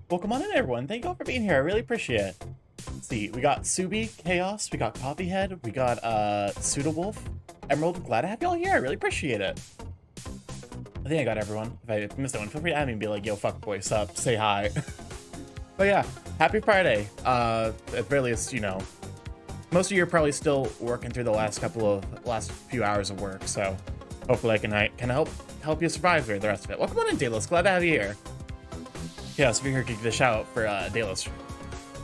Welcome on in, everyone. Thank you all for being here. I really appreciate it. Let's see, we got Subi, Chaos, we got Copyhead, we got Pseudowolf, Emerald. Glad to have y'all here. I really appreciate it. I think I got everyone. If I missed anyone, feel free to add me and be like, yo, fuck boy, sup, say hi. But yeah, happy Friday. At very least, you know, most of you are probably still working through the last few hours of work, so hopefully I can help you survive through the rest of it. Welcome on in, Daedalus. Glad to have you here. Yeah, so we're here to give this shout for Daedalus.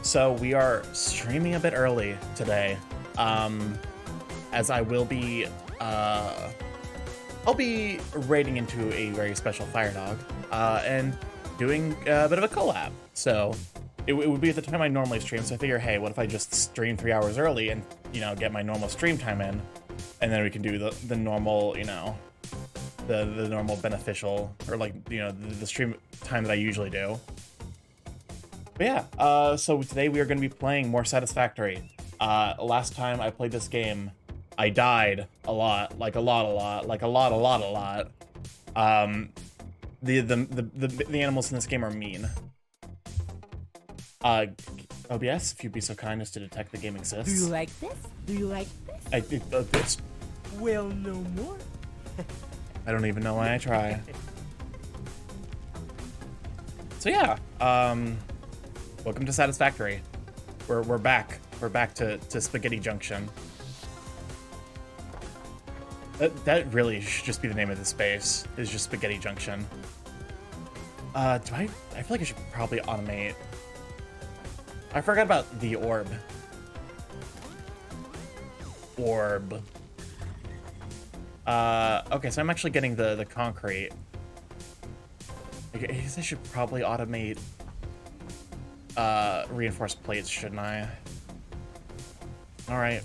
So we are streaming a bit early today, as I will be, I'll be raiding into a very special fire dog, and doing a bit of a collab. So it would be at the time I normally stream, so I figure, hey, what if I just stream 3 hours early and, you know, get my normal stream time in, and then we can do the normal, you know, the normal beneficial, or like, you know, the stream time that I usually do. But yeah, so today we are going to be playing more Satisfactory. Last time I played this game, I died a lot. The animals in this game are mean. OBS, if you'd be so kind as to detect the game exists. Do you like this? Do you like this? This. Well, no more. I don't even know why I try. So yeah, welcome to Satisfactory. We're back. We're back to Spaghetti Junction. That really should just be the name of the space. Is just Spaghetti Junction. I feel like I should probably automate. I forgot about the orb. Orb. Okay, so I'm actually getting the concrete. I guess I should probably automate reinforced plates, shouldn't I? Alright.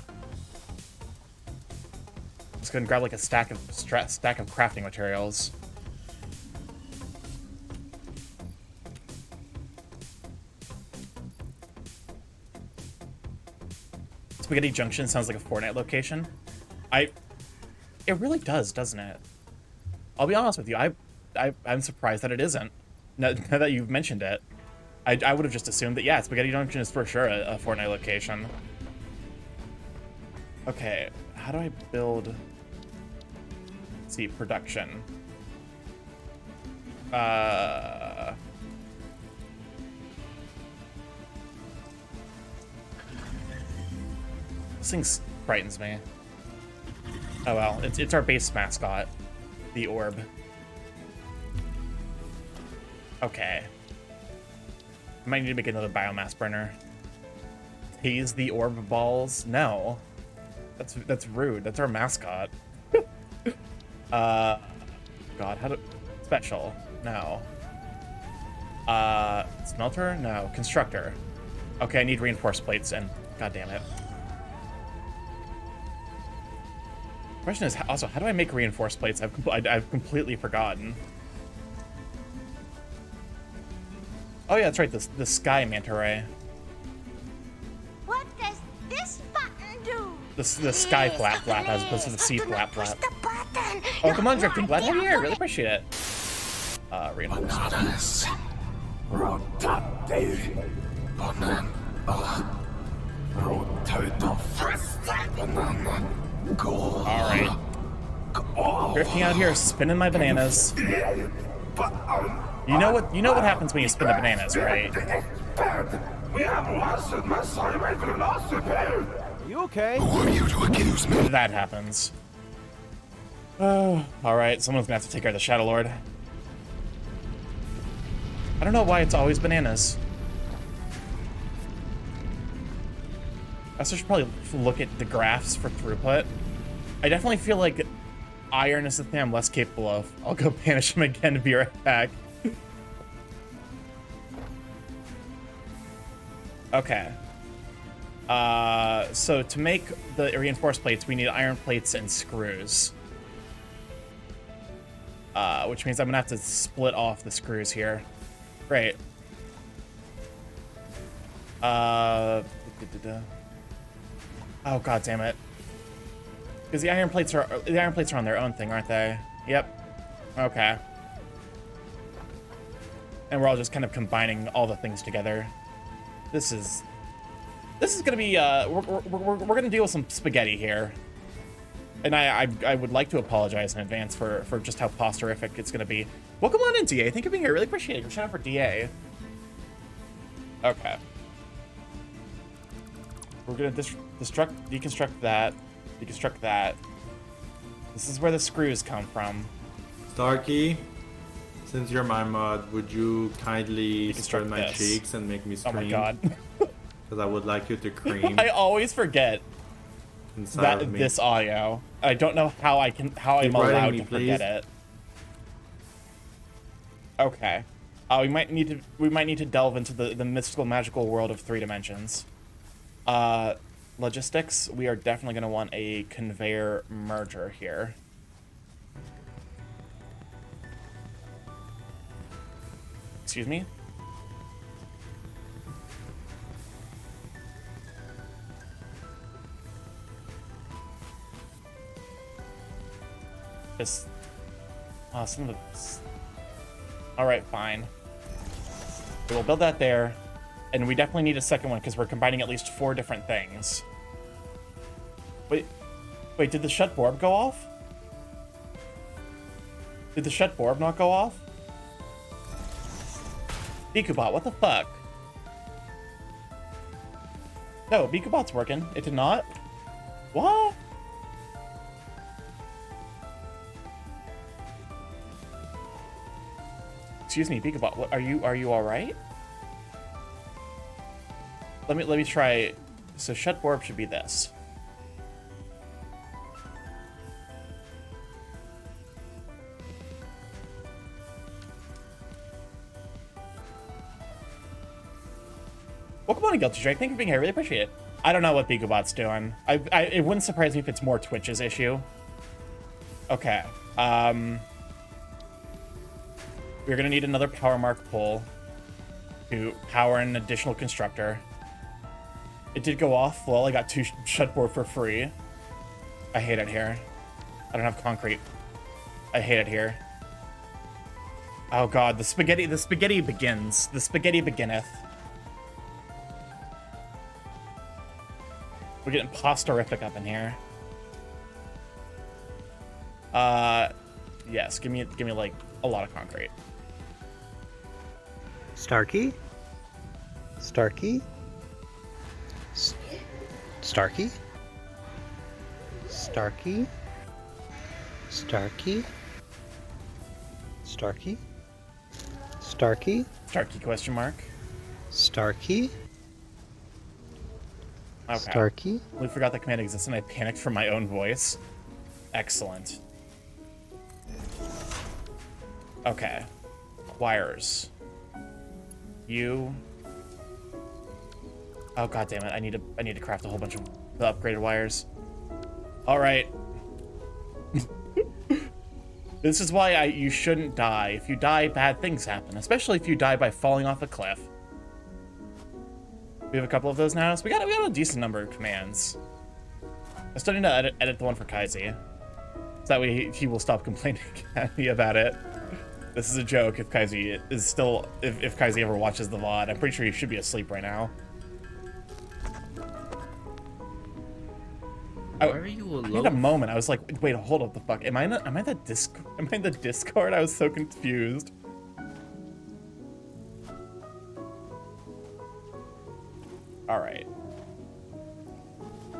Let's go and grab like a stack of crafting materials. Spaghetti Junction sounds like a Fortnite location. It really does, doesn't it? I'll be honest with you, I'm surprised that it isn't. Now that you've mentioned it. I would have just assumed that, yeah, Spaghetti Junction is for sure a Fortnite location. Okay, how do I build... Let's see, production. This thing frightens me. Oh well, it's our base mascot, the orb. Okay. I might need to make another biomass burner. Tase the orb balls? No. That's rude. That's our mascot. God, how do... Special. No. Smelter? No. Constructor. Okay, I need reinforced plates and... God damn it. Question is, also, how do I make reinforced plates? I've completely forgotten. Oh yeah, that's right, the sky manta ray. What does this button do? The sky flap flap as opposed to the sea flap flap. Oh, come on, Drifting. Glad to have you here. Really appreciate it. Reinforcements. Alright. Drifting out here, spinning my bananas. You know what happens when you spin the bananas, right? Are you okay? Who are you to accuse me? That happens. Oh, alright, someone's gonna have to take care of the Shadow Lord. I don't know why it's always bananas. I also should probably look at the graphs for throughput. I definitely feel like iron is the thing I'm less capable of. I'll go banish him again to be right back. Okay. So to make the reinforced plates, we need iron plates and screws. Which means I'm gonna have to split off the screws here. Great. Oh god damn it. Because the iron plates are on their own thing, aren't they? Yep. Okay. And we're all just kind of combining all the things together. This is gonna be we're gonna deal with some spaghetti here. And I would like to apologize in advance for just how posterific it's gonna be. Welcome on in, DA. Thank you for being here. Really appreciate it. Shout out for DA. Okay. We're gonna deconstruct that. Deconstruct that. This is where the screws come from. Starkey, since you're my mod, would you kindly spread my this. cheeks and make me scream? Oh my god. Because I would like you to cream I always forget inside of me. this audio. I don't know how I'm Keep allowed writing to me, forget please. it. Okay. We might need to delve into the mystical magical world of 3 dimensions. Logistics, we are definitely going to want a conveyor merger here. Excuse me? Just... some of the... Alright, fine. We'll build that there. And we definitely need a second one because we're combining at least 4 different things. Wait, did the shut orb go off? Did the shut orb not go off? Bikubot, what the fuck? No, Bikubot's working. It did not? What? Excuse me, Bikubot, what, are you alright? Let me try. So shut warp should be this. Welcome on, Guilty Drake. Thank you for being here. I really appreciate it. I don't know what Bikubot's doing. It wouldn't surprise me if it's more Twitch's issue. Okay. We're gonna need another power mark pull to power an additional constructor. It did go off. Well, I got 2 shutboard for free. I hate it here. I don't have concrete. I hate it here. Oh god, the spaghetti begins. The spaghetti beginneth. We're getting posterific up in here. Yes, give me like a lot of concrete. Starkey? Starkey? Starkey? Starkey? Starkey? Starkey? Starkey? Starkey question mark. Starkey? Okay. Starkey? We forgot that command exists and I panicked from my own voice. Excellent. Okay. Wires. You. Oh god damn it! I need to craft a whole bunch of the upgraded wires. All right. This is why you shouldn't die. If you die, bad things happen, especially if you die by falling off a cliff. We have a couple of those now, so we got a decent number of commands. I'm starting to edit the one for Kaizi, so that way he will stop complaining at me about it. This is a joke. If Kaizi is still, if Kaizi ever watches the VOD, I'm pretty sure he should be asleep right now. Why are you alone? I had a moment. I was like, wait, hold up, the fuck. Am I in the Discord? I was so confused. All right.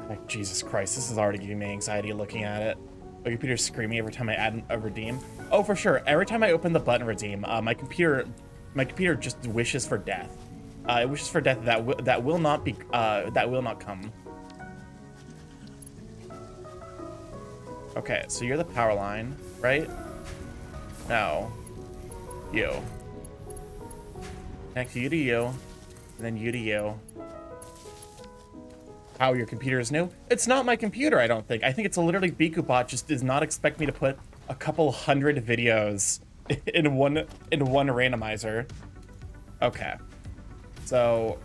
Like, Jesus Christ, this is already giving me anxiety looking at it. My computer's screaming every time I add a redeem. Oh, for sure. Every time I open the button redeem, my computer just wishes for death. It wishes for death that will not come. Okay, so you're the power line, right? No. You. Connect you to you, and then you to you. How your computer is new? It's not my computer, I don't think. I think it's literally Bikubot just does not expect me to put a couple hundred videos in one randomizer. Okay. So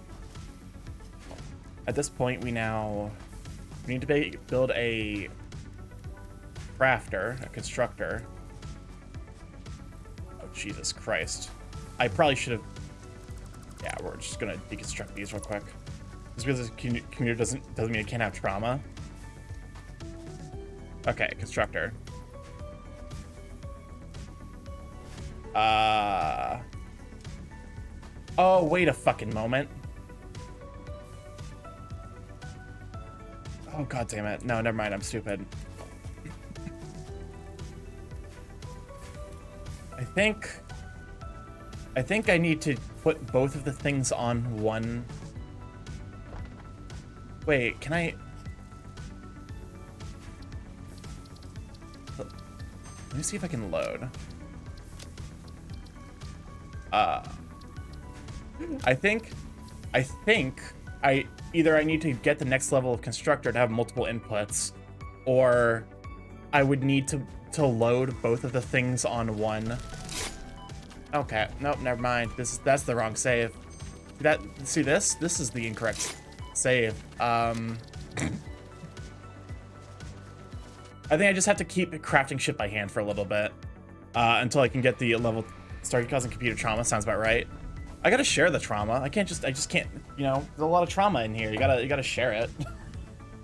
at this point we need to build a crafter, a constructor. Oh, Jesus Christ. I probably should have... Yeah, we're just gonna deconstruct these real quick. Just because the computer doesn't mean it can't have trauma. Okay, constructor. Oh, wait a fucking moment. Oh, god damn it. No, never mind, I'm stupid. I think I need to put both of the things on one. Wait, can I? Let me see if I can load. I think I need to get the next level of constructor to have multiple inputs, or I would need to load both of the things on one. Okay, nope, never mind. That's the wrong save. This is the incorrect save. I think I just have to keep crafting shit by hand for a little bit until I can get the level. Start causing computer trauma sounds about right. I gotta share the trauma. I just can't. You know, there's a lot of trauma in here. You gotta share it.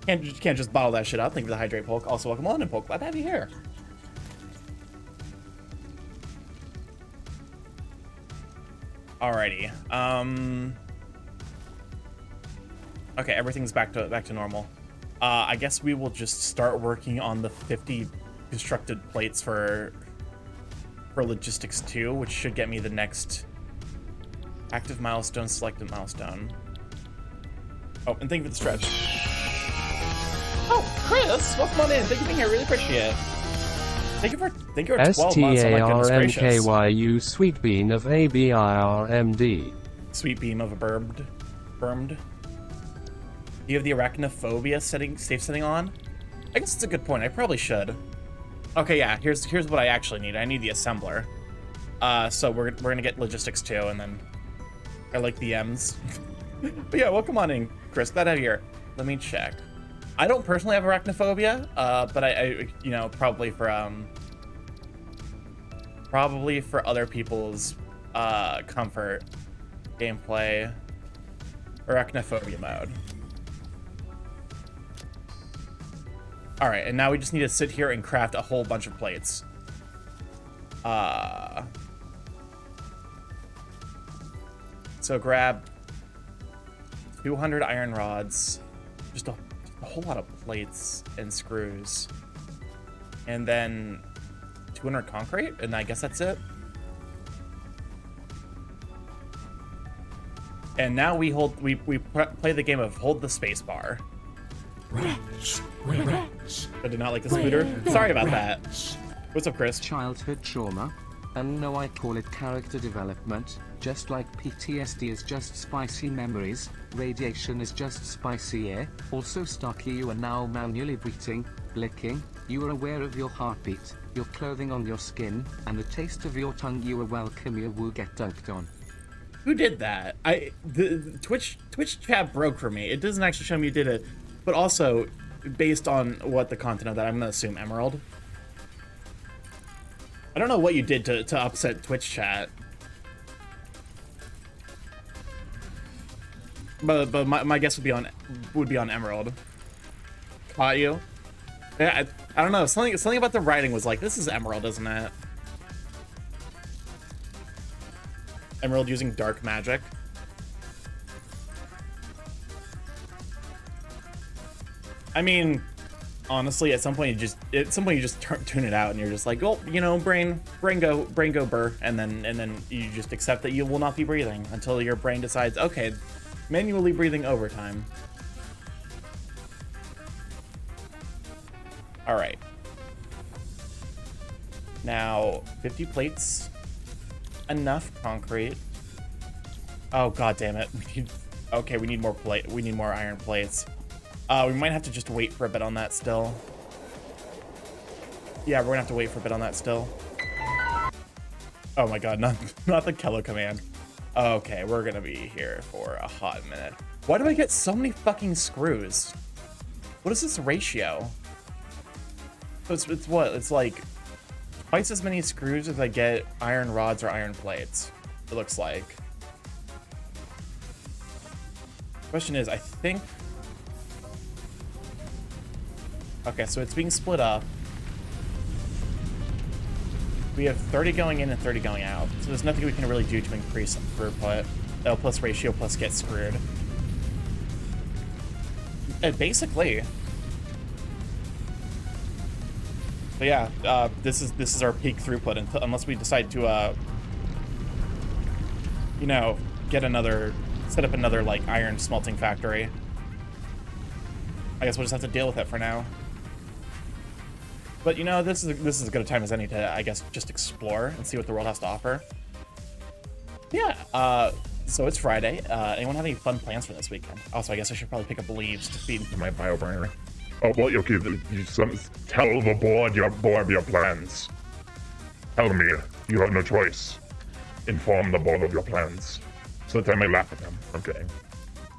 can't just bottle that shit up. Thank you for the hydrate, Polk. Also, welcome on in, Polk. Glad to have you here. Alrighty. Okay, everything's back to normal. I guess we will just start working on the 50 constructed plates for logistics 2, which should get me the next active milestone, selected milestone. Oh, and thank you for the stretch. Oh, Chris, welcome on in. Thank you for being here. Really appreciate it. Thank you for 12 months. Oh my goodness gracious. STARMKYU Sweet Bean of ABIRMD. Sweet beam of a bermed. Do you have the arachnophobia safe setting on? I guess it's a good point. I probably should. Okay, yeah. Here's what I actually need. I need the assembler. So we're gonna get logistics 2, and then I like the M's. But yeah, welcome on in, Chris. Glad to have you here. Let me check. I don't personally have arachnophobia, but I you know, probably for other people's comfort, gameplay, arachnophobia mode. All right, and now we just need to sit here and craft a whole bunch of plates. So grab 200 iron rods, just a whole lot of plates and screws, and then 200 concrete, and I guess that's it. And now we play the game of hold the space bar. I did not like the scooter. Sorry about that. What's up, Chris? Childhood trauma. And no, I call it character development. Just like PTSD is just spicy memories, radiation is just spicy air. Also, Starkey, you are now manually breathing, licking. You are aware of your heartbeat, your clothing on your skin, and the taste of your tongue. You are welcome. You will get dunked on. Who did that? The Twitch chat broke for me. It doesn't actually show me who did it, but also based on what the content of that, I'm gonna assume Emerald. I don't know what you did to upset Twitch chat. But my guess would be on Emerald. Caught you? Yeah, I don't know. Something about the writing was like, this is Emerald, isn't it? Emerald using dark magic. I mean, honestly, at some point you just tune it out and you're just like, oh, you know, brain go burr, and then you just accept that you will not be breathing until your brain decides, okay, manually breathing overtime. All right. Now, 50 plates. Enough concrete. Oh, god damn it. We need more plate. We need more iron plates. We might have to just wait for a bit on that still. Yeah, we're gonna have to wait for a bit on that still. Oh my god, not the Kello command. Okay, we're gonna be here for a hot minute. Why do I get so many fucking screws? What is this ratio? So it's what? It's like twice as many screws as I get iron rods or iron plates, it looks like. Question is, I think... Okay, so it's being split up. We have 30 going in and 30 going out, so there's nothing we can really do to increase throughput. L plus ratio plus get screwed. And basically... But yeah, this is our peak throughput unless we decide to, you know, set up another like iron smelting factory. I guess we'll just have to deal with it for now. But you know, this is as good a time as any to, I guess, just explore and see what the world has to offer. Yeah. So it's Friday. Anyone have any fun plans for this weekend? Also, I guess I should probably pick up leaves to feed into my bio burner. Oh, well, okay, tell the board your plans. Tell me, you have no choice. Inform the board of your plans. So that I may laugh at them, okay?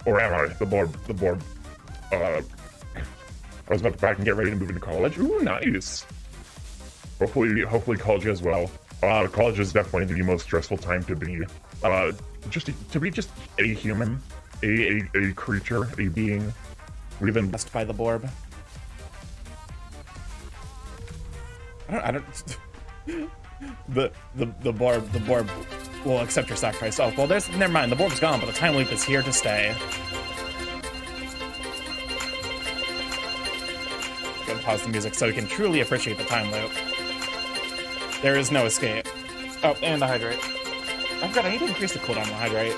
Or am I? The board, I was about to pack and get ready to move into college. Ooh, nice. Hopefully college as well. College is definitely the most stressful time to be. Just a human, a creature, a being. We've been blessed by the Borb. I don't the Borb We'll accept your sacrifice. Oh, well, there's... Never mind. The board's gone, but the time loop is here to stay. Go and pause the music so we can truly appreciate the time loop. There is no escape. Oh, and the hydrate. I forgot, I need to increase the cooldown on the hydrate.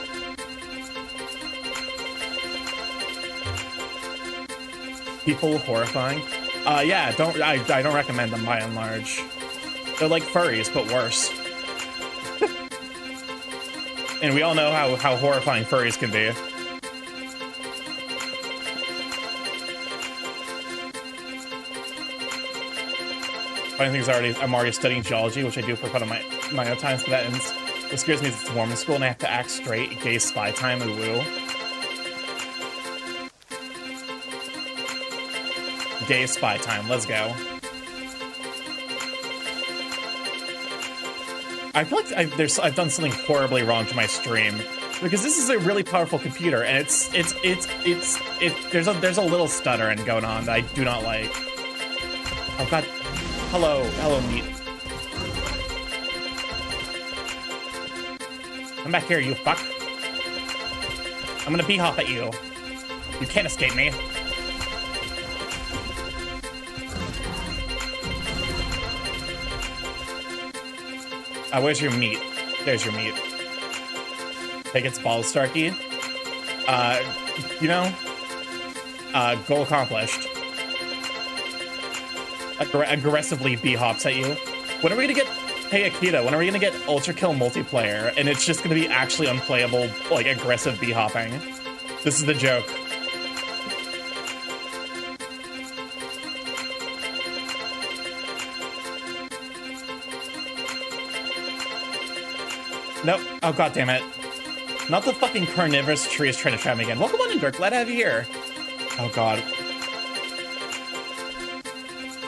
People horrifying. Yeah, I don't recommend them by and large. They're like furries, but worse. And we all know how horrifying furries can be. Funny thing is, I'm already studying geology, which I do for fun of my own times, but that ends. What scares me is it's warm in school and I have to act straight, gay spy time, and woo. Gay spy time, let's go. I feel like I've done something horribly wrong to my stream, because this is a really powerful computer, and there's a little stuttering going on that I do not like. Oh god, hello meat. Come back here, you fuck. I'm gonna bee-hop at you. You can't escape me. Where's your meat? There's your meat. Take its balls, Starkey. Goal accomplished. Aggressively bee-hops at you. When are we gonna get Hey Akita, when are we gonna get Ultra Kill multiplayer and it's just gonna be actually unplayable, like, aggressive bee-hopping? This is the joke. Nope. Oh, god damn it. Not the fucking carnivorous tree is trying to trap me again. Welcome on in, Dirk. Glad to have you here. Oh god.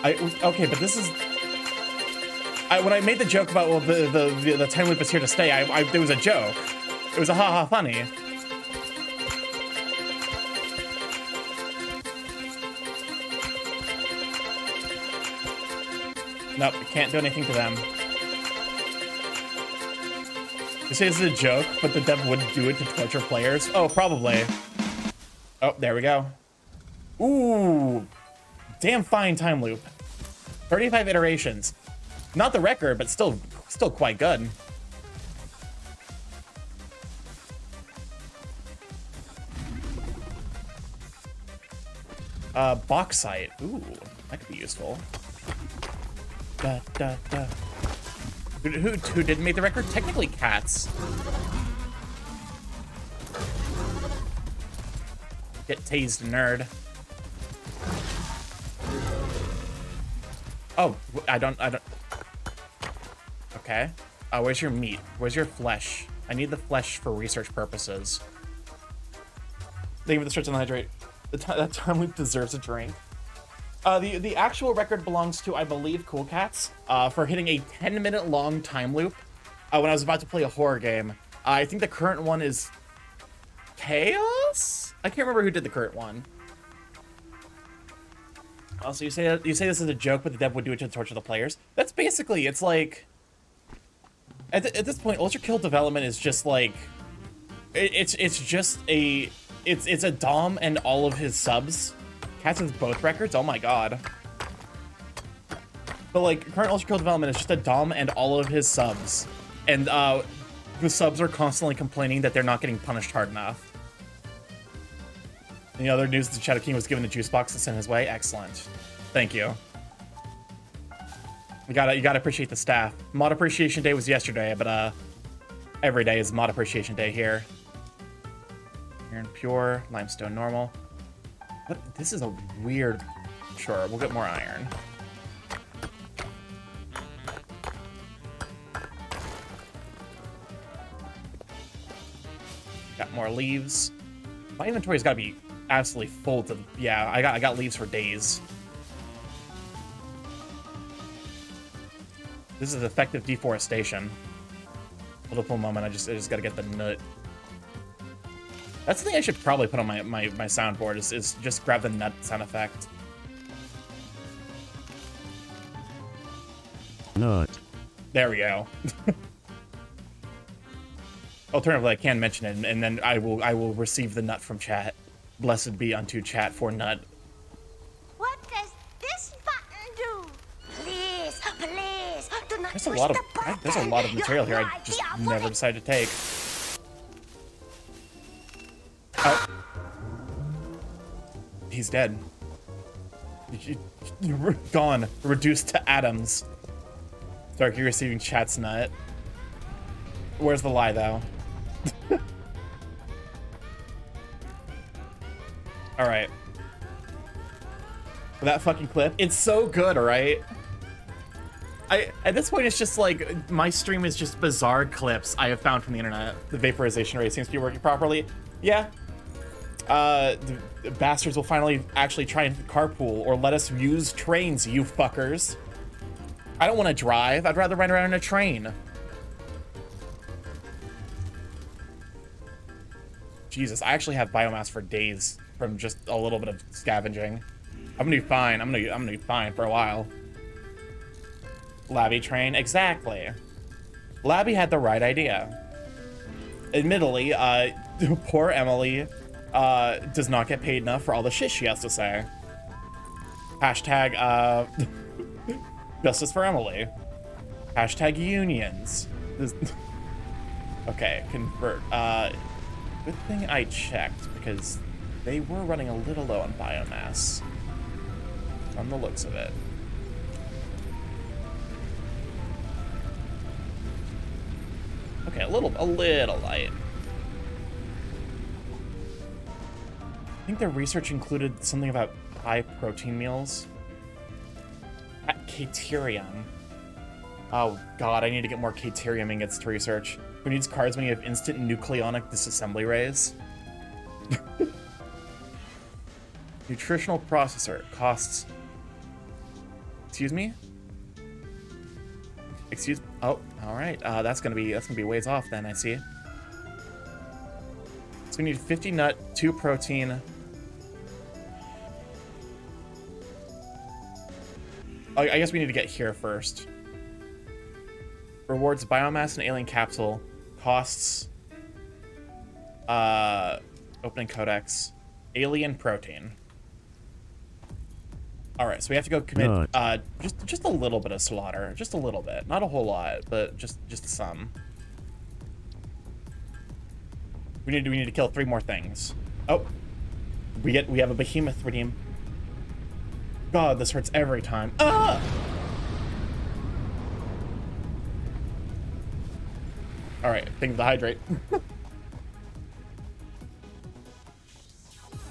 Okay, but this is... when I made the joke about, well, the time loop is here to stay, it was a joke. It was a haha funny. Nope, can't do anything to them. You say this is a joke, but the dev wouldn't do it to torture players? Oh, probably. Oh, there we go. Ooh. Damn fine time loop. 35 iterations. Not the record, but still quite good. Bauxite. Ooh, that could be useful. Da, da, da. Who didn't make the record? Technically cats. Get tased, nerd. Oh, I don't. Okay. Where's your meat? Where's your flesh? I need the flesh for research purposes. Thank you for the stretch on the hydrate. That time loop deserves a drink. The actual record belongs to, I believe, Cool Cats, for hitting a 10-minute long time loop when I was about to play a horror game. I think the current one is Chaos? I can't remember who did the current one. Also, you say this is a joke, but the dev would do it to torture the players. That's basically, it's like... At this point, Ultra Kill development is just like... It's a Dom and all of his subs. Cats has both records? Oh my god. But like, current Ultra Kill development is just a Dom and all of his subs. And the subs are constantly complaining that they're not getting punished hard enough. And the other news, the Shadow King was given the juice box to send his way. Excellent. Thank you. You gotta appreciate the staff. Mod Appreciation Day was yesterday, but every day is Mod Appreciation Day here. Iron pure, limestone normal. What? This is a weird... Sure, we'll get more iron. Got more leaves. My inventory's gotta be absolutely full to... Yeah, I got leaves for days. This is effective deforestation. Hold up a moment, I just gotta get the nut. That's the thing I should probably put on my soundboard is just grab the nut sound effect. Nut. There we go. Alternatively, I can mention it, and then I will receive the nut from chat. Blessed be unto chat for nut. What does this button do? Please, please, do not There's push a lot of the button. there's a lot of You material have here. no I just idea never what decided to take. Oh, he's dead. You're gone, reduced to atoms. Starkey receiving chat's nut. Where's the lie, though? All right. That fucking clip. It's so good, right? At this point, it's just like my stream is just bizarre clips I have found from the internet. The vaporization rate seems to be working properly. Yeah. The bastards will finally actually try and carpool or let us use trains, you fuckers. I don't want to drive. I'd rather ride around in a train. Jesus, I actually have biomass for days from just a little bit of scavenging. I'm gonna be fine. I'm gonna be fine for a while. Labby train, exactly. Labby had the right idea. Admittedly, poor Emily does not get paid enough for all the shit she has to say. Hashtag justice for Emily. Hashtag unions. Okay, convert. Good thing I checked because they were running a little low on biomass. From the looks of it. Okay, a little light. I think their research included something about high protein meals. At Caterium. Oh god, I need to get more Caterium ingots to research. Who needs cards when you have instant nucleonic disassembly rays? Nutritional processor costs. Excuse me? Oh, all right. That's gonna be ways off then. I see. So we need 50 nut, 2 protein. Oh, I guess we need to get here first. Rewards biomass and alien capsule. Costs. Opening codex. Alien protein. All right, so we have to go commit just a little bit of slaughter, just a little bit, not a whole lot, but just some. We need to kill 3 more things. Oh, we have a behemoth redeem. God, this hurts every time. Ah! All right, things to hydrate.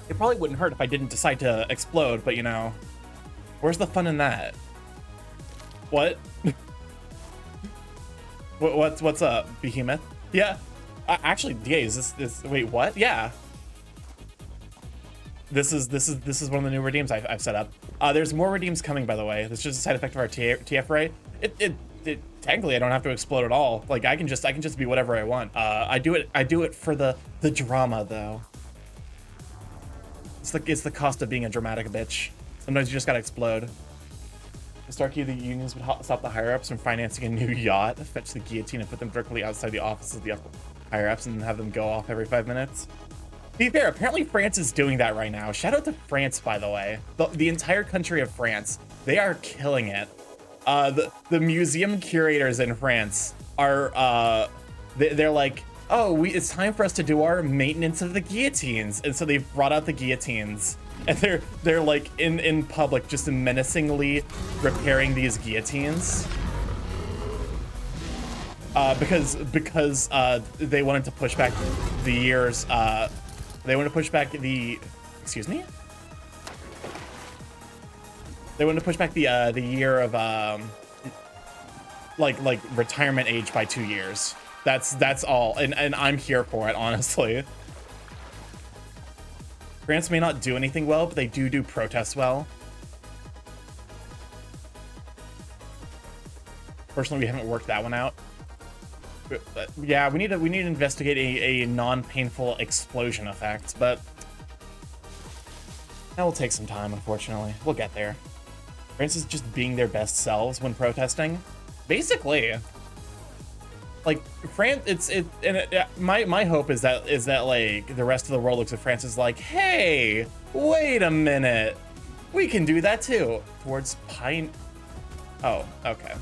It probably wouldn't hurt if I didn't decide to explode, but you know. Where's the fun in that? What? What's up, Behemoth? Yeah. Actually, yeah. Is this? Wait, what? Yeah. This is one of the new redeems I've set up. There's more redeems coming, by the way. That's just a side effect of our TF ray. It technically I don't have to explode at all. Like I can just be whatever I want. I do it for the drama though. It's the cost of being a dramatic bitch. Sometimes you just gotta explode. Starkey, the unions would stop the higher-ups from financing a new yacht, fetch the guillotine, and put them directly outside the offices of the higher-ups and have them go off every 5 minutes. To be fair, apparently France is doing that right now. Shout out to France, by the way. The entire country of France. They are killing it. The museum curators in France are, they're like, oh, it's time for us to do our maintenance of the guillotines. And so they've brought out the guillotines. And they're like in public just menacingly repairing these guillotines. Because they wanted to push back the years, they wanted to push back the, excuse me? They wanted to push back the year of, like retirement age by 2 years. That's all, and I'm here for it, honestly. France may not do anything well, but they do protests well. Personally, we haven't worked that one out. But yeah, we need to investigate a non-painful explosion effect, but that will take some time, unfortunately. We'll get there. France is just being their best selves when protesting. Basically. like France, my hope is that like the rest of the world looks at France as like, hey, wait a minute, we can do that too. Towards Pine. Oh, okay.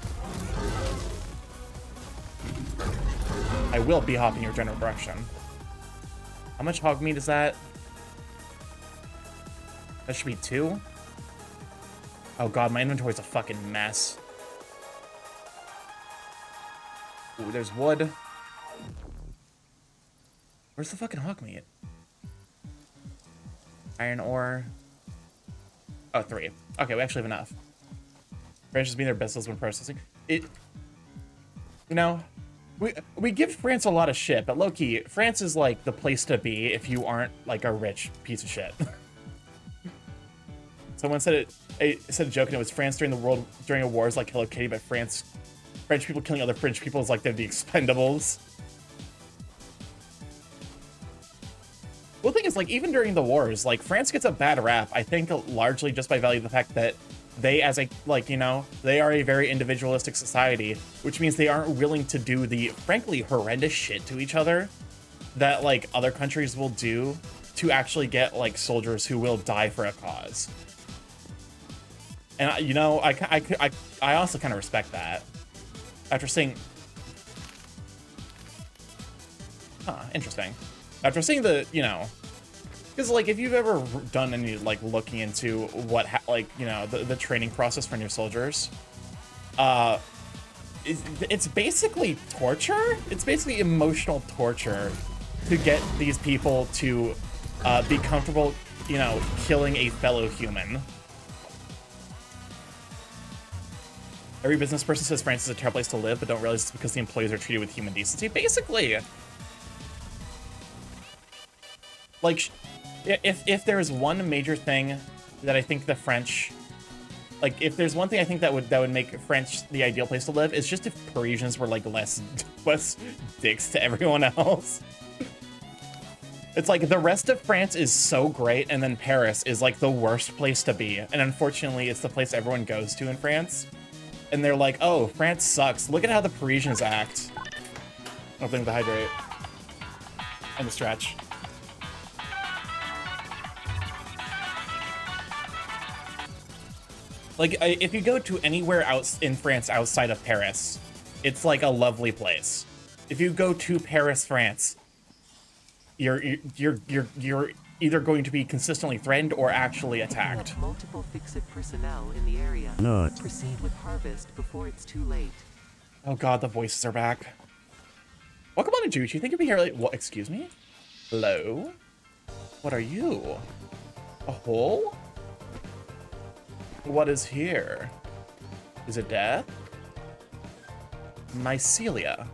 I will be hopping your general direction. How much hog meat is that? That should be 2. Oh god, my inventory's a fucking mess. Ooh, there's wood. Where's the fucking hog meat? Iron ore. Oh, 3. Okay, we actually have enough. France just being their best when processing. You know, we give France a lot of shit, but low-key, France is like the place to be if you aren't like a rich piece of shit. Someone said a joke, and it was France during a war is like Hello Kitty, but French people killing other French people is like they're the Expendables. Well, the thing is, like, even during the wars, like, France gets a bad rap, I think, largely just by value of the fact that they, as a, like, you know, they are a very individualistic society, which means they aren't willing to do the, frankly, horrendous shit to each other that, like, other countries will do to actually get, like, soldiers who will die for a cause. And, you know, I also kind of respect that. After seeing... Huh, interesting. After seeing the, you know... Because, like, if you've ever done any, like, looking into what, like, you know, the training process for new soldiers, it's basically torture. It's basically emotional torture to get these people to be comfortable, you know, killing a fellow human. Every business person says France is a terrible place to live, but don't realize it's because the employees are treated with human decency. Basically, like, if there's one major thing that I think the French, like, if there's one thing I think that would make French the ideal place to live, it's just if Parisians were like less dicks to everyone else. It's like the rest of France is so great, and then Paris is like the worst place to be, and unfortunately, it's the place everyone goes to in France. And they're like, oh, France sucks. Look at how the Parisians act. Opening the hydrate. And the stretch. Like, if you go to anywhere else in France outside of Paris, it's like a lovely place. If you go to Paris, France, you're either going to be consistently threatened or actually attacked. Multiple fix-it personnel in the area. No. Proceed with harvest before it's too late. Oh god, the voices are back. Welcome on to Juice. You think you'd be here like, what, excuse me? Hello? What are you? A hole? What is here? Is it death? Mycelia.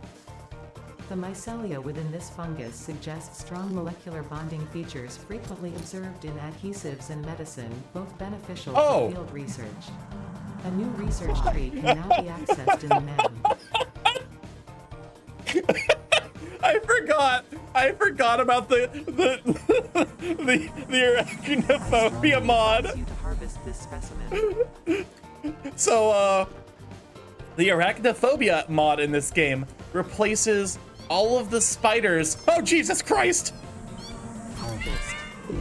The mycelia within this fungus suggests strong molecular bonding features frequently observed in adhesives and medicine, both beneficial for field research. A new research tree can now be accessed in the man. I forgot about the arachnophobia mod. So the arachnophobia mod in this game replaces all of the spiders. Oh, Jesus Christ!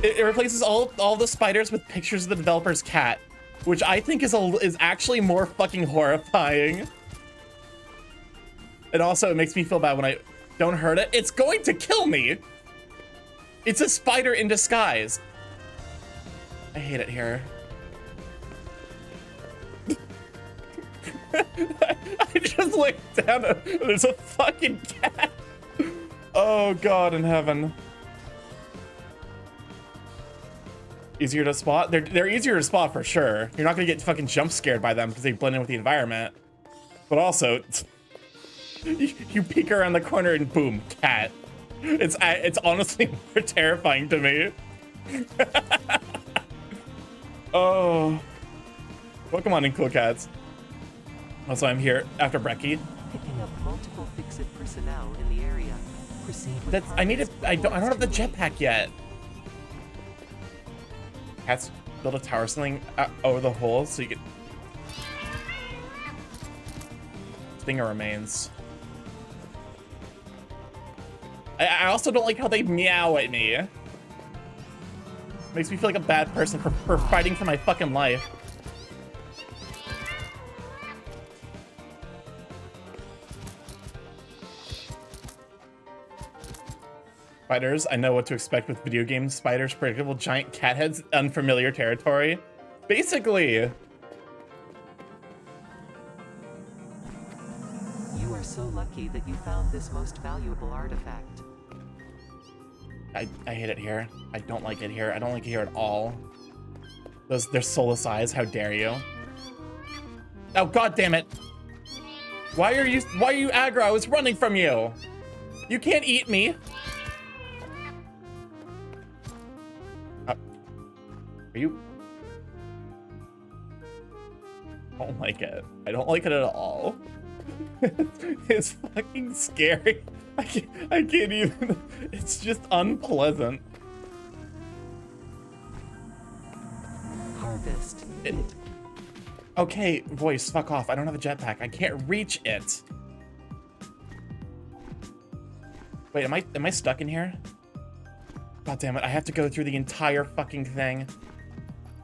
It replaces all the spiders with pictures of the developer's cat, which I think is actually more fucking horrifying. And also, it makes me feel bad when I don't hurt it. It's going to kill me. It's a spider in disguise. I hate it here. I just looked down and there's a fucking cat. Oh God in heaven. Easier to spot? They're easier to spot for sure. You're not gonna get fucking jump scared by them because they blend in with the environment. But also, you peek around the corner and boom, cat. It's honestly more terrifying to me. Oh. Welcome on in, cool cats. Also, I'm here after Brekkie. Picking up multiple fix-it personnel in the area. Proceed with I don't have the jetpack yet. Cats build a tower ceiling over the hole so you can. Stinger remains. I also don't like how they meow at me. Makes me feel like a bad person for fighting for my fucking life. Spiders, I know what to expect with video games. Spiders, predictable giant cat heads, unfamiliar territory. Basically. You are so lucky that you found this most valuable artifact. I hate it here. I don't like it here. I don't like it here at all. They're soulless eyes. How dare you? Oh, god damn it. Why are you aggro? I was running from you. You can't eat me. Are you? I don't like it. I don't like it at all. It's fucking scary. I can't even. It's just unpleasant. Harvest. Okay, voice, fuck off. I don't have a jetpack. I can't reach it. Wait, am I stuck in here? God damn it, I have to go through the entire fucking thing.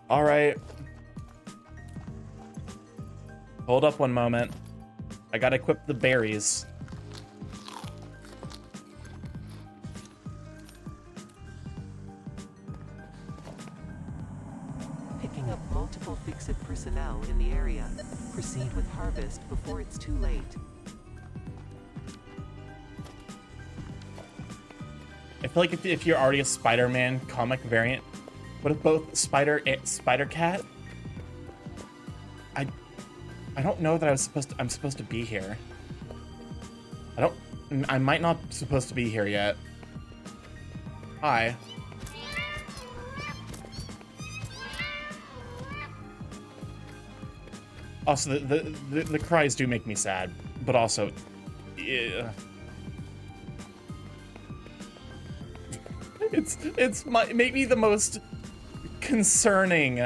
All right. Hold up one moment. I gotta equip the berries. Picking up multiple fix-it personnel in the area. Proceed with harvest before it's too late. I feel like if you're already a Spider-Man comic variant, what if both Spider and Spider-Cat? I don't know that I'm supposed to be here. I might not be supposed to be here yet. Hi. Also, the cries do make me sad, but also, yeah. It's maybe the most concerning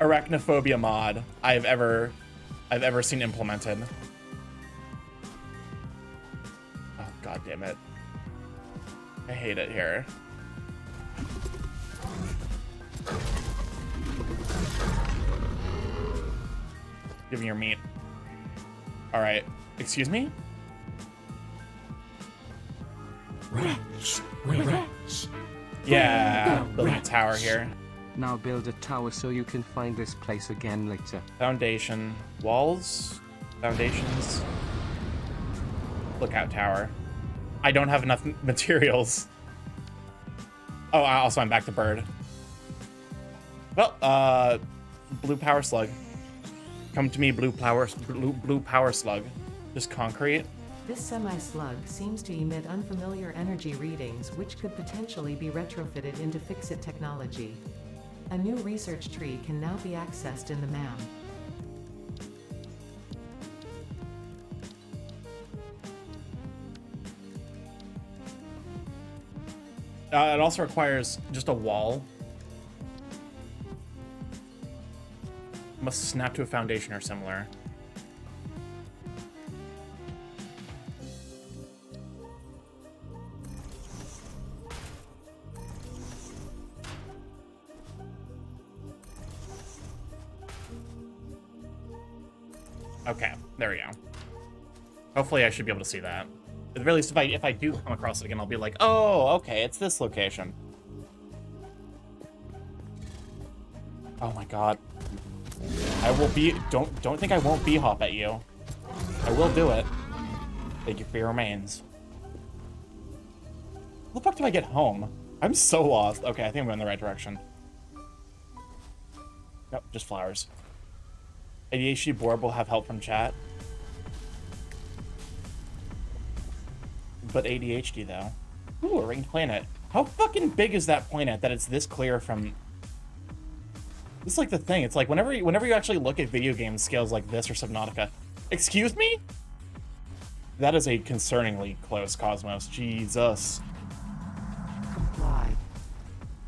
arachnophobia mod I've ever seen implemented. Oh god damn it. I hate it here. Give me your meat. Alright. Excuse me? Rats. Yeah, building a tower here. Now build a tower so you can find this place again later. Foundation. Walls. Foundations. Lookout tower. I don't have enough materials. Oh, also I'm back to bird. Well, blue power slug. Come to me, blue power slug. Just concrete. This semi-slug seems to emit unfamiliar energy readings which could potentially be retrofitted into fix-it technology. A new research tree can now be accessed in the MAM. It also requires just a wall. Must snap to a foundation or similar. Okay, there we go. Hopefully I should be able to see that. At the very least, if I do come across it again, I'll be like, oh, okay, it's this location. Oh my god. I will be, don't think I won't hop at you. I will do it. Thank you for your remains. How the fuck do I get home? I'm so lost. Okay, I think I'm going in the right direction. Nope, just flowers. ADHD board will have help from chat. But ADHD though. Ooh, a ringed planet. How fucking big is that planet that it's this clear from? It's like the thing. It's like whenever you actually look at video game scales like this or Subnautica. Excuse me? That is a concerningly close cosmos. Jesus. Comply.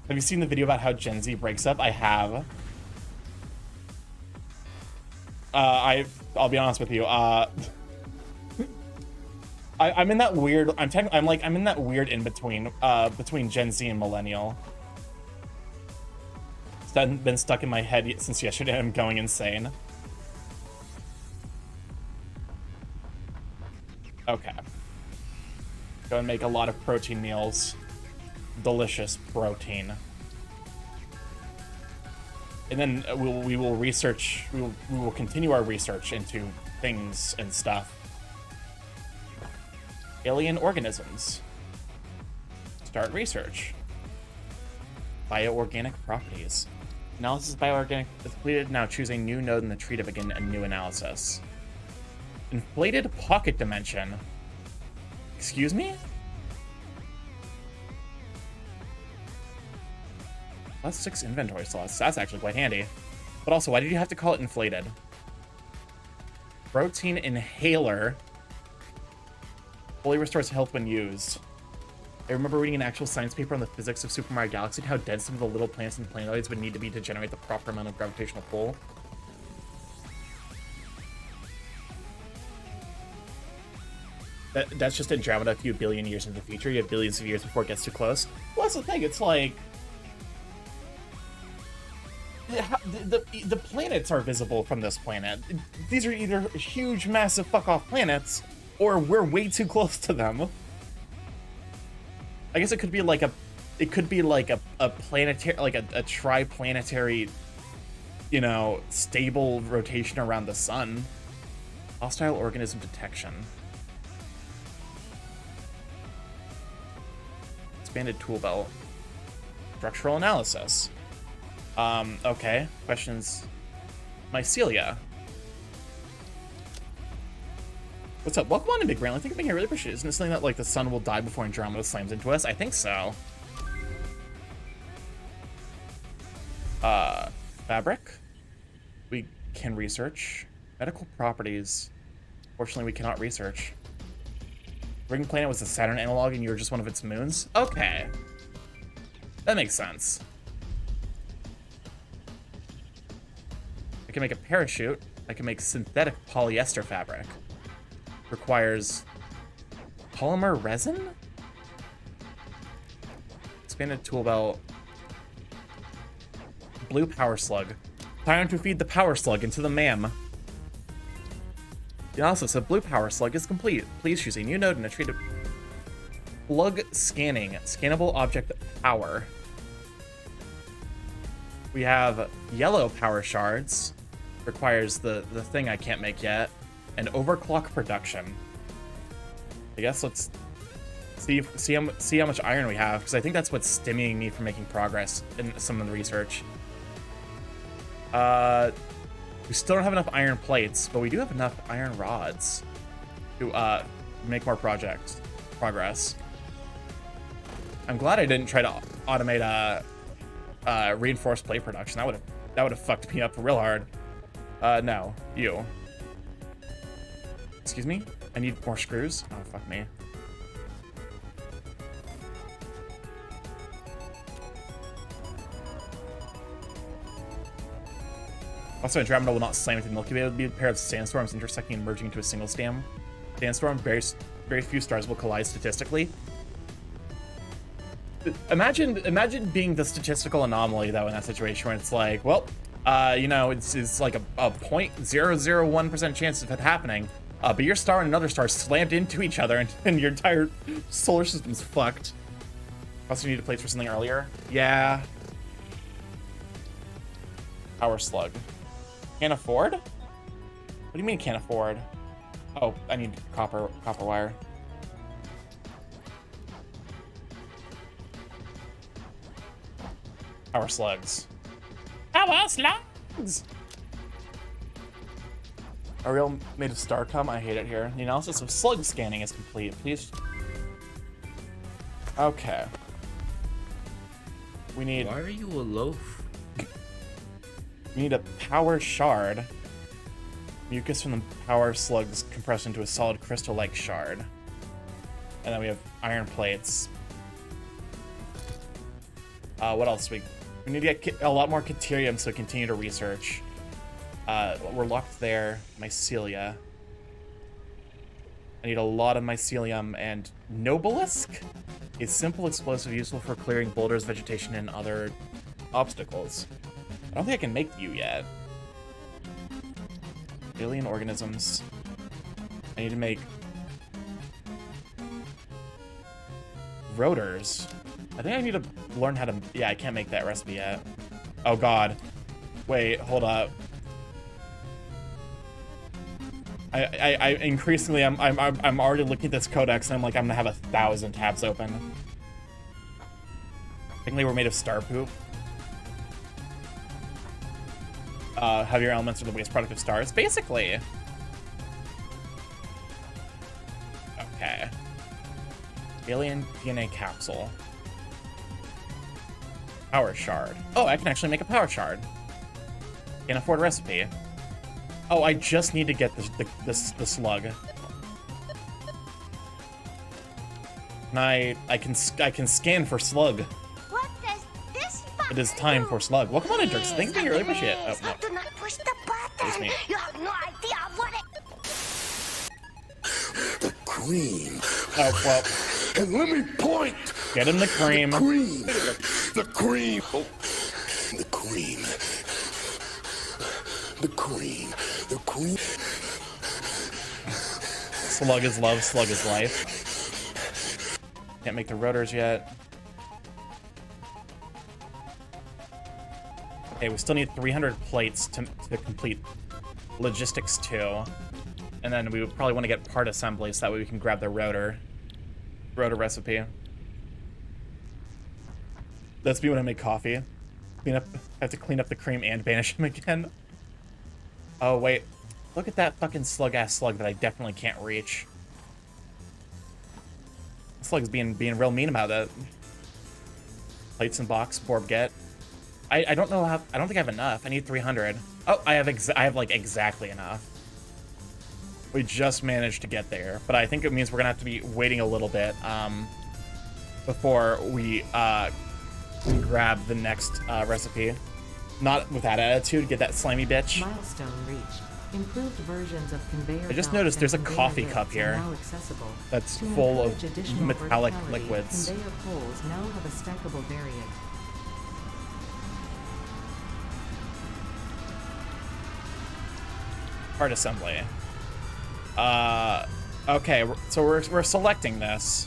Have you seen the video about how Gen Z breaks up? I have. I'll be honest with you. I'm in that weird. I'm in that weird in between. Between Gen Z and Millennial. It's been stuck in my head since yesterday. I'm going insane. Okay. Go and make a lot of protein meals. Delicious protein. And then we will research. We will continue our research into things and stuff. Alien organisms. Start research. Bioorganic properties. Analysis of bioorganic is completed. Now choose a new node in the tree to begin a new analysis. Inflated pocket dimension. Excuse me? +6 inventory slots. That's actually quite handy. But also, why did you have to call it inflated? Protein inhaler. Fully restores health when used. I remember reading an actual science paper on the physics of Super Mario Galaxy and how dense some of the little planets and planetoids would need to be to generate the proper amount of gravitational pull. That's just Andromeda a few billion years into the future. You have billions of years before it gets too close. Well, that's the thing. It's like... The planets are visible from this planet. These are either huge, massive fuck-off planets, or we're way too close to them. I guess it could be like a planetary, like a triplanetary, you know, stable rotation around the sun. Hostile organism detection. Expanded tool belt. Structural analysis. Okay. Questions. Mycelia. What's up? Welcome on to Big Brand. Thank you for being here. I really appreciate it. Isn't it something that, like, the sun will die before Andromeda slams into us? I think so. Fabric. We can research. Medical properties. Fortunately, we cannot research. Ring Planet was a Saturn analog and you're just one of its moons? Okay. That makes sense. I can make a parachute. I can make synthetic polyester fabric. Requires polymer resin? Expanded tool belt. Blue power slug. Time to feed the power slug into the MAM. The analysis of blue power slug is complete. Please choose a new node in a tree to plug scanning. Scannable object power. We have yellow power shards. Requires the thing I can't make yet. And overclock production. I guess let's see how much iron we have, because I think that's what's stemming me from making progress in some of the research. We still don't have enough iron plates, but we do have enough iron rods to make more progress. I'm glad I didn't try to automate reinforced plate production. That would have fucked me up real hard. No, you. Excuse me? I need more screws? Oh, fuck me. Also, Andromeda will not slam into the Milky Way. It will be a pair of sandstorms intersecting and merging into a single sandstorm. Very few stars will collide statistically. Imagine being the statistical anomaly, though, in that situation where it's like, well, you know, it's like a 0.001% chance of it happening. But your star and another star slammed into each other, and your entire solar system's fucked. Also, you need plates for something earlier. Yeah. Power slug. Can't afford? What do you mean can't afford? Oh, I need copper wire. Power slugs. Power slugs! A real made of Starcom? I hate it here. The analysis of slug scanning is complete. Please. Okay. We need. Why are you a loaf? We need a power shard. Mucus from the power slugs compressed into a solid crystal-like shard. And then we have iron plates. What else? We need to get a lot more Caterium so we continue to research. We're locked there. Mycelia. I need a lot of mycelium and Nobelisk. A simple explosive useful for clearing boulders, vegetation, and other obstacles. I don't think I can make you yet. Alien organisms. I need to make rotors. I think I need to learn how to... Yeah, I can't make that recipe yet. Oh god. Wait, hold up. I increasingly I'm already looking at this codex and I'm like I'm gonna have 1,000 tabs open. I think they were made of star poop. Heavier elements are the waste product of stars, basically. Okay. Alien DNA capsule. Power shard. Oh, I can actually make a power shard. Can't afford a recipe. Oh, I just need to get the slug. And I can scan for slug. What does this button It is time do? for slug. Welcome on in, Jerks. Please, Thank you. I really appreciate it. Oh, please, no. do not push the Face button. me. You have no idea what it... The cream. Oh, well. And let me point. Get him the cream. Cream. The cream. Oh. The cream. The cream. The cream. Slug is love, slug is life. Can't make the rotors yet. Okay, we still need 300 plates to complete logistics 2. And then we would probably want to get part assembly so that way we can grab the rotor recipe. That's me when I make coffee. I have to clean up the cream and banish him again. Oh, wait. Look at that fucking slug-ass slug that I definitely can't reach. Slug's being real mean about it. Plates and box, Borb get. I don't know how... I don't think I have enough. I need 300. Oh, I have like exactly enough. We just managed to get there, but I think it means we're gonna have to be waiting a little bit before we grab the next recipe. Not with that attitude, get that slimy bitch. Milestone reached. Improved versions of conveyor I just belts noticed there's a and conveyor coffee lifts cup are here now accessible. that's To full of encourage additional metallic verticality, liquids. Conveyor poles now have a stackable variant. Part assembly. Okay, so we're selecting this.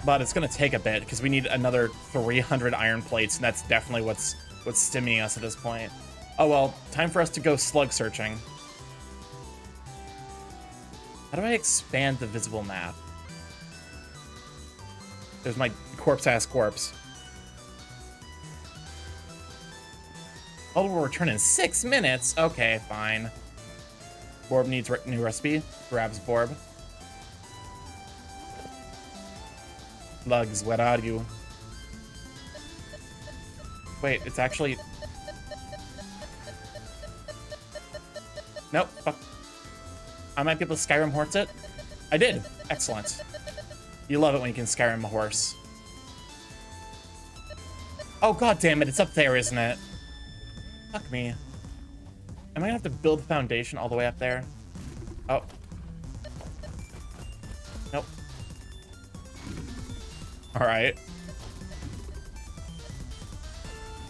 But it's gonna take a bit, because we need another 300 iron plates, and that's definitely what's stimming us at this point. Oh well, time for us to go slug searching. How do I expand the visible map? There's my corpse-ass corpse. Oh, we'll return in 6 minutes? Okay, fine. Borb needs new recipe. Grabs Borb. Slugs, where are you? Wait, it's actually... Nope, fuck. I might be able to Skyrim horse it. I did. Excellent. You love it when you can Skyrim a horse. Oh, god damn it, it's up there, isn't it? Fuck me. Am I gonna have to build the foundation all the way up there? Oh. Nope. Alright.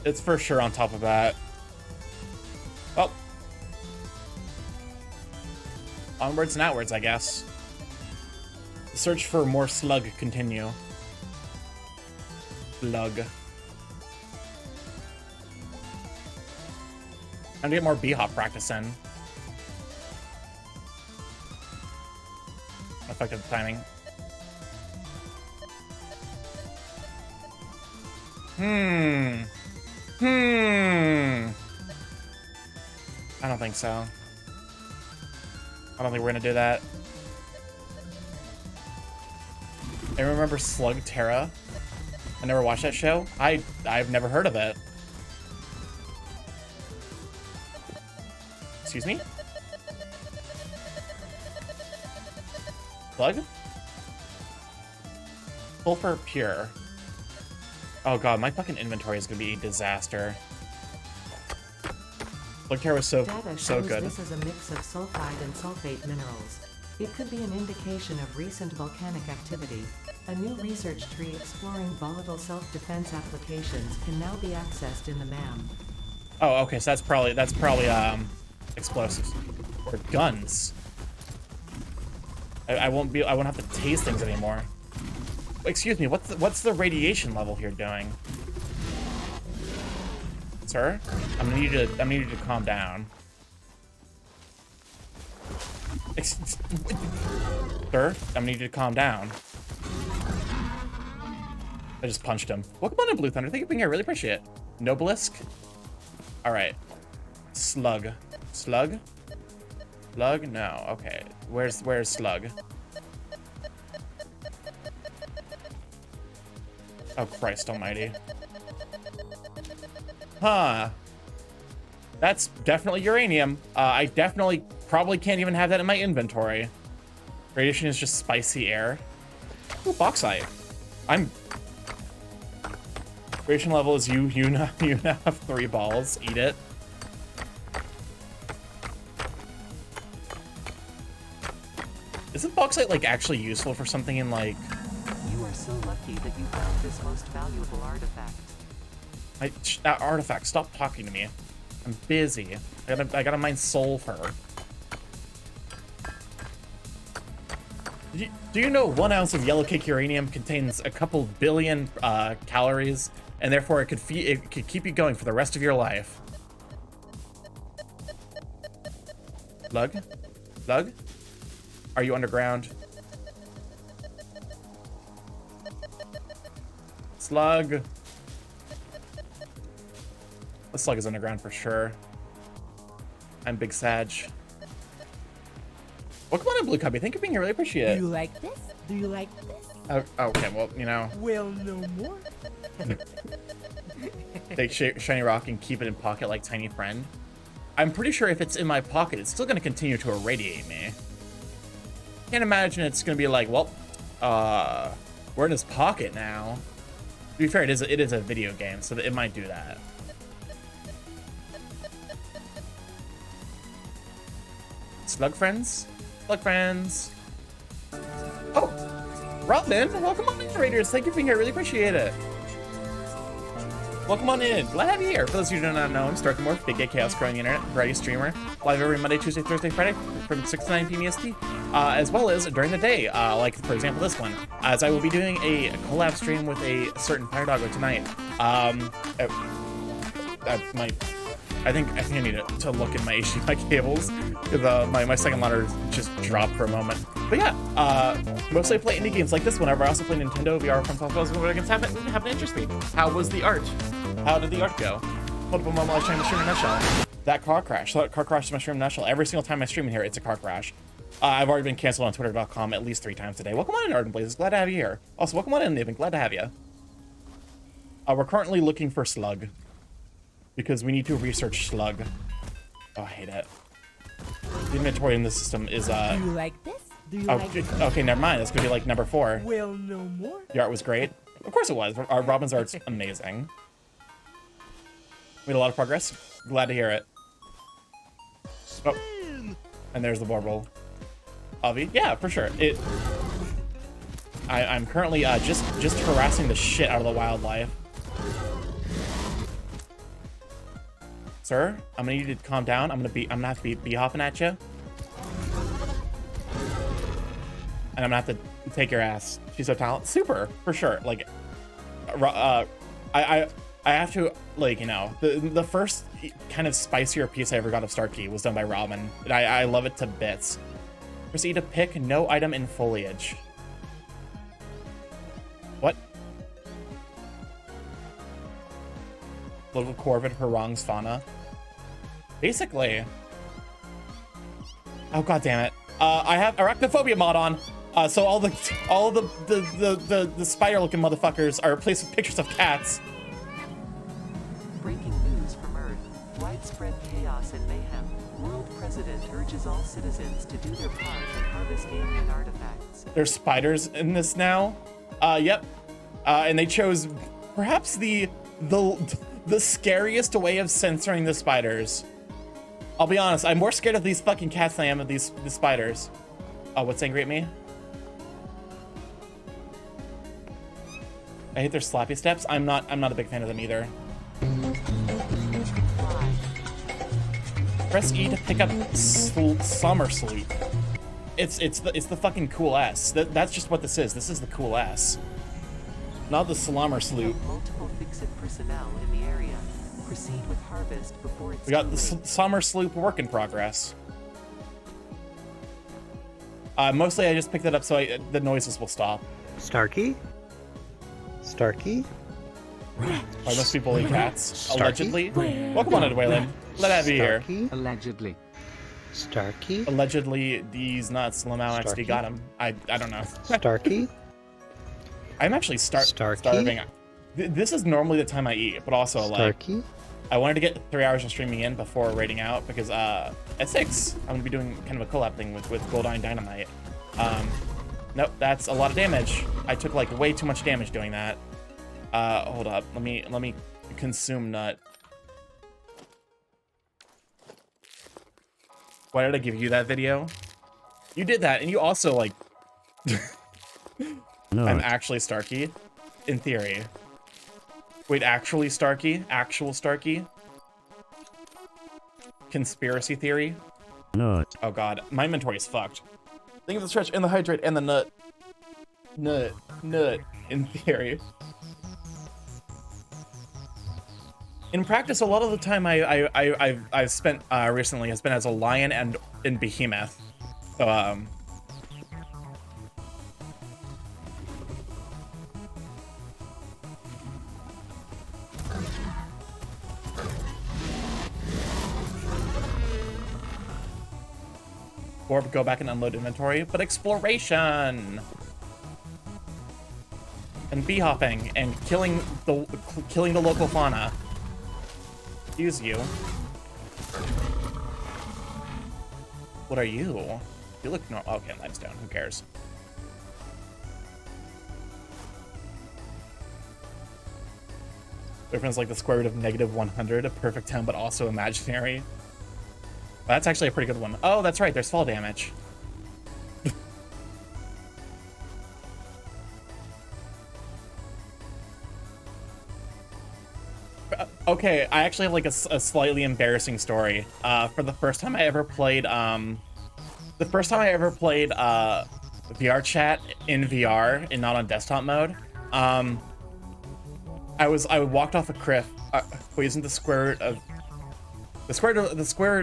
It's for sure on top of that. Well. Onwards and outwards, I guess. The search for more slug continue. Slug. Time to get more B-hop practice in. Effective timing. I don't think so. I don't think we're gonna do that. I remember Slug Terra. I never watched that show. I've never heard of it. Excuse me? Slug? Sulfur Pure. Oh god, my fucking inventory is gonna be a disaster. Slug Terra was so Data shows good. this is a mix of sulfide and sulfate minerals. It could be an indication of recent volcanic activity. A new research tree exploring volatile self-defense applications can now be accessed in the MAM. Oh, okay, so that's probably explosives or guns. I won't have to taste things anymore. Excuse me, what's the radiation level here doing? Sir? I'm gonna need you to calm down. Sir, I'm gonna need you to calm down. I just punched him. Welcome on in, Blue Thunder. Thank you for being here. Really appreciate it. Nobelisk. All right. Slug. Slug? Slug? No. Okay. Where's Slug? Oh, Christ almighty. Huh. That's definitely uranium. I definitely probably can't even have that in my inventory. Radiation is just spicy air. Ooh, bauxite. Radiation level is you now have 3 balls. Eat it. Isn't bauxite like actually useful for something in like? You are so lucky that you found this most valuable artifact. That artifact, stop talking to me. I'm busy. I gotta mine sulfur. Do you know 1 ounce of yellow cake uranium contains a couple billion calories, and therefore it could keep you going for the rest of your life? Slug? Slug? Are you underground? Slug. The slug is underground for sure. I'm Big Sag. Welcome on in, Blue Cubby. Thank you for being here. Really appreciate it. Do you like this? Do you like this? Oh, okay, well, you know. Well, no more. Take shiny rock and keep it in pocket like tiny friend. I'm pretty sure if it's in my pocket, it's still going to continue to irradiate me. Can't imagine it's going to be like, well, we're in his pocket now. To be fair, it is a video game, so it might do that. Slug friends? Slug friends. Oh, Robin, welcome on in, Raiders. Thank you for being here. Really appreciate it. Welcome on in. Glad to have you here. For those of you who do not know, I'm Starkmorph, Big Gay Chaos growing internet, variety streamer, live every Monday, Tuesday, Thursday, Friday from 6 to 9 p.m. EST, as well as during the day, like for example this one, as I will be doing a collab stream with a certain Fire Doggo tonight. I think I need to look at my HDMI cables because my second monitor just dropped for a moment. But yeah, mostly I play indie games like this one. I also play Nintendo VR from South Wales against have an interest me. How was the art? How did the art go? Multiple mobile live stream in a nutshell. That car crash. That car crash is my stream in a nutshell. Every single time I stream in here, it's a car crash. I've already been canceled on Twitter.com at least 3 times today. Welcome on in, Arden Blazes. Glad to have you here. Also, welcome on in, Nathan. Glad to have you. We're currently looking for Slug. Because we need to research Slug. Oh, I hate it. The inventory in this system is, Do you like this? Do you like this? Okay, never mind. It's gonna be like number 4. Well, no more. The art was great. Of course it was. Robin's art's amazing. We had a lot of progress. Glad to hear it. Oh. And there's the Warble. Avi? Yeah, for sure. I'm currently just harassing the shit out of the wildlife. Sir, I'm gonna need you to calm down. I'm gonna have to be bee hopping at you. And I'm gonna have to take your ass. She's so talented. Super, for sure. Like, I have to, like, you know, the first kind of spicier piece I ever got of Starkey was done by Robin. And I love it to bits. Proceed to pick no item in foliage. What? Little Corvid Harong's fauna. Basically. Oh, god damn it. I have arachnophobia mod on. So all the spider-looking motherfuckers are replaced with pictures of cats. Breaking news from Earth. Widespread chaos and mayhem. World President urges all citizens to do their part and harvest alien artifacts. There's spiders in this now. Yep. And they chose perhaps the scariest way of censoring the spiders. I'll be honest, I'm more scared of these fucking cats than I am of these spiders. Oh, what's angry at me? I hate their slappy steps. I'm not a big fan of them either. Press E to pick up Summer Sleep. It's the fucking cool ass. That's just what this is. This is the cool ass. Not the Slammer Sloop. Multiple fix-it personnel in the area. Proceed with harvest before it's We got too the late. Summer Sloop work in progress. Mostly I just picked it up so the noises will stop. Starkey? Starkey? By most people eat cats. Starkey? Allegedly. Welcome on in, Waylon. Let that be here. Starkey? Allegedly. Starkey? Allegedly, these nuts, Lamau XD Starkey? got him. I don't know. Starkey? I'm actually Starkey? starving. This is normally the time I eat, but also like Starkey? I wanted to get 3 hours of streaming in before raiding out because at 6 I'm gonna be doing kind of a collab thing with Goldine Dynamite. Nope, that's a lot of damage. I took like way too much damage doing that. Hold up, let me consume nut. Why did I give you that video? You did that, and you also like. No. I'm actually Starkey, in theory. Wait, actually Starkey? Actual Starkey? Conspiracy theory? No. Oh god, my inventory is fucked. Think of the stretch and the hydrate and the nut. Nut, in theory. In practice, a lot of the time I've spent recently has been as a lion and in behemoth. So or go back and unload inventory, but exploration and bee hopping and killing the local fauna. Excuse you. What are you? You look normal. Okay, limestone. Who cares? Difference like the square root of -100, a perfect 10, but also imaginary. That's actually a pretty good one. Oh, that's right. There's fall damage. Okay, I actually have like a slightly embarrassing story. For the first time I ever played, VR chat in VR and not on desktop mode, I walked off a cliff. Wait, isn't the square root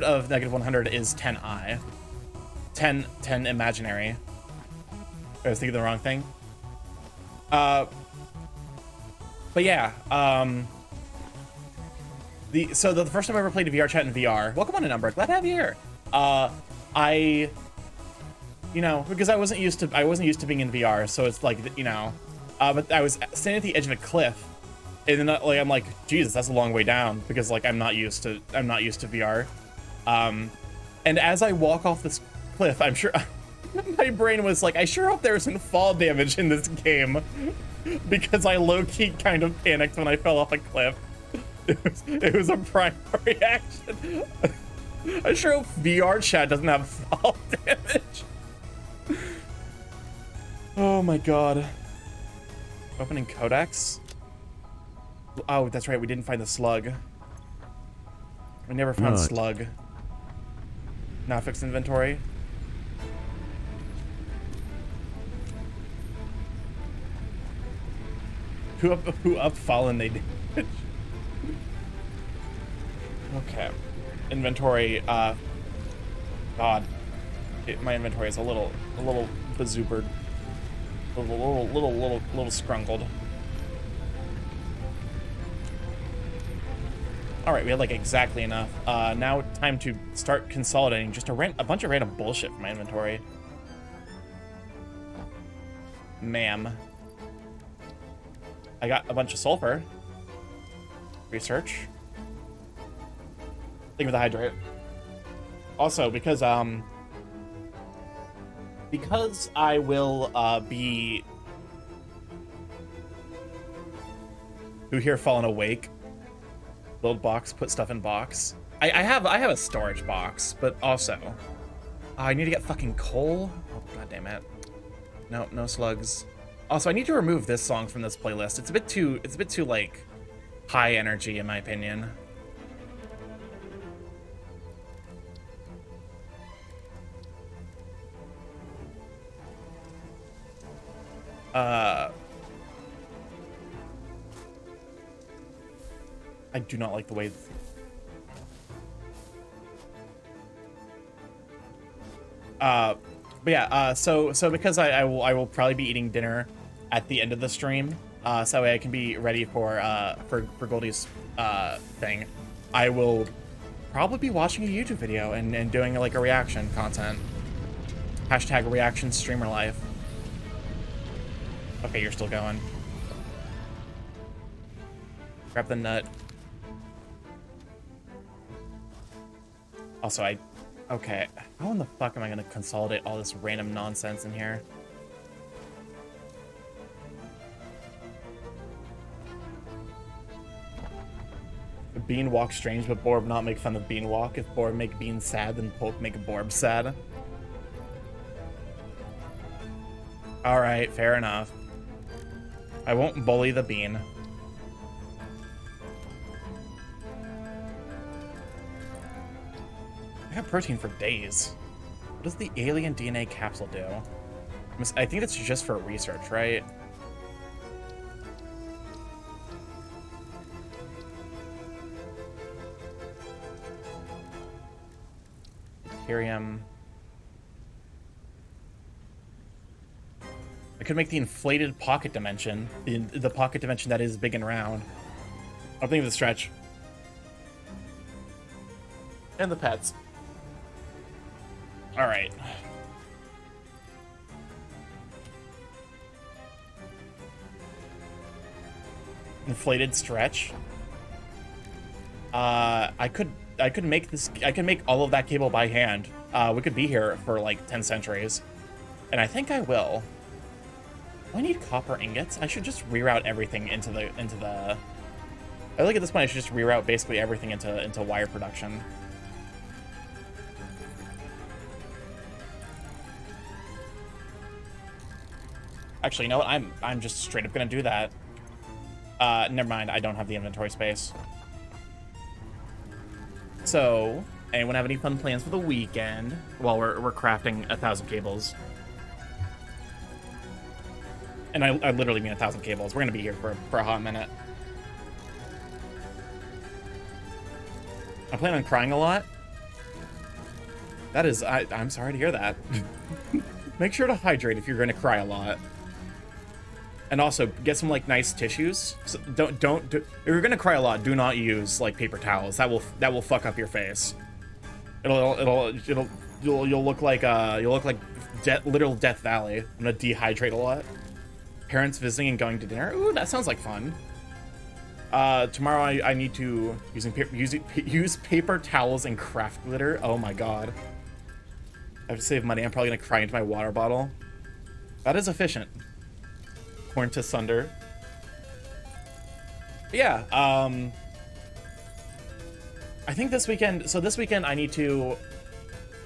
of -100 is 10i. 10 imaginary. I was thinking the wrong thing. But yeah, so the first time I ever played a VR chat in VR. Welcome on in, Umber. Glad to have you here. Because I wasn't used to being in VR, so it's like, but I was standing at the edge of a cliff, and then like I'm like, Jesus, that's a long way down, because like I'm not used to VR. And as I walk off this cliff, I'm sure my brain was like, I sure hope there isn't fall damage in this game, because I low-key kind of panicked when I fell off a cliff. It was a primary reaction. I sure hope VR chat doesn't have fall damage. Oh my god. Opening codex? Oh, that's right, we didn't find the slug. We never found No. slug. Now fix inventory. Who up fallen they did. Okay. Inventory, God. My inventory is a little bazoopered. A little scrungled. Alright, we had like exactly enough. Now time to start consolidating just a bunch of random bullshit from my inventory. Ma'am. I got a bunch of sulfur. Research. Think of the hydrate. Also, because I will be who here fallen awake. Build box, put stuff in box. I have a storage box, but also I need to get fucking coal. Oh god damn it. Nope, no slugs. Also, I need to remove this song from this playlist. It's a bit too like high energy in my opinion. I do not like the way. But yeah, so because I will probably be eating dinner at the end of the stream, so that way I can be ready for Goldie's thing. I will probably be watching a YouTube video and doing like a reaction content. Hashtag reaction streamer life. Okay, you're still going. Grab the nut. Also, okay, how in the fuck am I gonna consolidate all this random nonsense in here? Bean walk strange, but Borb not make fun of Bean walk. If Borb make Bean sad, then Poke make Borb sad. Alright, fair enough. I won't bully the Bean. I got protein for days. What does the alien DNA capsule do? I think it's just for research, right? Deuterium. I could make the inflated pocket dimension. The pocket dimension that is big and round. I'm thinking of the stretch. And the pets. Alright. Inflated stretch. I could make this. I can make all of that cable by hand. We could be here for like 10 centuries, and I think I will. Do I need copper ingots? I should just reroute everything into the. I think at this point I should just reroute basically everything into wire production. Actually, you know what? I'm just straight up gonna do that. Never mind. I don't have the inventory space. So, anyone have any fun plans for the weekend while we're crafting 1,000 cables? And I literally mean 1,000 cables. We're gonna be here for a hot minute. I plan on crying a lot. That is, I'm sorry to hear that. Make sure to hydrate if you're gonna cry a lot. And also, get some like nice tissues. So don't if you're gonna cry a lot, do not use like paper towels. That will fuck up your face. You'll look like literal Death Valley. I'm gonna dehydrate a lot. Parents visiting and going to dinner. Ooh, that sounds like fun. Tomorrow I need to use paper towels and craft glitter. Oh my god. I have to save money. I'm probably gonna cry into my water bottle. That is efficient. Corn to sunder. But yeah, I think this weekend, I need to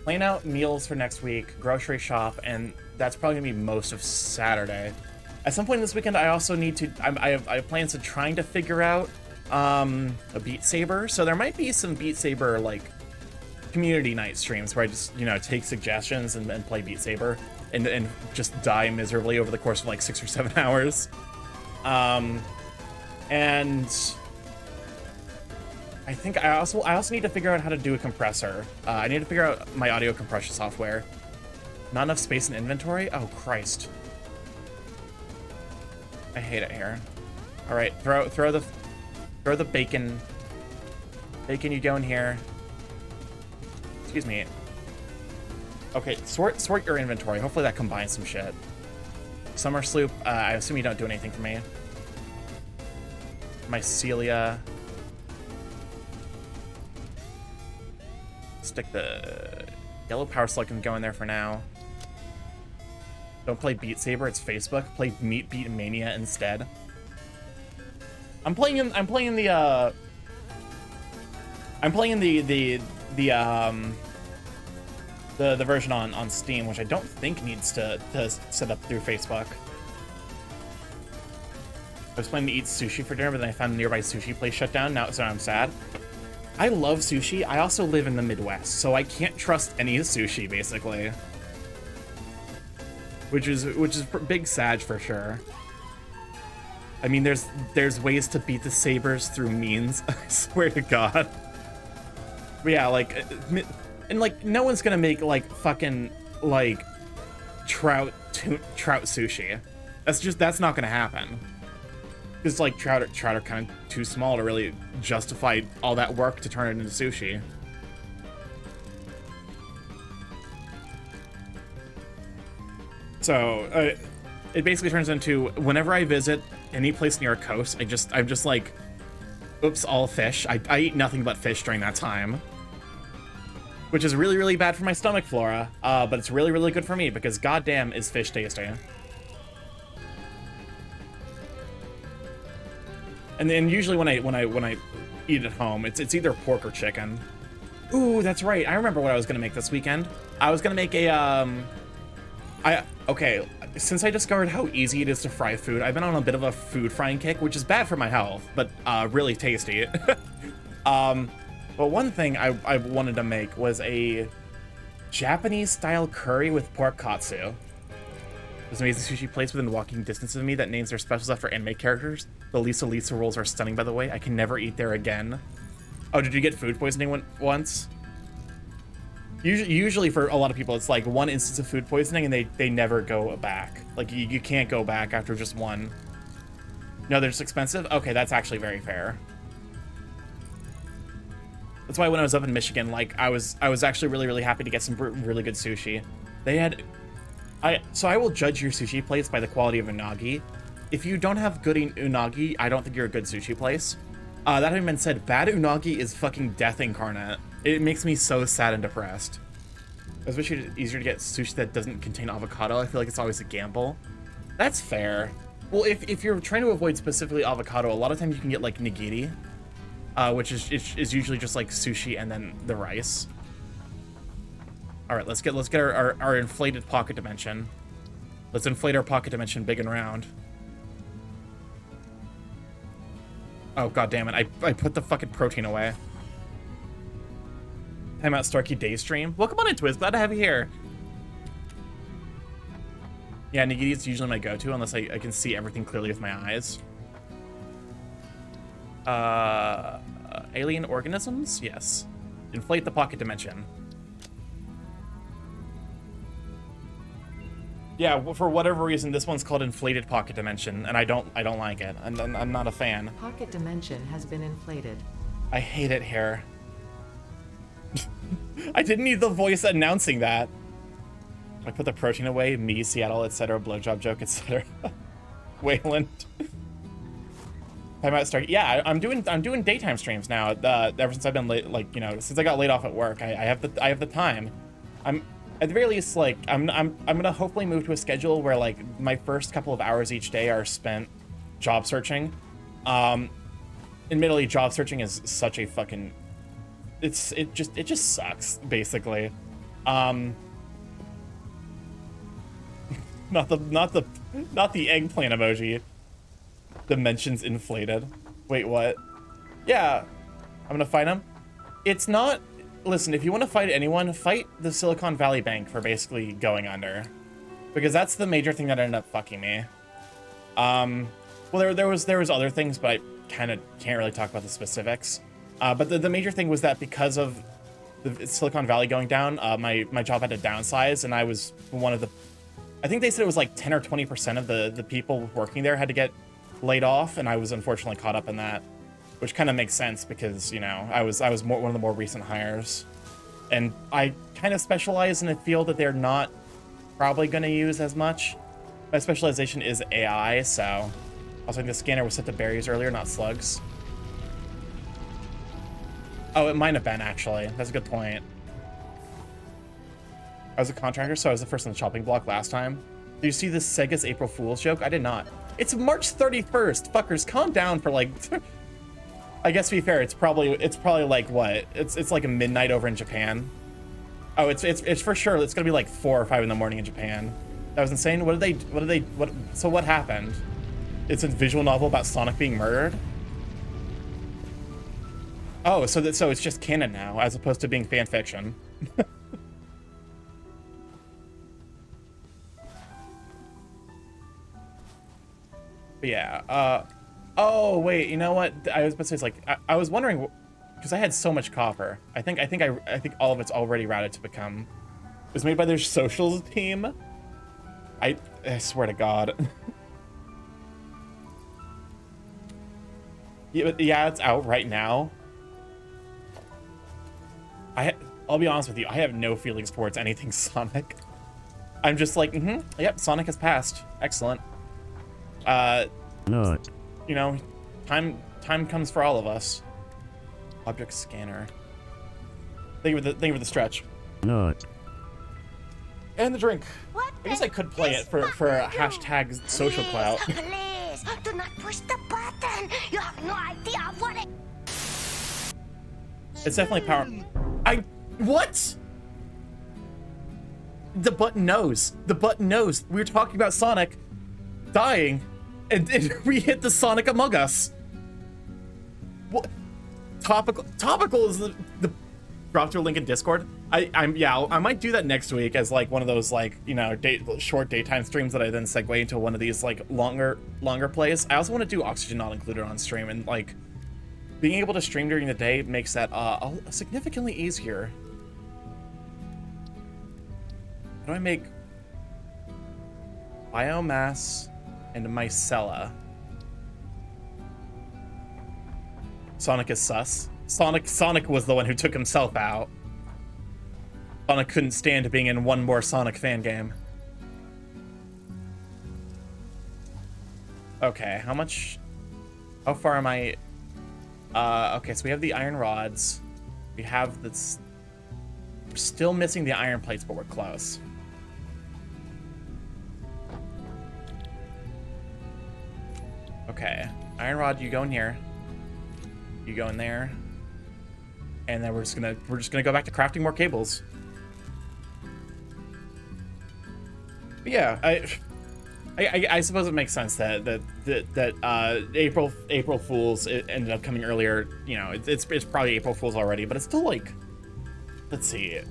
plan out meals for next week, grocery shop, and that's probably gonna be most of Saturday. At some point this weekend, I also need to, I have plans to trying to figure out a Beat Saber, so there might be some Beat Saber, like, community night streams where I just, you know, take suggestions and play Beat Saber. And just die miserably over the course of like 6 or 7 hours. And I think I also need to figure out how to do a compressor. I need to figure out my audio compression software. Not enough space in inventory? Oh Christ. I hate it here. Alright, throw the bacon. Bacon, you go in here. Excuse me. Okay, sort your inventory. Hopefully that combines some shit. Summer Sloop, I assume you don't do anything for me. Mycelia. Stick the yellow power slug can go in there for now. Don't play Beat Saber, it's Facebook. Play Beat Mania instead. I'm playing The version on Steam, which I don't think needs to set up through Facebook. I was planning to eat sushi for dinner, but then I found a nearby sushi place shut down. Now, so I'm sad. I love sushi. I also live in the Midwest, so I can't trust any sushi, basically. Which is big sad for sure. I mean, there's ways to beat the sabers through means. I swear to God. But yeah, like, and like, no one's gonna make like fucking like trout sushi. That's not gonna happen. Because like trout are kind of too small to really justify all that work to turn it into sushi. So it basically turns into whenever I visit any place near a coast, I'm just like, oops, all fish. I eat nothing but fish during that time, which is really, really bad for my stomach flora. But it's really, really good for me because goddamn is fish tasty. And then usually when I eat at home, it's either pork or chicken. Ooh, that's right. I remember what I was gonna make this weekend. I was gonna make a okay, since I discovered how easy it is to fry food, I've been on a bit of a food frying kick, which is bad for my health, but really tasty. But one thing I wanted to make was a Japanese style curry with pork katsu. There's an amazing sushi place within walking distance of me that names their specials after anime characters. The Lisa rolls are stunning, by the way. I can never eat there again. Oh, did you get food poisoning once? Usually for a lot of people, it's like one instance of food poisoning and they never go back. Like, you can't go back after just one. No, they're just expensive? Okay, that's actually very fair. That's why when I was up in Michigan, like, I was actually really, really happy to get some really good sushi. They had... So I will judge your sushi place by the quality of unagi. If you don't have good unagi, I don't think you're a good sushi place. That having been said, bad unagi is fucking death incarnate. It makes me so sad and depressed. I wish it was easier to get sushi that doesn't contain avocado. I feel like it's always a gamble. That's fair. Well, if you're trying to avoid specifically avocado, a lot of times you can get like nigiri, which is usually just like sushi and then the rice. All right, let's get our inflated pocket dimension. Let's inflate our pocket dimension big and round. Oh, god damn it. I put the fucking protein away. Time out, Starkey Daystream. Welcome on in, Twiz. Glad to have you here. Yeah, nigiri is usually my go-to unless I can see everything clearly with my eyes. Alien organisms? Yes. Inflate the pocket dimension. Yeah, for whatever reason, this one's called inflated pocket dimension, and I don't like it. I'm not a fan. Pocket dimension has been inflated. I hate it here. I didn't need the voice announcing that. I put the protein away, me, Seattle, etc., blowjob joke, etc. Wayland. Time out, start. Yeah, I'm doing daytime streams now. Ever since I've been late, like, you know, since I got laid off at work, I have the time. At the very least, like, I'm gonna hopefully move to a schedule where, like, my first couple of hours each day are spent job searching. Admittedly, job searching is such a fucking... It just sucks, basically. Not the eggplant emoji. Dimensions inflated. Wait, what? Yeah, I'm gonna fight him. It's not... Listen, if you want to fight anyone, fight the Silicon Valley Bank for basically going under. Because that's the major thing that ended up fucking me. Well, there was other things, but I kind of can't really talk about the specifics. But the major thing was that because of the Silicon Valley going down, my job had to downsize, and I was one of the... I think they said it was like 10 or 20% of the people working there had to get laid off, and I was unfortunately caught up in that. Which kind of makes sense because, you know, I was one of the more recent hires. And I kind of specialize in a field that they're not probably going to use as much. My specialization is AI, so... Also, think the scanner was set to berries earlier, not slugs. Oh, it might have been, actually. That's a good point. I was a contractor, so I was the first on the chopping block last time. Did you see this Sega's April Fool's joke? I did not. It's March 31st! Fuckers, calm down for, like... I guess to be fair, it's probably like what? It's like a midnight over in Japan. Oh, it's for sure. It's gonna be like 4 or 5 in the morning in Japan. That was insane. So what happened? It's a visual novel about Sonic being murdered? Oh, so it's just canon now, as opposed to being fan fiction. But yeah, oh wait, you know what? I was about to say, it's like, I was wondering, because I had so much copper. I think all of it's already routed to become. It was made by their socials team. I swear to God. Yeah, it's out right now. I'll be honest with you, I have no feelings towards anything Sonic. I'm just like, yep, Sonic has passed. Excellent. No. You know, time comes for all of us. Object scanner. Thank you for the stretch. No. And the drink. What I guess I could play it for hashtag social clout. Please, do not push the button. You have no idea what it... It's definitely power. What? The button knows. The button knows. We were talking about Sonic dying, and we hit the Sonic Among Us. What? Topical is the drop through link in Discord. I might do that next week as like one of those like, you know, short daytime streams that I then segue into one of these like longer plays. I also want to do Oxygen Not Included on stream, and like being able to stream during the day makes that significantly easier. How do I make biomass and micella? Sonic is sus. Sonic was the one who took himself out. Sonic couldn't stand being in one more Sonic fan game. Okay, how far am I? Okay, so we have the iron rods. We have this. We're still missing the iron plates, but we're close. Okay, iron rod, you go in here. You go in there. And then we're just gonna go back to crafting more cables. But yeah, I suppose it makes sense that April Fools ended up coming earlier. You know, it's probably April Fools already, but it's still like, let's see.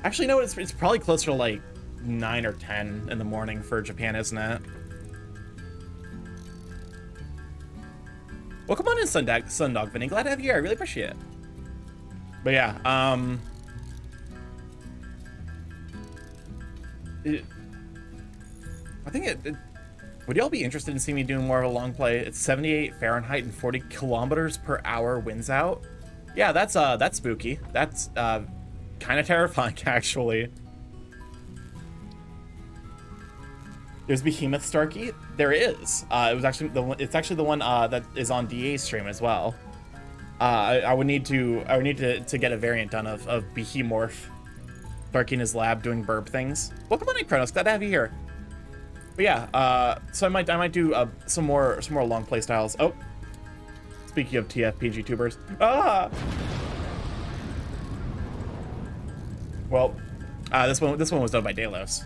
Actually, no, it's probably closer to like 9 or 10 in the morning for Japan, isn't it? Well, come on in, Sundog Vinny. Glad to have you here. I really appreciate it. But yeah, I think would y'all be interested in seeing me doing more of a long play? It's 78 Fahrenheit and 40 kilometers per hour winds out. Yeah, that's spooky. That's kind of terrifying, actually. There's Behemoth Starkey. There is. It's actually the one that is on DA's stream as well. I would need to get a variant done of Behemoth Starkey in his lab doing burp things. Welcome on in, Kronos. Glad to have you here. But yeah, so I might do some more long play styles. Oh, speaking of TFPG tubers. Well, this one was done by Delos.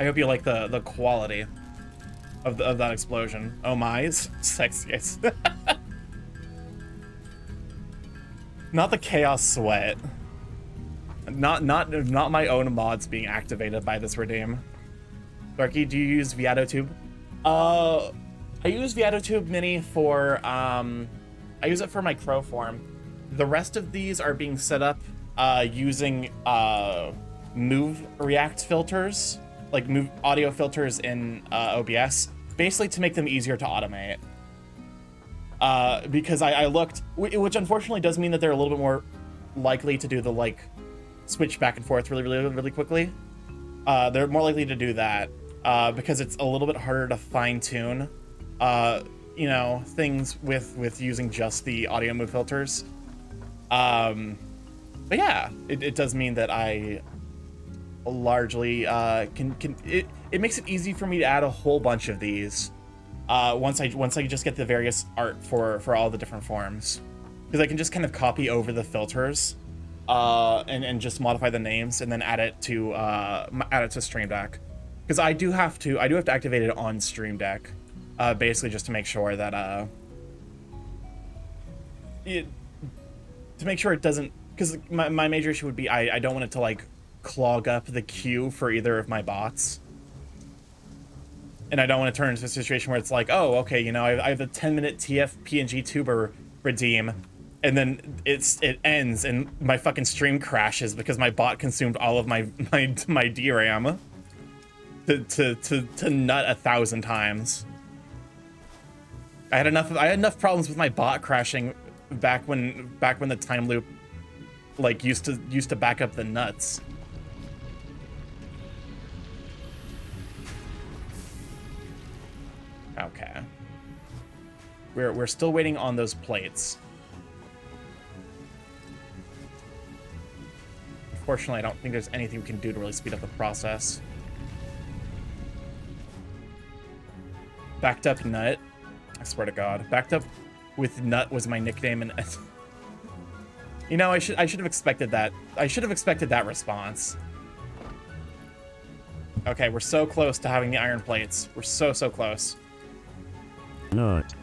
I hope you like the quality of that explosion. Oh my, sexiest. Not the chaos sweat. Not my own mods being activated by this redeem. Darky, do you use ViatoTube? I use ViatoTube Mini for I use it for my crow form. The rest of these are being set up using Move React filters, like Move audio filters in OBS, basically to make them easier to automate. Because I looked, which unfortunately does mean that they're a little bit more likely to do the like switch back and forth really quickly. They're more likely to do that because it's a little bit harder to fine tune, you know, things with using just the audio move filters. But yeah, it does mean that I largely it makes it easy for me to add a whole bunch of these once I just get the various art for all the different forms. Because I can just kind of copy over the filters and just modify the names and then add it to Stream Deck. Because I do have to activate it on Stream Deck, basically just to make sure that to make sure it doesn't, because my major issue would be I don't want it to like clog up the queue for either of my bots. And I don't want to turn into a situation where it's like, oh, okay, you know, I have a 10-minute TF PNG tuber redeem, and then it ends and my fucking stream crashes because my bot consumed all of my DRAM to nut 1,000 times. I had enough problems with my bot crashing back when the time loop like used to back up the nuts. Okay. We're still waiting on those plates. Unfortunately, I don't think there's anything we can do to really speed up the process. Backed up nut. I swear to God. Backed up with nut was my nickname, and you know, I should have expected that. I should have expected that response. Okay, we're so close to having the iron plates. We're so close. Nut.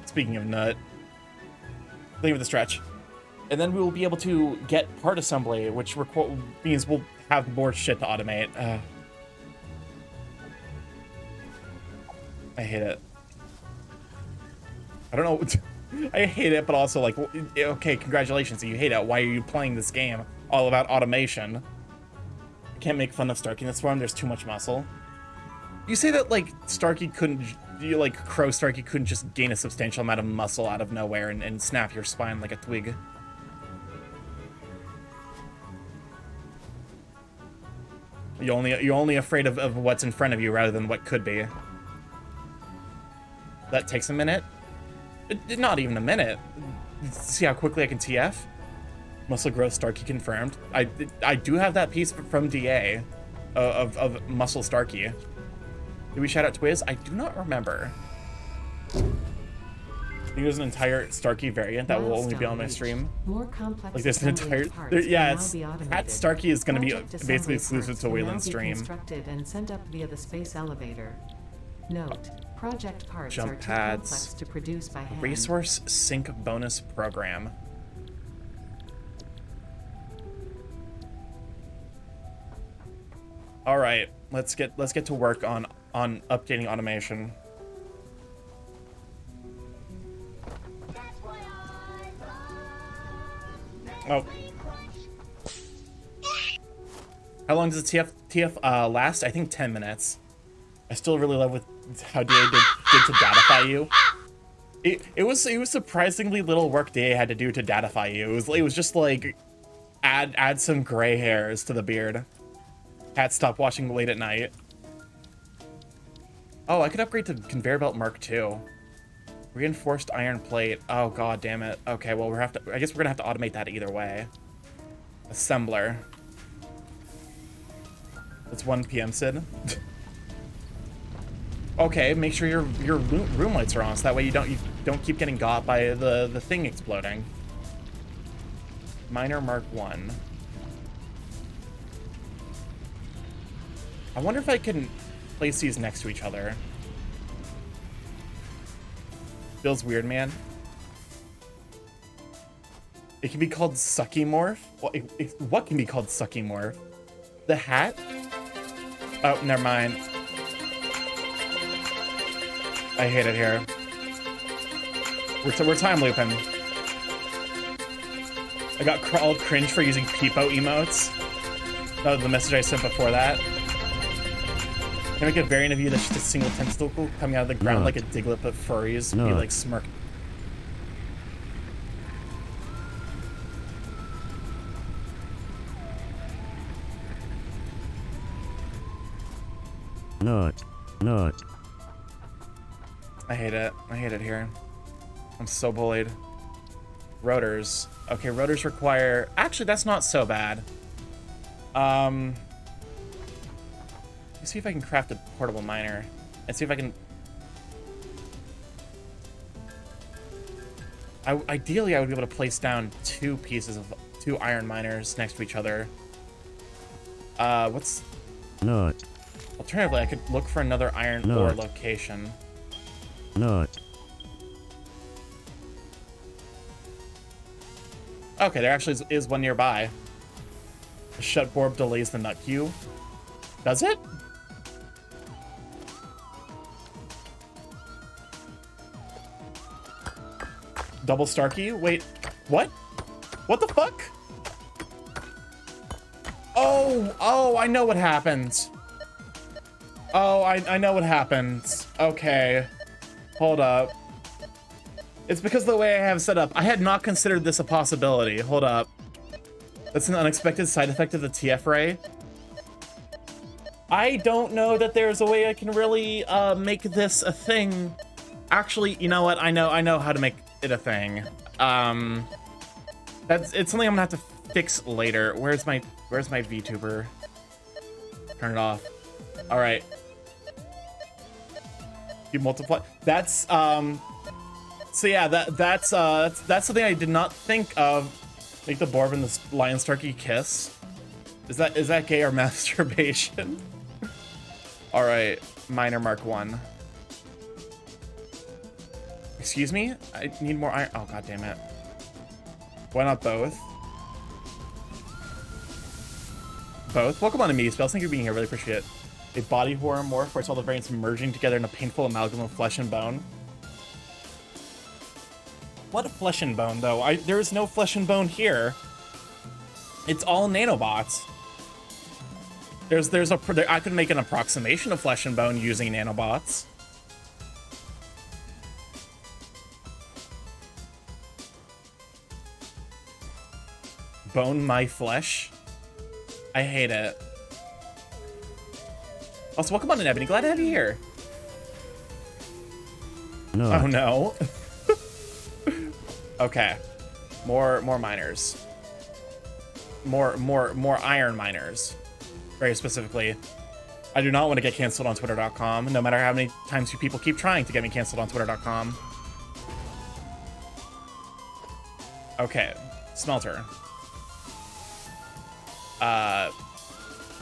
Speaking of nut, think of the stretch. And then we will be able to get part assembly, which means we'll have more shit to automate. I hate it. I don't know. I hate it, but also like, okay, congratulations, you hate it. Why are you playing this game all about automation? I can't make fun of Starkey in this form. There's too much muscle. You say that like Starkey couldn't, like Crow Starkey couldn't just gain a substantial amount of muscle out of nowhere and snap your spine like a twig. You're only afraid of what's in front of you rather than what could be. That takes a minute. Not even a minute. See how quickly I can TF? Muscle growth Starkey confirmed. I do have that piece from DA of Muscle Starkey. Did we shout out Twiz? I do not remember. I think there's an entire Starkey variant that will only be on my stream. More complex like there's an entire Cat Starkey is going to be basically exclusive to Wayland's stream. Constructed and sent up via the space elevator. Note: project parts Jump are too pads. complex to produce by hand. Resource sync bonus program. All right, let's get to work on updating automation. Oh. How long does the TF last? I think 10 minutes. I still really love with how DA did to datify you. It was surprisingly little work DA had to do to datify you. It was just like add some gray hairs to the beard. Had stop watching late at night. Oh, I could upgrade to conveyor belt Mark II. Reinforced iron plate. Oh god damn it. Okay, well I guess we're gonna have to automate that either way. Assembler. That's 1 PM Sid. Okay, make sure your room lights are on, so that way you don't keep getting got by the thing exploding. Miner Mark 1. I wonder if I can place these next to each other. Feels weird, man. It can be called Sucky Morph? What can be called Sucky Morph? The hat? Oh, never mind. I hate it here. We're time looping. I got all cringe for using peepo emotes. That was the message I sent before that. Can I make a variant of you that's just a single tentacle coming out of the ground like a Diglett but furries? Be like smirk. Nut. I hate it. I hate it here. I'm so bullied. Rotors. Okay, rotors require... Actually, that's not so bad. Let's see if I can craft a portable miner. And see if I can... Ideally, I would be able to place down two iron miners next to each other. What's... Not. Alternatively, I could look for another iron ore location. Not. Okay, there actually is one nearby. The shut borb delays the nut queue. Does it? Double Starkey? Wait, what? What the fuck? Oh, I know what happens. Oh, I know what happens. Okay. Hold up. It's because of the way I have it set up. I had not considered this a possibility. Hold up. That's an unexpected side effect of the TF ray. I don't know that there's a way I can really make this a thing. Actually, you know what? I know how to make it a thing. It's something I'm gonna have to fix later. Where's my VTuber? Turn it off. All right. You multiply. That's so yeah, that's something I did not think of. Make the Borb and the Lion Starkey kiss. Is that gay or masturbation? All right, Miner Mark 1. Excuse me? I need more iron. Oh, god damn it. Why not both? Both? Welcome on to me, Spells. Thank you for being here. Really appreciate it. A body horror morph where it's all the variants merging together in a painful amalgam of flesh and bone. What flesh and bone, though? There is no flesh and bone here. It's all nanobots. I could make an approximation of flesh and bone using nanobots. Bone my flesh. I hate it. Also, welcome on in, Ebony. Glad to have you here. No. Oh no. Okay. More miners. More iron miners. Very specifically. I do not want to get canceled on Twitter.com, no matter how many times you people keep trying to get me canceled on Twitter.com. Okay. Smelter. I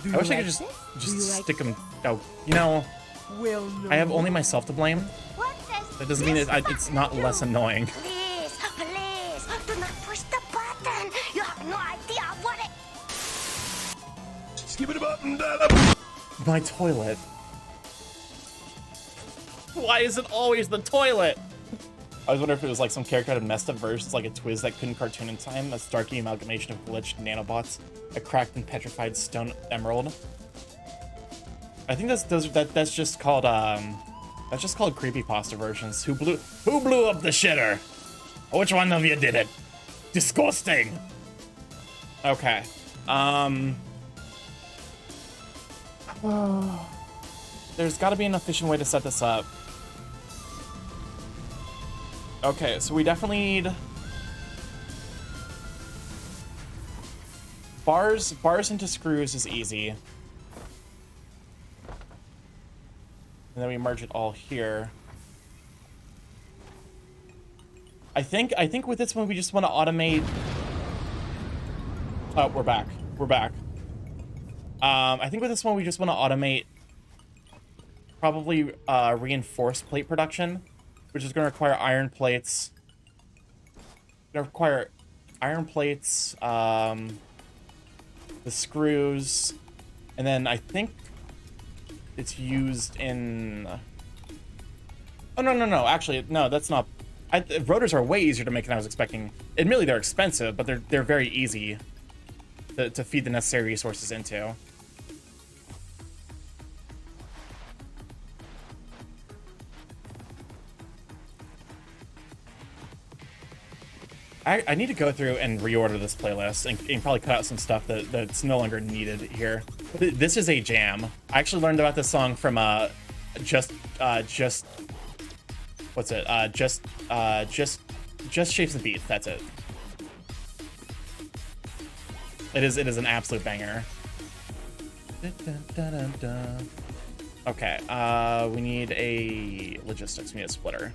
wish I could just stick them. Oh, you know, I have only myself to blame. That doesn't mean it's not less annoying. Please, do not push the button. You have no idea what it... Skip it button. My toilet. Why is it always the toilet? I was wondering if it was like some character had a messed up version, like a Twiz that couldn't cartoon in time, a Starkey amalgamation of glitched nanobots, a cracked and petrified stone emerald. I think that's just called creepypasta versions. Who blew up the shitter? Which one of you did it? Disgusting. Okay. There's got to be an efficient way to set this up. Okay, so we definitely need bars into screws is easy. And then we merge it all here. I think with this one we just want to automate. Oh, we're back. We're back. I think with this one we just want to automate probably reinforced plate production, which is going to require iron plates. Going to require iron plates, the screws, and then I think it's used in... Oh, no. Actually, no, that's not... Rotors are way easier to make than I was expecting. Admittedly, they're expensive, but they're very easy to feed the necessary resources into. I need to go through and reorder this playlist and probably cut out some stuff that's no longer needed here. This is a jam. I actually learned about this song from just what's it? Just Shapes and Beats. That's it. It is an absolute banger. Okay, we need a logistics. We need a splitter.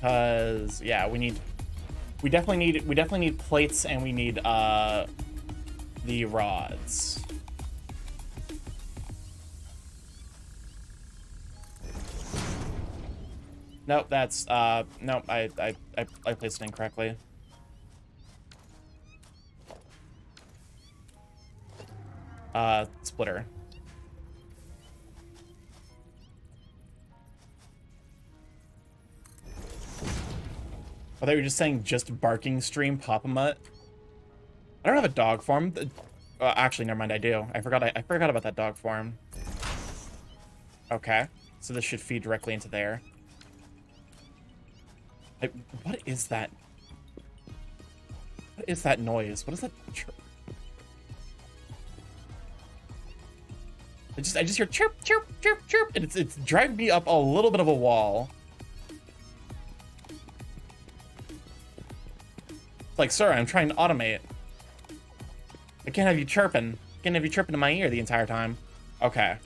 Cause yeah, we definitely need plates, and we need the rods. Nope, that's nope, I placed it incorrectly. Splitter. I thought you were just saying just barking stream Papa-Mutt. I don't have a dog form. Actually, never mind, I do. I forgot about that dog form. Okay, so this should feed directly into there. What is that? What is that noise? What is that? I just hear chirp, chirp, chirp, chirp, and it's dragged me up a little bit of a wall. It's like, sir, I'm trying to automate. I can't have you chirping. I can't have you chirping in my ear the entire time. Okay.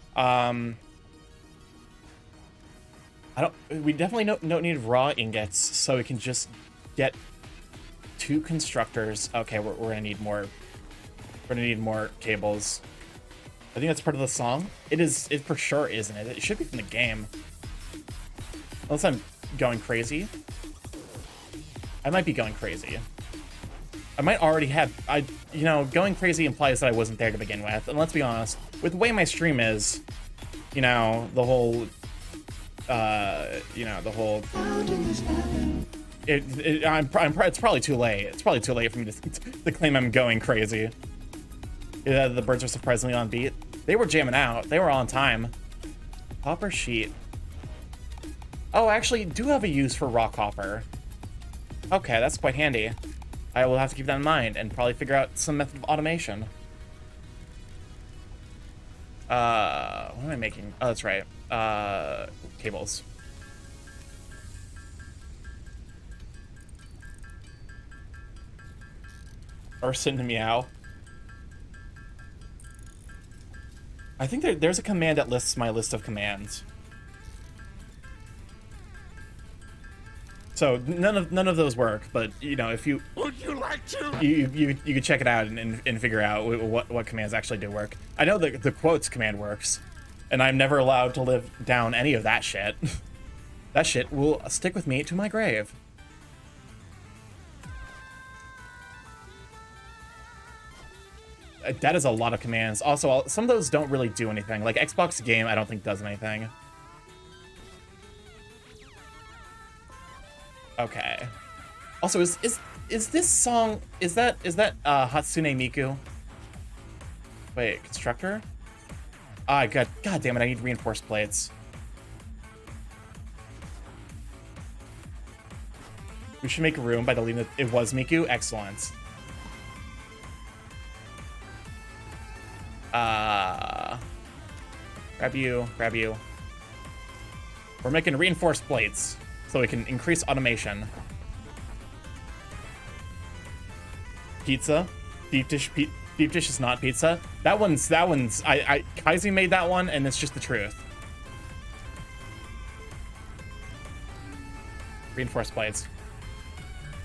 We definitely don't need raw ingots, so we can just get 2 constructors. Okay, we're gonna need more. We're gonna need more cables. I think that's part of the song. It for sure, isn't it? It should be from the game. Unless I'm going crazy. I might be going crazy. I might already have, you know, going crazy implies that I wasn't there to begin with. And let's be honest, with the way my stream is, you know, the whole, it's probably too late. It's probably too late for me to claim I'm going crazy. Yeah, the birds are surprisingly on beat. They were jamming out. They were on time. Copper sheet. Oh, actually, do have a use for raw copper. Okay, that's quite handy. I will have to keep that in mind and probably figure out some method of automation. What am I making? Oh, that's right. Cables. Arson to meow. I think there's a command that lists my list of commands. So none of those work, but you know, if you Would you like to? you could check it out and figure out what commands actually do work. I know that the quotes command works, and I'm never allowed to live down any of that shit. That shit will stick with me to my grave. That is a lot of commands. Also, some of those don't really do anything. Like Xbox game, I don't think does anything. Okay. Also, is this song, is that Hatsune Miku? Wait, constructor? Ah, god damn it! I need reinforced plates. We should make room by deleting it. It was Miku. Excellent. Grab you. We're making reinforced plates so we can increase automation. Pizza? Deep dish is not pizza. That one's, Kaiser made that one, and it's just the truth. Reinforced plates.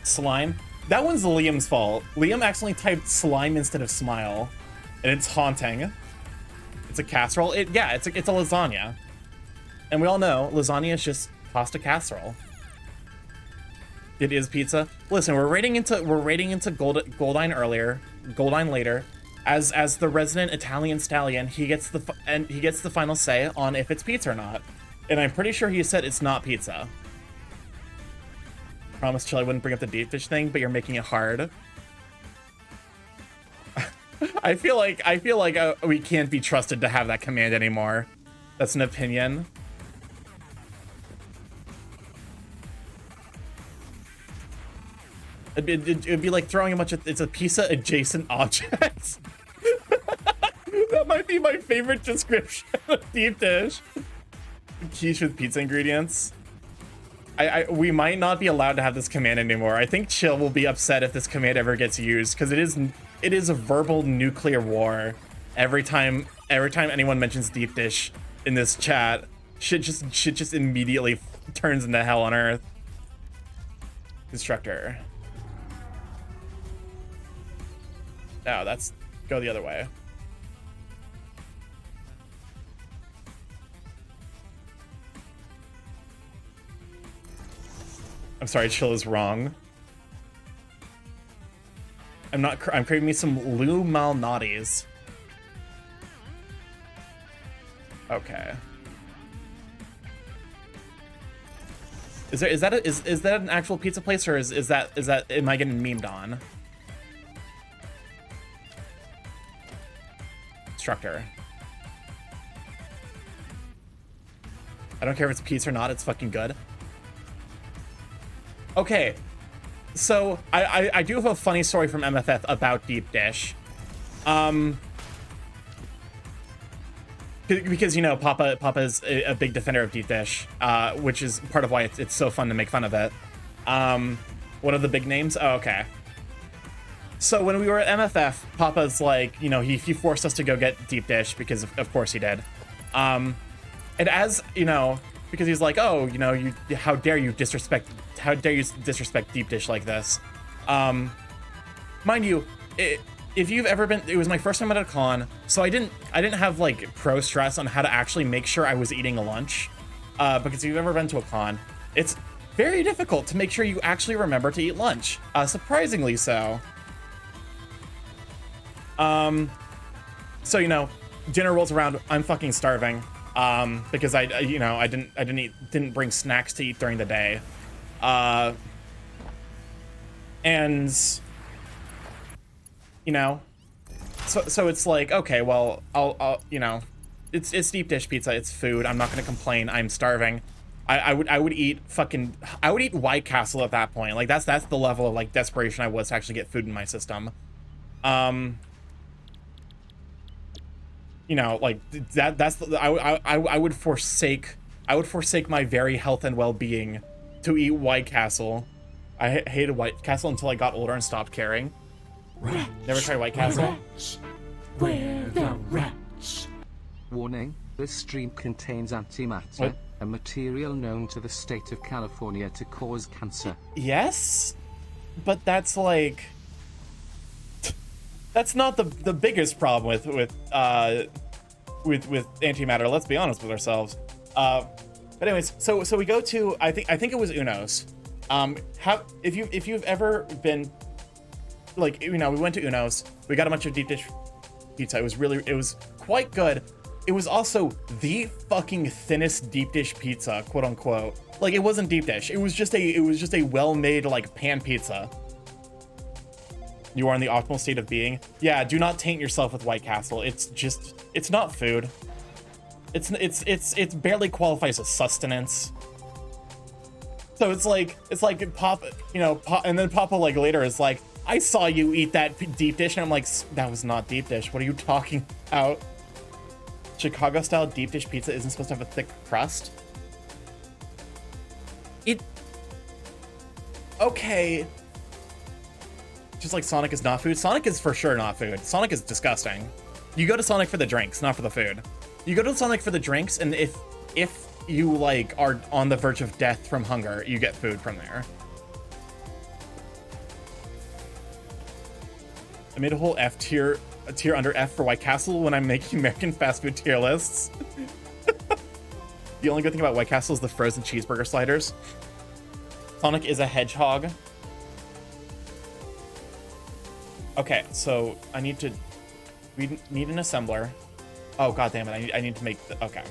Slime? That one's Liam's fault. Liam accidentally typed slime instead of smile, and it's haunting. It's a casserole. Yeah, it's a lasagna, and we all know lasagna is just pasta casserole. It is pizza. Listen, we're raiding into Goldine earlier, Goldine later. As the resident Italian stallion, he gets the final say on if it's pizza or not, and I'm pretty sure he said it's not pizza. Promise, Chill, I wouldn't bring up the deep dish thing, but you're making it hard. I feel like we can't be trusted to have that command anymore. That's an opinion. It'd be like throwing a bunch of, it's a pizza adjacent objects. That might be my favorite description of deep dish. Quiche with pizza ingredients. We might not be allowed to have this command anymore. I think Chill will be upset if this command ever gets used, because it is a verbal nuclear war. Every time anyone mentions deep dish in this chat, shit just immediately turns into hell on earth. Constructor. No, that's go the other way. I'm sorry, chill is wrong. I'm craving me some Lou Malnati's. Okay. Is that an actual pizza place, or is that am I getting memed on? Instructor. I don't care if it's pizza or not, it's fucking good. Okay, so I do have a funny story from MFF about deep dish. Because, you know, Papa is a big defender of deep dish, which is part of why it's so fun to make fun of it. One of the big names? Oh, okay. So when we were at MFF, Papa's like, you know, he forced us to go get deep dish because of course he did. And as, you know, because he's like, oh, you know, how dare you disrespect deep dish like this. Mind you, if you've ever been, it was my first time at a con, so I didn't have like pro stress on how to actually make sure I was eating a lunch, because if you've ever been to a con, it's very difficult to make sure you actually remember to eat lunch, surprisingly so. So, you know, dinner rolls around, I'm fucking starving, because I didn't bring snacks to eat during the day, and you know, so it's like, okay, well, I'll you know, it's deep dish pizza, it's food, I'm not gonna complain, I'm starving. I would eat White Castle at that point. Like that's the level of like desperation I was to actually get food in my system. You know, like I would forsake my very health and well-being to eat White Castle. I hated White Castle until I got older and stopped caring. Rats. Never tried White Castle? Rats. Where the rats? Warning, this stream contains antimatter, What? a material known to the state of California to cause cancer. Yes, but that's like, that's not the biggest problem with antimatter. Let's be honest with ourselves. But anyways, so we go to, I think it was Uno's. If you've ever been, like, you know, we went to Uno's, we got a bunch of deep dish pizza. It was quite good. It was also the fucking thinnest deep dish pizza, quote unquote. Like, it wasn't deep dish. It was just a well-made, like, pan pizza. You are in the optimal state of being. Yeah, do not taint yourself with White Castle. It's not food. It barely qualifies as sustenance. So it's like Papa, you know, and then Papa like later is like, I saw you eat that deep dish, and I'm like, that was not deep dish. What are you talking about? Chicago style deep dish pizza isn't supposed to have a thick crust. Okay. Just like Sonic is not food. Sonic is for sure not food. Sonic is disgusting. You go to Sonic for the drinks, not for the food. You go to Sonic for the drinks, and if you like are on the verge of death from hunger, you get food from there. I made a whole a tier under F for White Castle when I'm making American fast food tier lists. The only good thing about White Castle is the frozen cheeseburger sliders. Sonic is a hedgehog. Okay, so we need an assembler. Oh, god damn it, I need to make okay.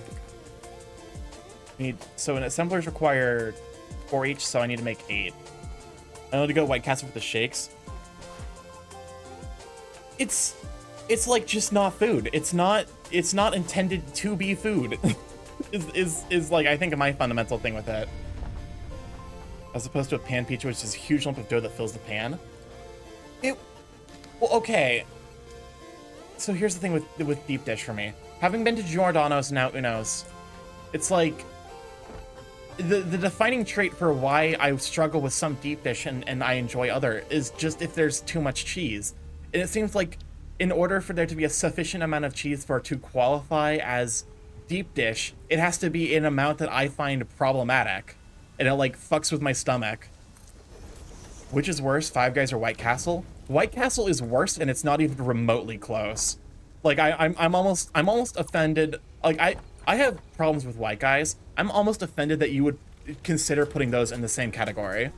So an assemblers require 4 each, so I need to make 8. I need to go White Castle for the shakes. It's like just not food. It's not intended to be food. is like, I think, my fundamental thing with it. As opposed to a pan pizza, which is a huge lump of dough that fills the pan. Well, okay. So here's the thing with deep dish for me. Having been to Giordano's and now Uno's, it's like the defining trait for why I struggle with some deep dish and I enjoy other is just if there's too much cheese. And it seems like in order for there to be a sufficient amount of cheese for it to qualify as deep dish, it has to be an amount that I find problematic. And it like fucks with my stomach. which is worse, Five Guys or White Castle? White Castle is worse, and it's not even remotely close. Like I'm almost offended. Like I have problems with White Guys. I'm almost offended that you would consider putting those in the same category.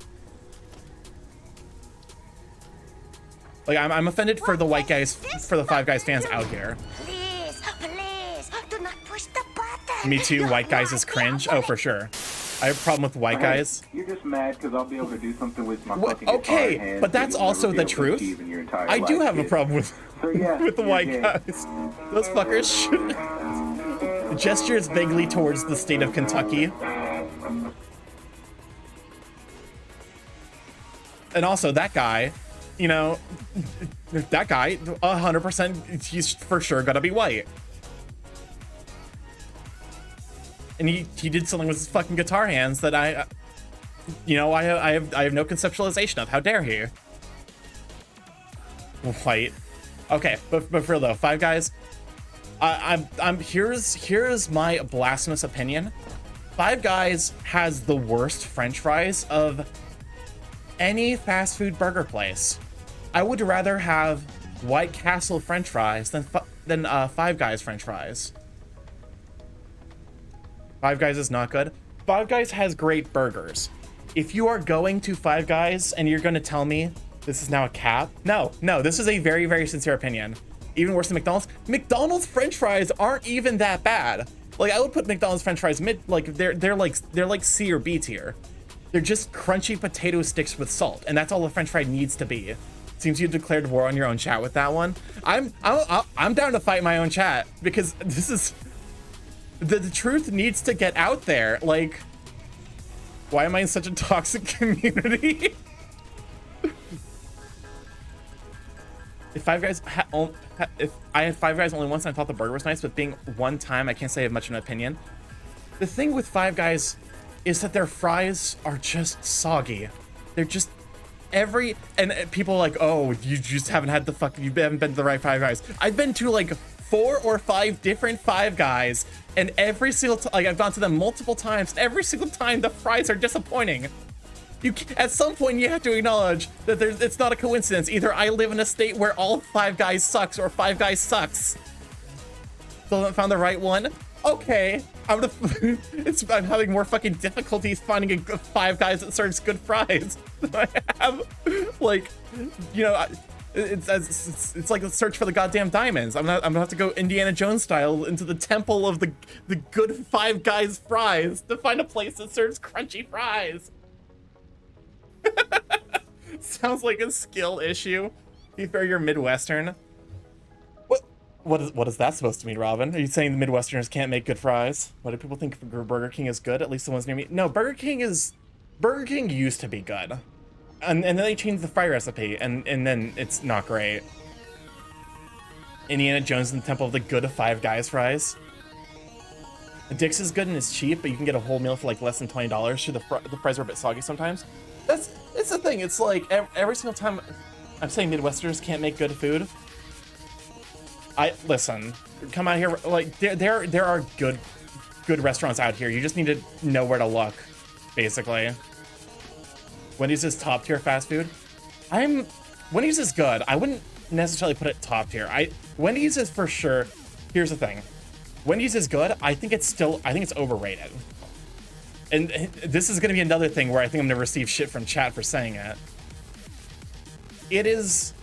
Like I'm offended for the White Guys, for the Five Guys fans out here. Please, do not push the button. Me too. White Guys is cringe. Oh, for sure. I have a problem with White Guys. You're just mad because I'll be able to do something with my What? fucking guitar Okay, hands but that's that you'll also never the be able to truth. achieve in your entire I do life, have a kid. problem with So yeah, with the you're White gay. Guys. Those fuckers should gestures vaguely towards the state of Kentucky. And also that guy, you know, that guy, 100%, he's for sure gonna be white. And he did something with his fucking guitar hands that I have no conceptualization of. How dare he? White. Okay, but for real though, Five Guys. Here's my blasphemous opinion. Five Guys has the worst French fries of any fast food burger place. I would rather have White Castle French fries than Five Guys French fries. Five Guys is not good. Five Guys has great burgers. If you are going to Five Guys and you're going to tell me this is now a cap, no, this is a very, very sincere opinion. Even worse than McDonald's. McDonald's French fries aren't even that bad. Like I would put McDonald's French fries mid, like they're like C or B tier. They're just crunchy potato sticks with salt, and that's all a French fry needs to be. Seems you declared war on your own chat with that one. I'm down to fight my own chat because this is. The truth needs to get out there. Like, why am I in such a toxic community? If Five Guys, if I had Five Guys only once and I thought the burger was nice, but being one time, I can't say I have much of an opinion. The thing with Five Guys is that their fries are just soggy. They're just and people are like, oh, you just haven't had you haven't been to the right Five Guys. I've been to like 4 or 5 different Five Guys, and every single time, like I've gone to them multiple times, and every single time the fries are disappointing. At some point you have to acknowledge that it's not a coincidence. Either I live in a state where all Five Guys sucks, or Five Guys sucks. Still haven't found the right one? Okay, I'm having more fucking difficulties finding a Five Guys that serves good fries than I have, like, you know, it's like a search for the goddamn diamonds. I'm gonna have to go Indiana Jones style into the temple of the good Five Guys fries to find a place that serves crunchy fries. Sounds like a skill issue. To be fair, you're Midwestern. What is that supposed to mean, Robin? Are you saying the Midwesterners can't make good fries? What do people think Burger King is good? At least the ones near me. No, Burger King used to be good. And then they changed the fry recipe, and then it's not great. Indiana Jones and the Temple of the Good Five Guys fries. Dick's is good and it's cheap, but you can get a whole meal for like less than $20. Sure, the fries are a bit soggy sometimes. It's the thing. It's like every single time I'm saying Midwesterners can't make good food. Listen, come out here. Like there are good restaurants out here. You just need to know where to look, basically. Wendy's is top tier fast food. Wendy's is good. I wouldn't necessarily put it top tier. Wendy's is for sure. Here's the thing. Wendy's is good. I think it's overrated. And this is going to be another thing where I think I'm going to receive shit from chat for saying it. It's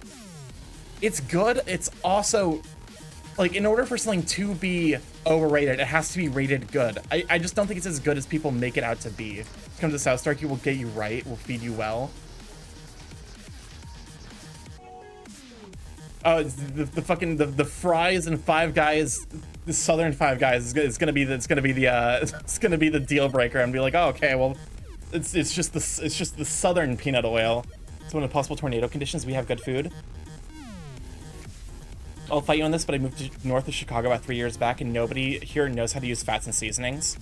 good. It's also, like, in order for something to be overrated, it has to be rated good. I just don't think it's as good as people make it out to be. Come to South Starkey, we'll get you right, we'll feed you well. The fries and Five Guys, the Southern Five Guys is gonna be the deal breaker, and be like, oh, okay, well, it's just the Southern peanut oil. So in possible tornado conditions, we have good food. I'll fight you on this, but I moved north of Chicago about 3 years back, and nobody here knows how to use fats and seasonings.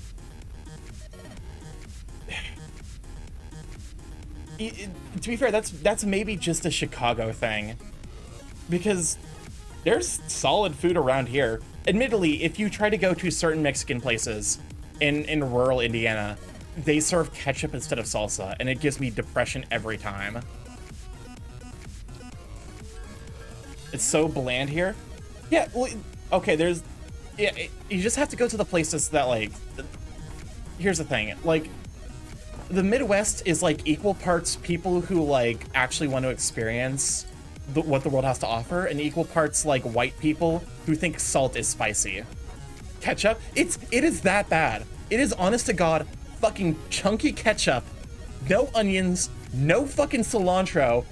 To be fair, that's maybe just a Chicago thing, because there's solid food around here. Admittedly, if you try to go to certain Mexican places in rural Indiana, they serve ketchup instead of salsa, and it gives me depression every time. It's so bland here. Yeah, well, okay, there's... Yeah, you just have to go to the places that, like... Here's the thing, like... The Midwest is, like, equal parts people who, like, actually want to experience what the world has to offer, and equal parts, like, white people who think salt is spicy. Ketchup, it is that bad. It is, honest to God, fucking chunky ketchup, no onions, no fucking cilantro,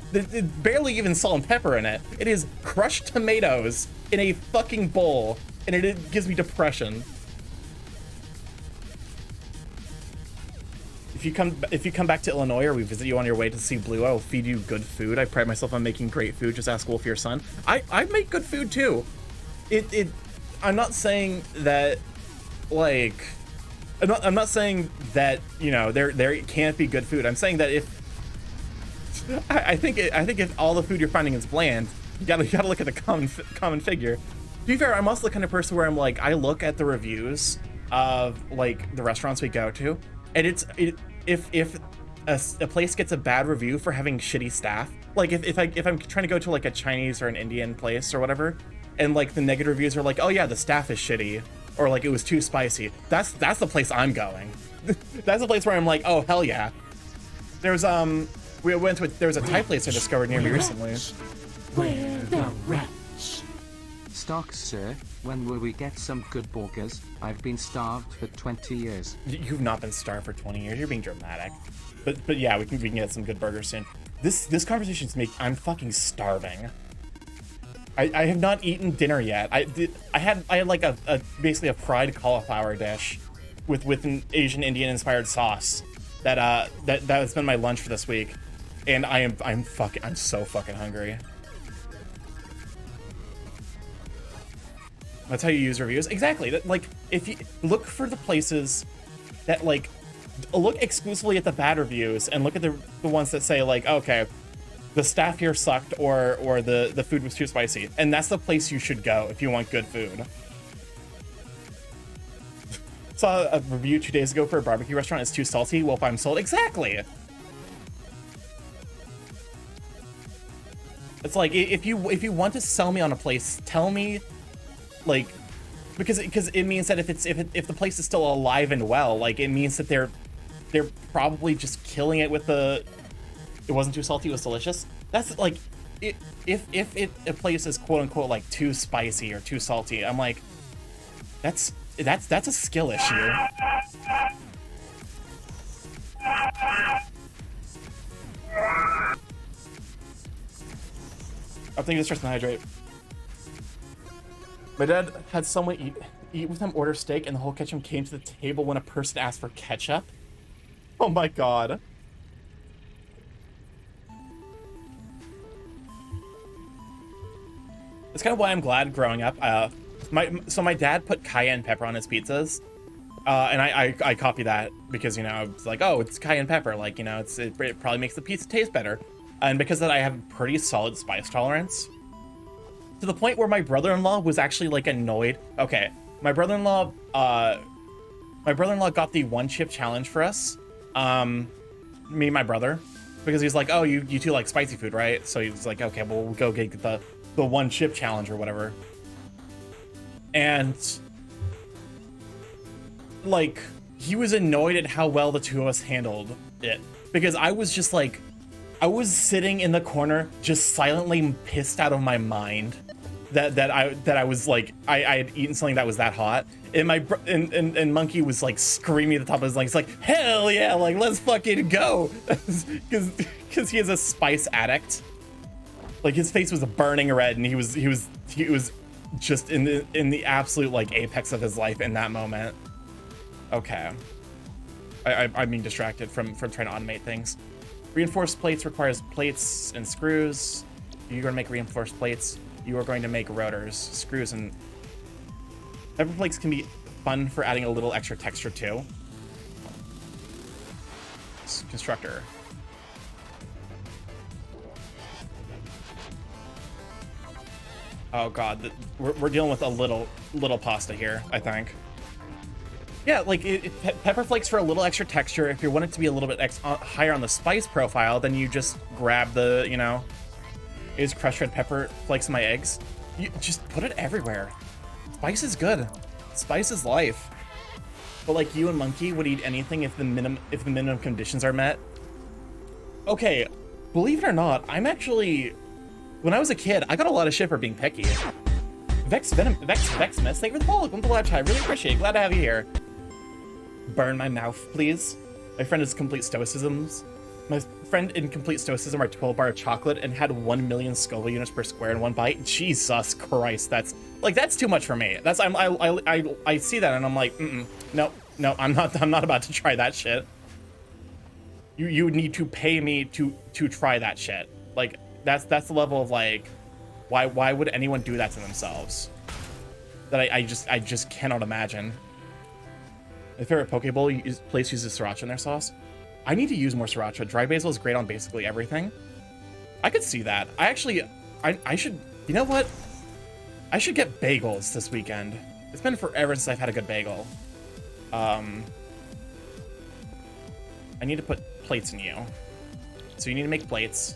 barely even salt and pepper in it. It is crushed tomatoes in a fucking bowl, and it gives me depression. If you come back to Illinois or we visit you on your way to see Blue, I will feed you good food. I pride myself on making great food. Just ask Wolf, your son. I make good food too. I'm not saying that, like, I'm not saying that, you know, there can't be good food. I'm saying that if I think if all the food you're finding is bland, you gotta look at the common figure. To be fair, I'm also the kind of person where I'm like, I look at the reviews of, like, the restaurants we go to, and if a place gets a bad review for having shitty staff, like if I'm trying to go to, like, a Chinese or an Indian place or whatever, and, like, the negative reviews are like, oh yeah, the staff is shitty, or, like, it was too spicy, that's the place I'm going. That's the place where I'm like, oh hell yeah. There's there was a Thai place I discovered near me recently. Where the rats? Starks, sir, when will we get some good burgers? I've been starved for 20 years. You've not been starved for 20 years. You're being dramatic. But yeah, we can get some good burgers soon. This conversation's I'm fucking starving. I have not eaten dinner yet. I had like a basically a fried cauliflower dish with an Asian Indian inspired sauce that has been my lunch for this week, and I'm so fucking hungry. That's how you use reviews. Exactly. That, like, if you look for the places that, like, look exclusively at the bad reviews and look at the ones that say, like, okay, the staff here sucked or the food was too spicy, and that's the place you should go if you want good food. Saw a review 2 days ago for a barbecue restaurant. It's too salty. Well, if I'm sold, exactly. It's like, if you want to sell me on a place, tell me, like, because it means that if the place is still alive and well, like, it means that they're probably just killing it with it wasn't too salty, it was delicious. That's like, if a place is quote unquote like too spicy or too salty, I'm like, that's a skill issue. I'm thinking this starts to hydrate. My dad had someone eat with him, order steak, and the whole kitchen came to the table when a person asked for ketchup. Oh my god. That's kind of why I'm glad growing up. My dad put cayenne pepper on his pizzas, and I copy that because, you know, it's like, oh, it's cayenne pepper, like, you know, it probably makes the pizza taste better, and because of that I have pretty solid spice tolerance. To the point where my brother-in-law was actually, like, annoyed. Okay, my brother-in-law got the one chip challenge for us, me and my brother, because he's like, oh, you two like spicy food, right? So he's like, okay, well, we'll go get the one chip challenge or whatever. And, like, he was annoyed at how well the two of us handled it, because I was just like, I was sitting in the corner just silently pissed out of my mind that I was like, I had eaten something that was that hot, and and Monkey was like screaming at the top of his lungs, like, hell yeah, like, let's fucking go, because he is a spice addict. Like, his face was burning red, and he was just in the absolute, like, apex of his life in that moment. Okay, I'm being distracted from trying to automate things. Reinforced plates requires plates and screws. You're going to make reinforced plates. You are going to make rotors, screws, and pepper flakes can be fun for adding a little extra texture too. Constructor. Oh god, we're dealing with a little pasta here, I think. Yeah, like, pepper flakes for a little extra texture. If you want it to be a little bit higher on the spice profile, then you just grab the, you know, is crushed red pepper flakes in my eggs. You just put it everywhere. Spice is good. Spice is life. But like you and Monkey would eat anything if the minimum conditions are met. Okay, believe it or not, I'm actually, when I was a kid, I got a lot of shit for being picky. Vexmas, thank you for the follow. Welcome to live chat. Really appreciate it. Glad to have you here. Burn my mouth, please. My friend is complete stoicisms. My friend in complete stoicism are 12 bar of chocolate and had 1 million Scoville units per square in one bite. Jesus Christ, that's too much for me. That's I see that and I'm like, no, I'm not about to try that shit. You need to pay me to try that shit. Like that's the level of like, why would anyone do that to themselves? That I just cannot imagine. My favorite Poke Bowl place uses sriracha in their sauce. I need to use more sriracha. Dry basil is great on basically everything. I could see that. I should, you know what? I should get bagels this weekend. It's been forever since I've had a good bagel. I need to put plates in you. So you need to make plates.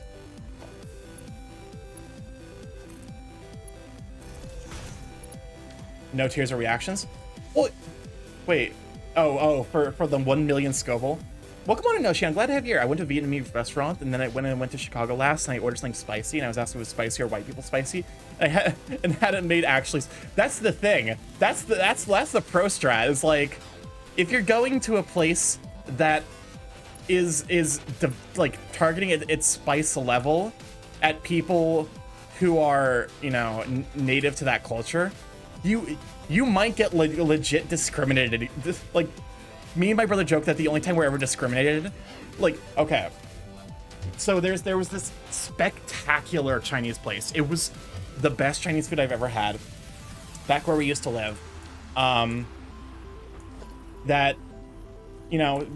No tears or reactions? What? Wait. Oh, for the 1 million Scoville. Welcome on, Inoshi. I'm glad to have you here. I went to a Vietnamese restaurant, and then I went to Chicago last, and I ordered something spicy, and I was asked if it was spicy or white people spicy. And had it made actually. That's the thing. That's the pro strat. Is like, if you're going to a place that is like targeting its spice level at people who are, you know, native to that culture, you might get legit discriminated. Like, me and my brother joke that the only time we're ever discriminated, like, okay, so there was this spectacular Chinese place. It was the best Chinese food I've ever had back where we used to live. That, you know,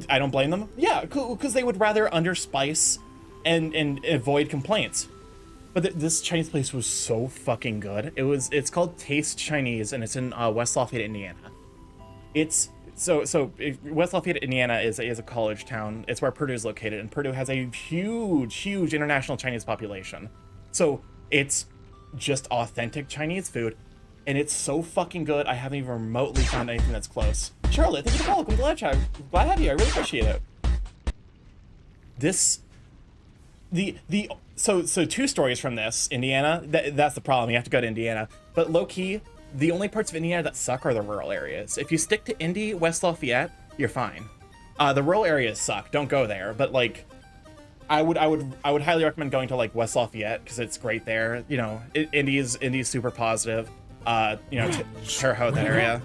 I don't blame them. Yeah, because they would rather underspice and avoid complaints. But this Chinese place was so fucking good. It's called Taste Chinese, and it's in West Lafayette, Indiana. It's West Lafayette, Indiana is a college town. It's where Purdue is located, and Purdue has a huge international Chinese population. So it's just authentic Chinese food, and it's so fucking good. I haven't even remotely found anything that's close. Charlotte, thank you for the call. Welcome to live chat. Glad to have you. I really appreciate it. So two stories from this. Indiana, that's the problem. You have to go to Indiana. But low-key, the only parts of Indiana that suck are the rural areas. If you stick to Indy, West Lafayette, you're fine. The rural areas suck. Don't go there. But like, I would highly recommend going to like West Lafayette because it's great there. You know, Indy's super positive. You know, Terre Haute, that area.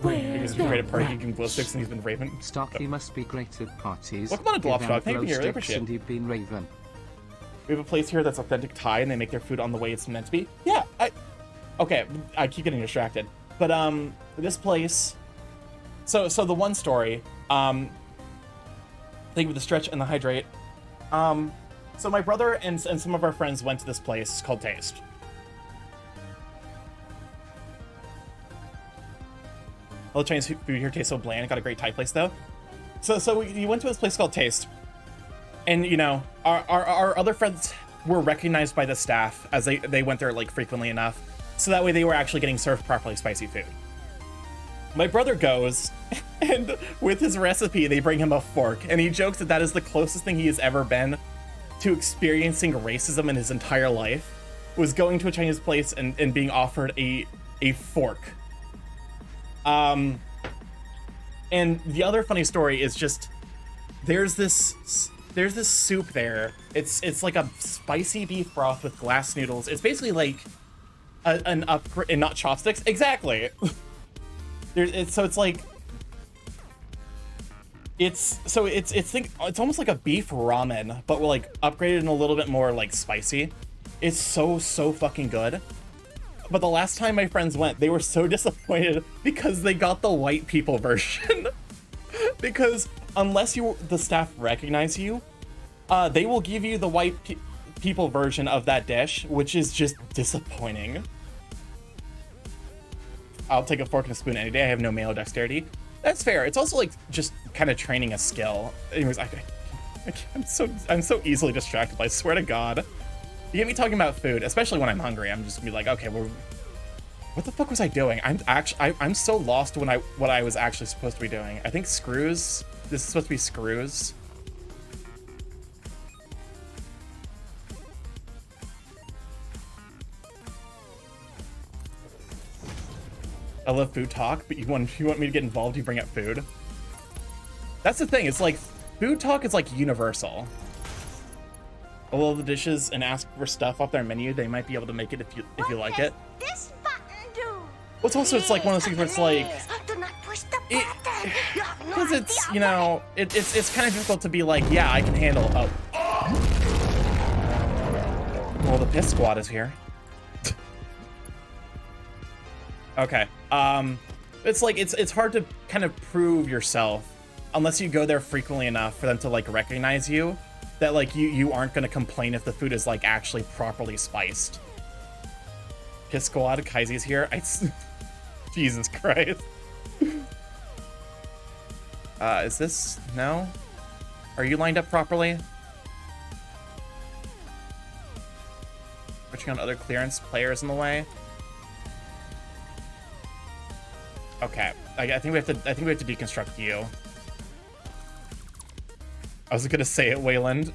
He's been great at party eating glow sticks and he's been Raven. Stocky must be great at parties. Welcome on to Glopdog. Thank you here. Really appreciate it. And you've been Raven. We have a place here that's authentic Thai and they make their food on the way it's meant to be. Yeah, okay, I keep getting distracted. But this place, so the one story, thank you for the stretch and the hydrate. So my brother and some of our friends went to this place called Taste. All the Chinese food here tastes so bland. Got a great Thai place though. So we went to this place called Taste, and you know our other friends were recognized by the staff as they went there like frequently enough, so that way they were actually getting served properly spicy food. My brother goes, and with his recipe they bring him a fork, and he jokes that is the closest thing he has ever been to experiencing racism in his entire life, was going to a Chinese place and being offered a fork. And the other funny story is just there's this soup there. It's like a spicy beef broth with glass noodles. It's basically like an upgrade, and not chopsticks. Exactly. It's almost like a beef ramen, but we're like upgraded and a little bit more like spicy. It's so the good. But the last time my friends went, they were so disappointed because they got the white people version. Because unless the staff recognize you, they will give you the white people version of that dish, which is just disappointing. I'll take a fork and a spoon any day. I have no mayo dexterity. That's fair. It's also like just kind of training a skill. Anyways, I'm so easily distracted. I swear to God. You get me talking about food, especially when I'm hungry. I'm just gonna be like, okay, well, what the fuck was I doing? I'm so lost when what I was actually supposed to be doing. I think screws. This is supposed to be screws. I love food talk, but you want me to get involved, you bring up food. That's the thing. It's like food talk is like universal. All of the dishes and ask for stuff off their menu, they might be able to make it if you like it. This button do? Well, it's also it's like one of those things where it's like Do not push the button. because it's, you know, it's kind of difficult to be like, yeah, I can handle. Oh, well, the piss squad is here. Okay. It's like it's hard to kind of prove yourself unless you go there frequently enough for them to like recognize you. That like you aren't gonna complain if the food is like actually properly spiced. Piss squad, Kaizi's here. Jesus Christ. Is this no? Are you lined up properly? Pushing on other clearance players in the way. Okay, I think we have to deconstruct you. I was gonna say it, Wayland.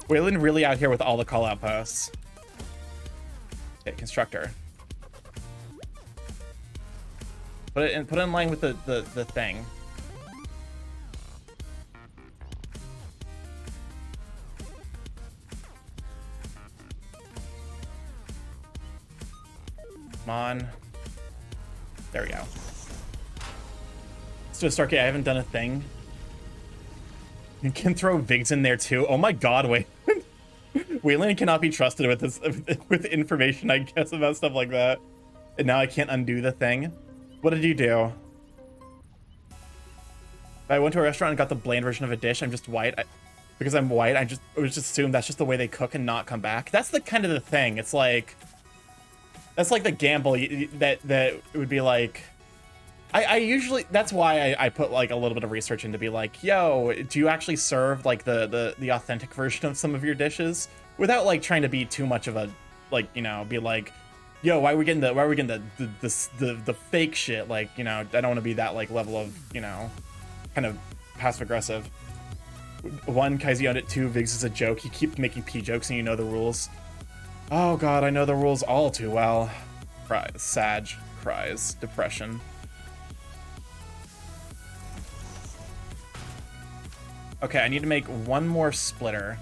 Wayland really out here with all the call out posts. Okay, constructor. Put it in line with the thing. Come on. There we go. So Starkey, I haven't done a thing. You can throw Vigs in there too. Oh my God, wait. Wayland cannot be trusted with this with information, I guess, about stuff like that. And now I can't undo the thing. What did you do? I went to a restaurant and got the bland version of a dish. I'm just white. Because I'm white, I was just assumed that's just the way they cook and not come back. That's the kind of the thing. It's like that's like the gamble that it would be like. I usually, that's why I put like a little bit of research in to be like, yo, do you actually serve like the authentic version of some of your dishes without like trying to be too much of a, like, you know, be like, yo, why are we getting the fake shit? Like, you know, I don't want to be that like level of, you know, kind of passive aggressive. 1, Kaizi owned it. 2, Viggs is a joke. He keeps making pee jokes and you know the rules. Oh God, I know the rules all too well. Cries, Sag, cries, depression. Okay, I need to make one more splitter.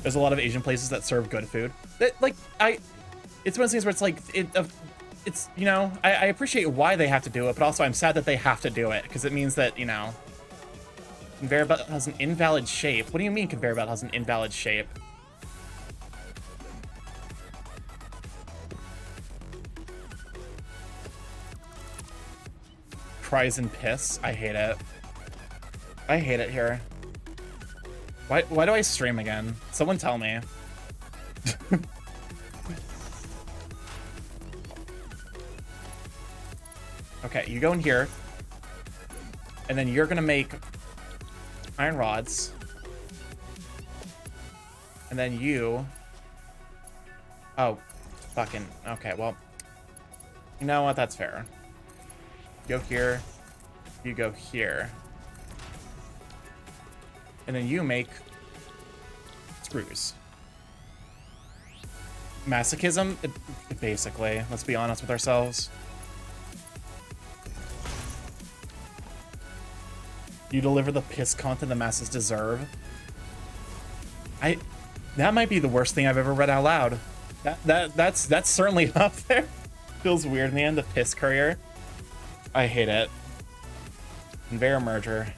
There's a lot of Asian places that serve good food. That, like, it's one of those things where it's like, it's, you know, I appreciate why they have to do it, but also I'm sad that they have to do it, because it means that, you know, conveyor belt has an invalid shape. What do you mean conveyor belt has an invalid shape? Cries and piss. I hate it. I hate it here. Why do I stream again? Someone tell me. Okay, you go in here. And then you're gonna make iron rods. And then you... Oh, fucking... Okay, well... You know what? That's fair. Go here, you go here. And then you make screws. Masochism, basically. Let's be honest with ourselves. You deliver the piss content the masses deserve. That might be the worst thing I've ever read out loud. That's certainly up there. Feels weird, man. The piss courier. I hate it. Conveyor merger.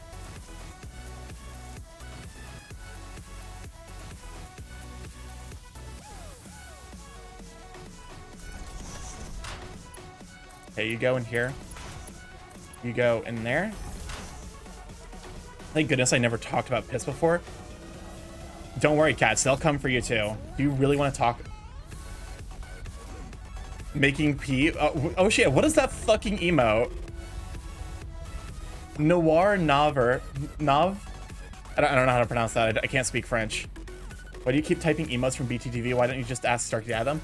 Okay, you go in here. You go in there. Thank goodness I never talked about piss before. Don't worry, cats. They'll come for you too. Do you really want to talk? Making pee. Oh shit! What is that fucking emote? Noir Naver Nav. I don't know how to pronounce that. I can't speak French. Why do you keep typing emotes from BTTV? Why don't you just ask Starkey to add them?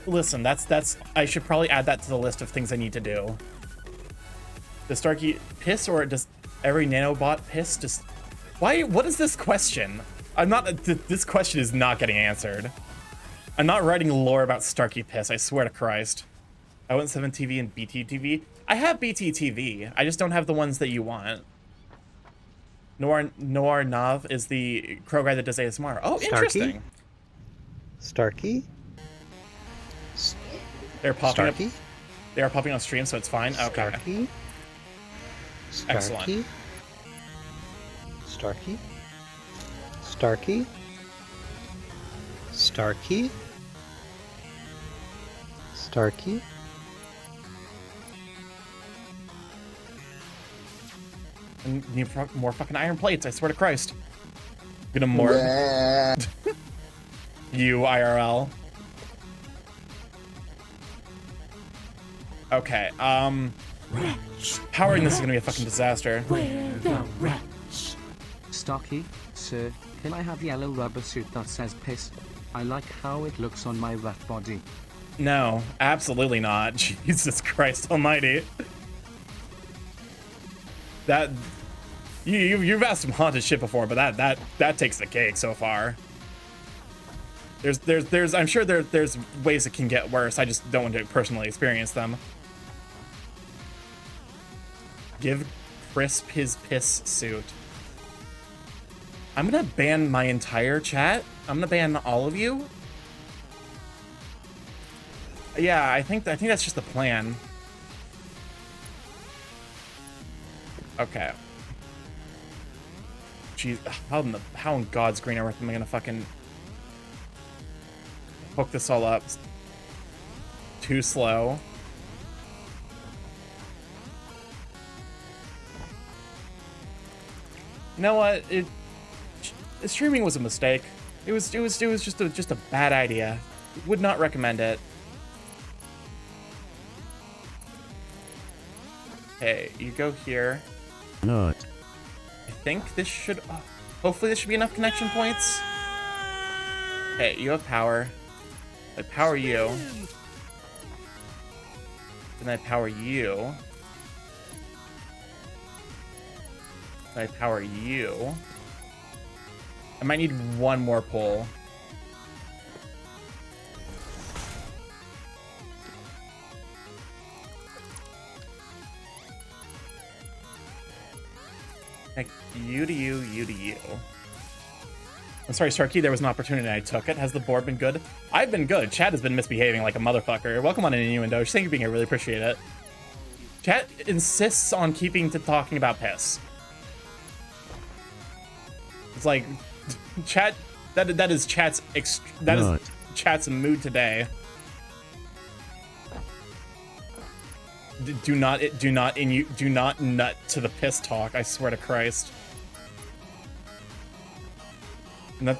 Listen. That's. I should probably add that to the list of things I need to do. Does Starkey piss or does every nanobot piss? Just why? What is this question? I'm not. This question is not getting answered. I'm not writing lore about Starkey piss. I swear to Christ. I want 7 TV and BTTV. I have BTTV. I just don't have the ones that you want. Noir Nav is the crow guy that does ASMR. Oh, interesting. Starkey? They're popping Starkey? up. They are popping on stream, so it's fine. Okay. Starkey? Excellent. Starkey? Starkey? Starkey? Starkey? And need more fucking iron plates, I swear to Christ. Gonna more. You, IRL. Okay, powering this is gonna be a fucking disaster. Where the rats? Starkey, sir, can I have yellow rubber suit that says piss? I like how it looks on my rat body. No, absolutely not. Jesus Christ almighty. That you've asked some haunted shit before, but that takes the cake so far. There's I'm sure there's ways it can get worse. I just don't want to personally experience them. Give Crisp his piss suit. I'm gonna ban my entire chat. I'm gonna ban all of you. Yeah, I think that's just the plan. Okay. Jeez, how in God's green earth am I gonna fucking hook this all up? It's too slow. You know what? Streaming was a mistake. It was just a bad idea. Would not recommend it. Okay, you go here. Not. I think this should... hopefully this should be enough connection points. Okay, you have power. I power you. Then I power you. Then I power you. I might need one more pull. Like, you to you, you to you. I'm sorry, Starkey, there was an opportunity and I took it. Has the board been good? I've been good. Chad has been misbehaving like a totherfucker. Welcome on in, Innuendo. Thank you for being here. Really appreciate it. Chat insists on keeping to talking about piss. It's like, chat, that is chat's is chat's mood today. Do not nut to the piss talk. I swear to Christ. I'm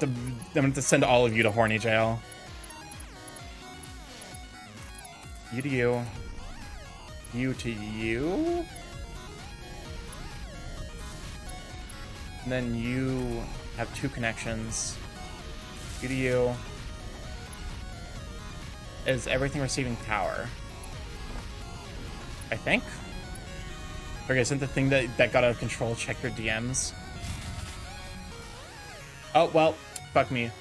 going to send all of you to horny jail. You to you. You to you. And then you have 2 connections. You to you. Is everything receiving power? I think. Okay, isn't the thing that got out of control? Check your DMs. Oh, well, fuck me.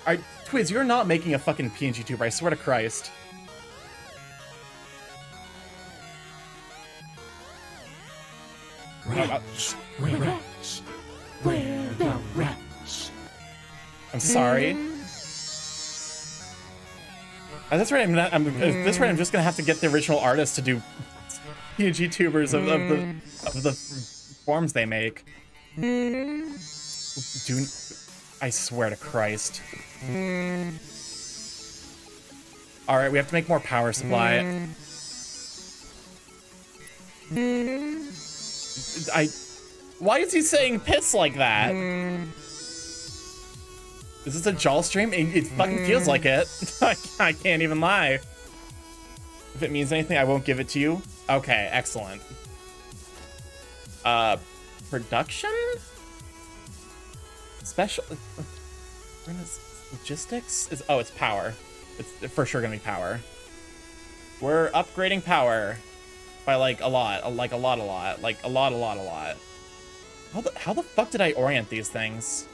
Alright, Twiz, you're not making a fucking PNG tuber, I swear to Christ. Rats. Where rats? Where the rats? I'm sorry. That's right. That's right. I'm just gonna have to get the original artist to do PNG tubers of the forms they make. I swear to Christ. All right, we have to make more power supply. Why is he saying piss like that? Is this a Jaw stream? It fucking feels like it. I can't even lie. If it means anything, I won't give it to you. Okay, excellent. Production? Special... Logistics? It's power. It's for sure gonna be power. We're upgrading power by like a lot. Like a lot. How the fuck did I orient these things?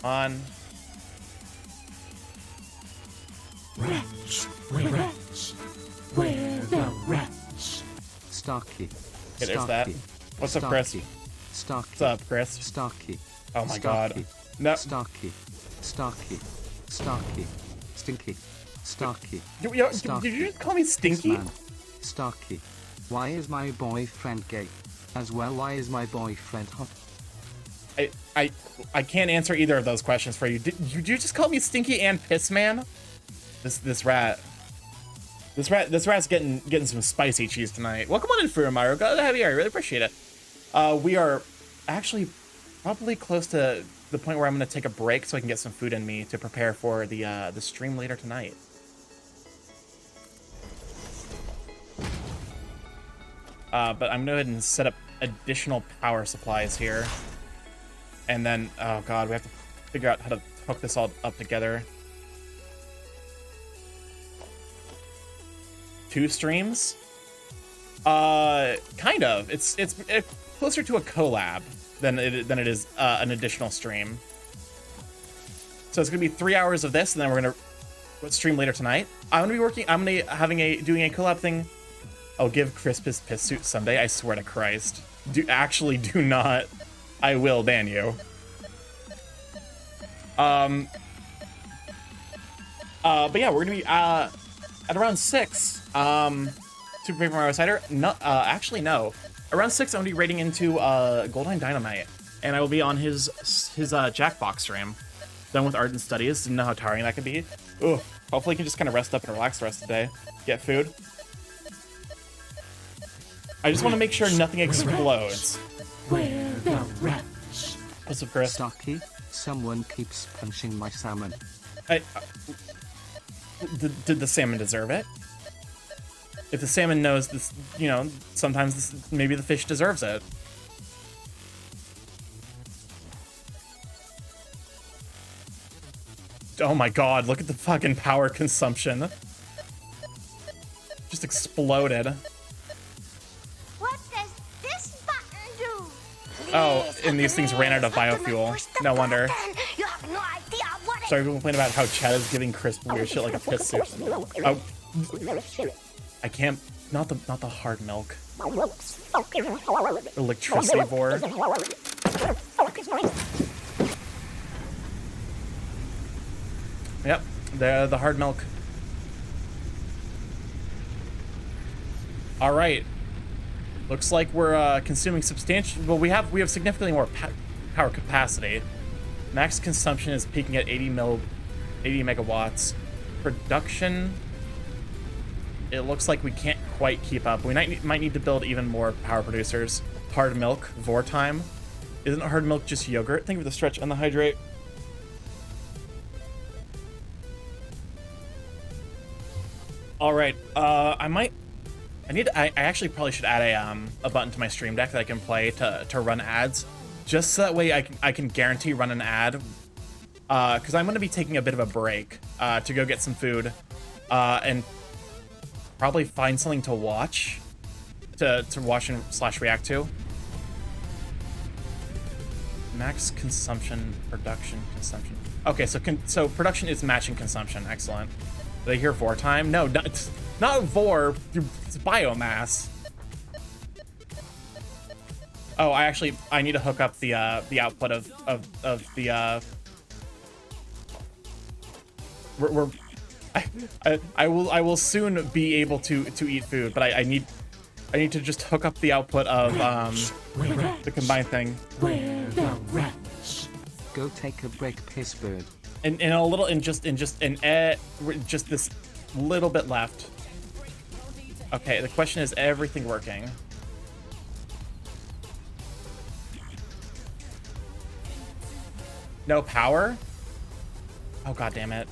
On. Wretch, where the wretch? Starkey. Okay, there's that. What's up, Chris? Starkey. What's up, Chris? Starkey. Oh my god. No. Starkey. Starkey. Starkey. Stinky. Starkey. Did you just call me Stinky? Starkey. Why is my boyfriend gay? As well, why is my boyfriend hot? I can't answer either of those questions for you. Did you just call me Stinky and Piss Man? This rat's getting some spicy cheese tonight. Welcome on in, Furumaru. Glad to have you here. I really appreciate it. We are actually probably close to the point where I'm gonna take a break so I can get some food in me to prepare for the stream later tonight. But I'm gonna go ahead and set up additional power supplies here. And then, oh god, we have to figure out how to hook this all up together. 2 streams? Kind of. It's closer to a collab than it is an additional stream. So it's gonna be 3 hours of this, and then we're gonna stream later tonight. I'm gonna be doing a collab thing. I'll give Chris his piss suit someday. I swear to Christ. Do not. I will ban you. But yeah, we're gonna be at around 6. Super Paper Mario Cider. No, actually no. Around 6, I'm gonna be raiding into Goldine Dynamite, and I will be on his Jackbox stream. Done with art and studies. Didn't know how tiring that could be. Ugh. Hopefully, you can just kind of rest up and relax the rest of the day. Get food. I just want to make sure nothing explodes. Where the wretch? What's up, Chris? Starkey, someone keeps punching my salmon. Did the salmon deserve it? If the salmon knows this, you know, sometimes maybe the fish deserves it. Oh my god, look at the fucking power consumption. Just exploded. What does this button do? Oh, and these things ran out of biofuel. No wonder. You have no idea what it Sorry, people complain about how Chad is giving Chris weird shit like a piss suit. Oh. I can't. Not the hard milk. Electricity vor. Yep, the hard milk. All right. Looks like we're consuming substantial. Well, we have significantly more power capacity. Max consumption is peaking at 80 megawatts. Production. It looks like we can't quite keep up. We might need to build even more power producers. Hard milk, vor time. Isn't hard milk just yogurt? Thank you for the stretch and the hydrate. All right, I actually probably should add a button to my stream deck that I can play to run ads, just so that way I can guarantee run an ad. Because I'm gonna be taking a bit of a break to go get some food, and probably find something to watch, to watch and / react to. Max consumption, production, consumption. Okay, so production is matching consumption. Excellent. Did I hear vor time? No, not vor. It's biomass. Oh, I need to hook up the output of the. I will soon be able to eat food, but I need to just hook up the output of the combined thing. Where the wretch? Go take a break, pissbird. And just this little bit left. Okay, the question is everything working? No power? Oh, god damn it.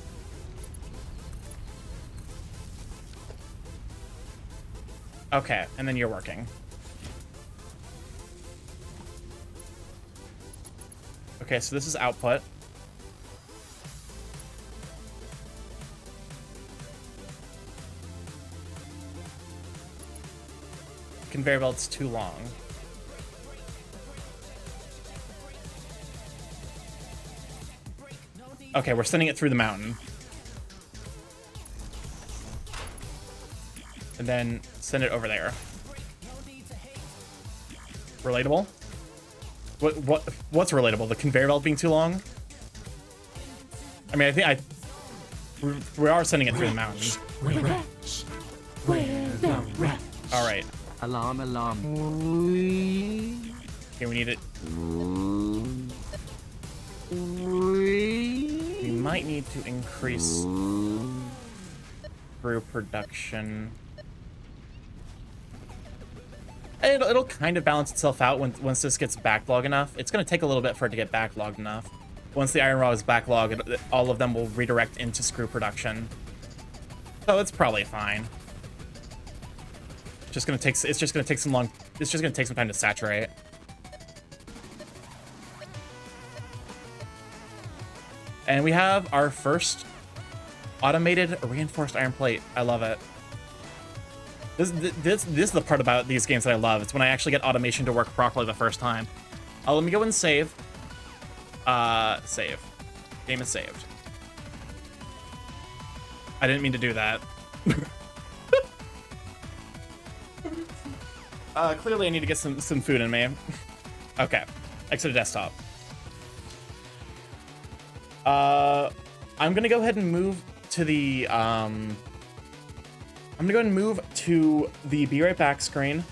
Okay, and then you're working. Okay, so this is output. Conveyor belt's too long. Okay, we're sending it through the mountain. And then send it over there. Relatable? What's relatable? The conveyor belt being too long? I mean, we are sending it through the mountain. All right. Alarm, alarm. Okay, we need it. We might need to increase brew production. It'll kind of balance itself out once this gets backlogged enough. It's going to take a little bit for it to get backlogged enough. Once the iron rod is backlogged, all of them will redirect into screw production. So it's probably fine. It's just going to take some time to saturate. And we have our first automated reinforced iron plate. I love it. This is the part about these games that I love. It's when I actually get automation to work properly the first time. Let me go and save. Save. Game is saved. I didn't mean to do that. Clearly I need to get some food in me. Okay. Exit desktop. I'm gonna go ahead and move to the Be Right Back screen.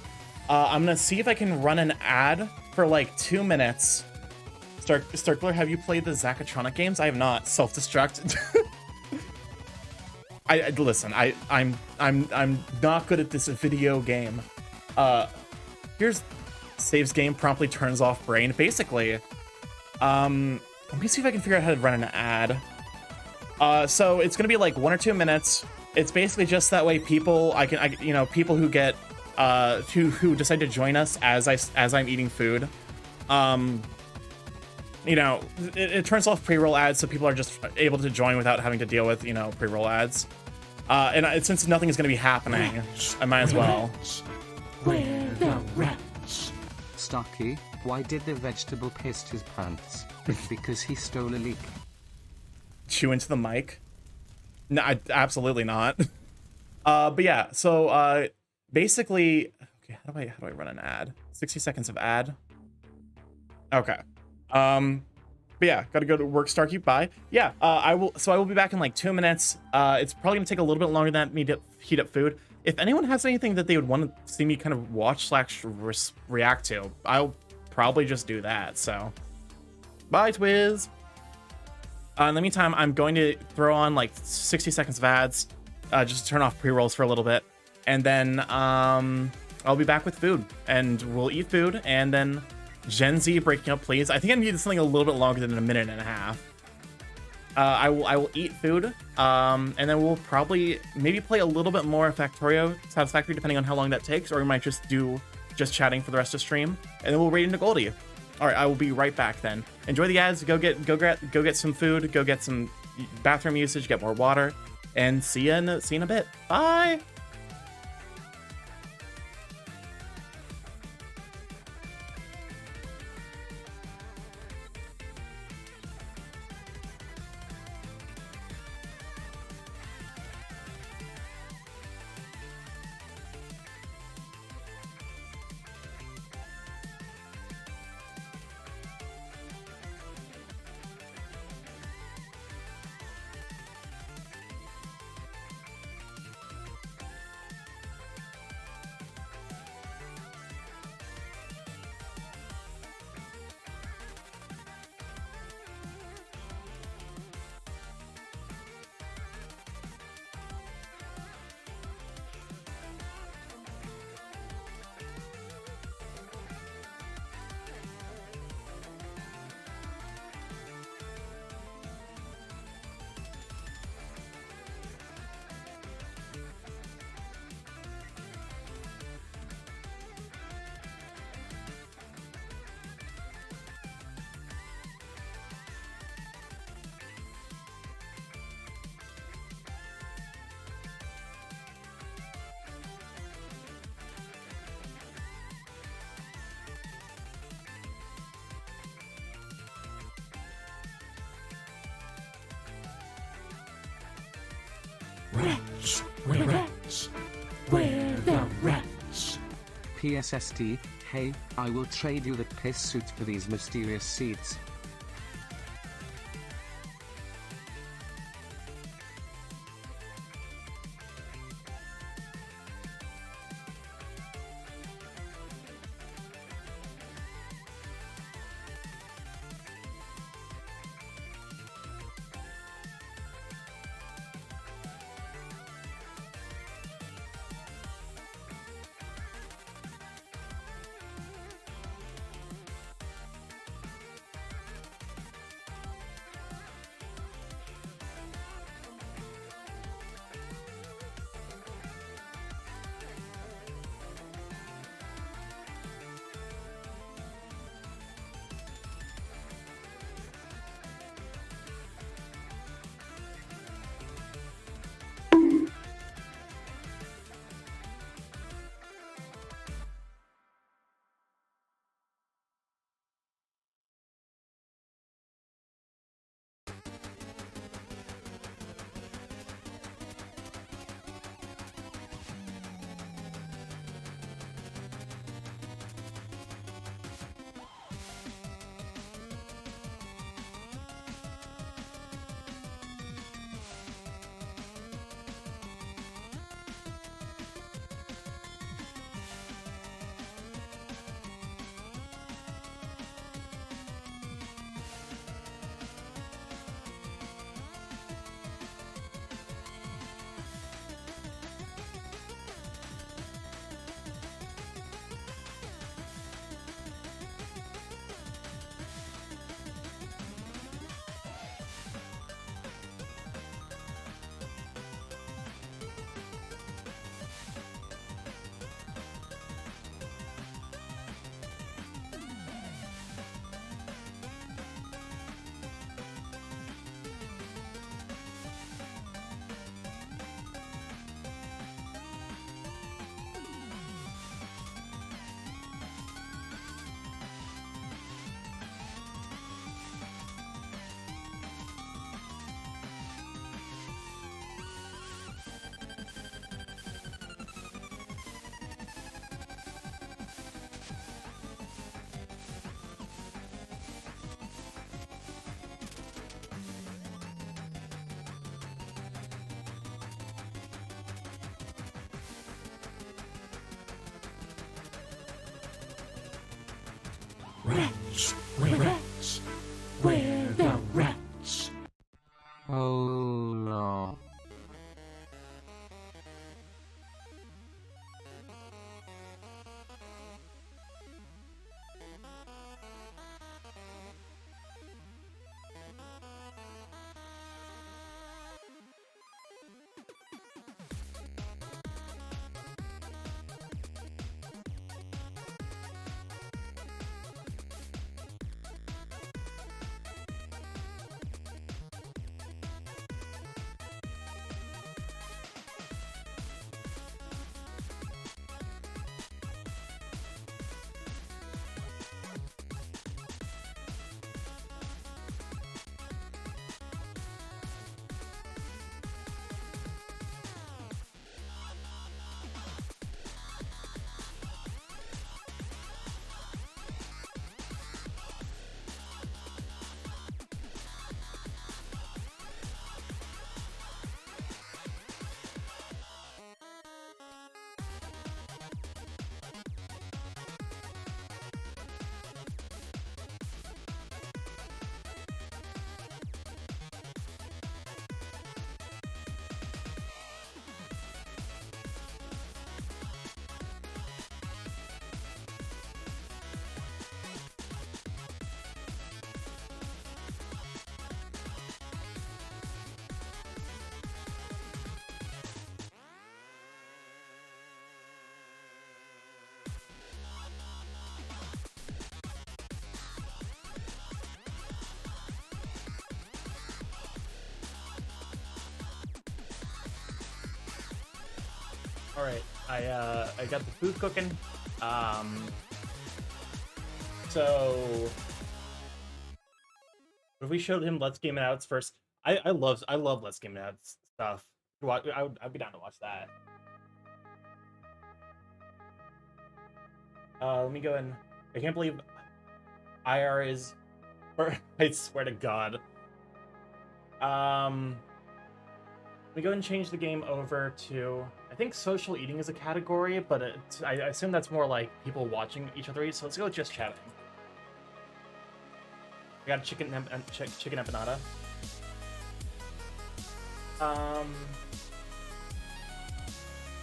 I'm gonna see if I can run an ad for like 2 minutes. Starkler, have you played the Zachatronic games? I have not. Self-destruct. Listen. I'm not good at this video game. Here's saves game promptly turns off brain. Basically, let me see if I can figure out how to run an ad. So it's gonna be like 1 or 2 minutes. It's basically just that way people people who get who decide to join us as I'm eating food. It turns off pre-roll ads, so people are just able to join without having to deal with pre-roll ads. Since nothing is going to be happening, I might as well. Where the rats? Stucky, why did the vegetable piss his pants? Because he stole a leak. Chew into the mic? No, absolutely not. But yeah, so basically, okay, how do I run an ad? 60 seconds of ad. Okay. But yeah, gotta go to work, Starkey. Bye. Yeah, I will be back in like 2 minutes. It's probably gonna take a little bit longer than me to heat up food. If anyone has anything that they would want to see me kind of watch / react to, I'll probably just do that. So, bye, Twiz. In the meantime, I'm going to throw on like 60 seconds of ads, just to turn off pre-rolls for a little bit, and then I'll be back with food, and we'll eat food, and then Gen Z breaking up, please. I think I need something a little bit longer than a minute and a half. I will eat food, and then we'll probably maybe play a little bit more Satisfactory, depending on how long that takes, or we might just do chatting for the rest of the stream, and then we'll raid into Goldie. All right, I will be right back then. Enjoy the ads. Go get some food. Go get some bathroom usage. Get more water, and see you in a bit. Bye. Wretch! Wretch! Where the wretch? PSST, hey, I will trade you the piss suit for these mysterious seeds. Wretch! Wretch! Where the wretch? Oh no. All right, I got the food cooking. So if we showed him Let's Game It Out's first, I love Let's Game It Out stuff. I'd be down to watch that. Let me go and I can't believe IR is, or I swear to God. Let me go and change the game over to, I think social eating is a category, but I assume that's more like people watching each other eat. So let's go with just chatting. I got a chicken empanada.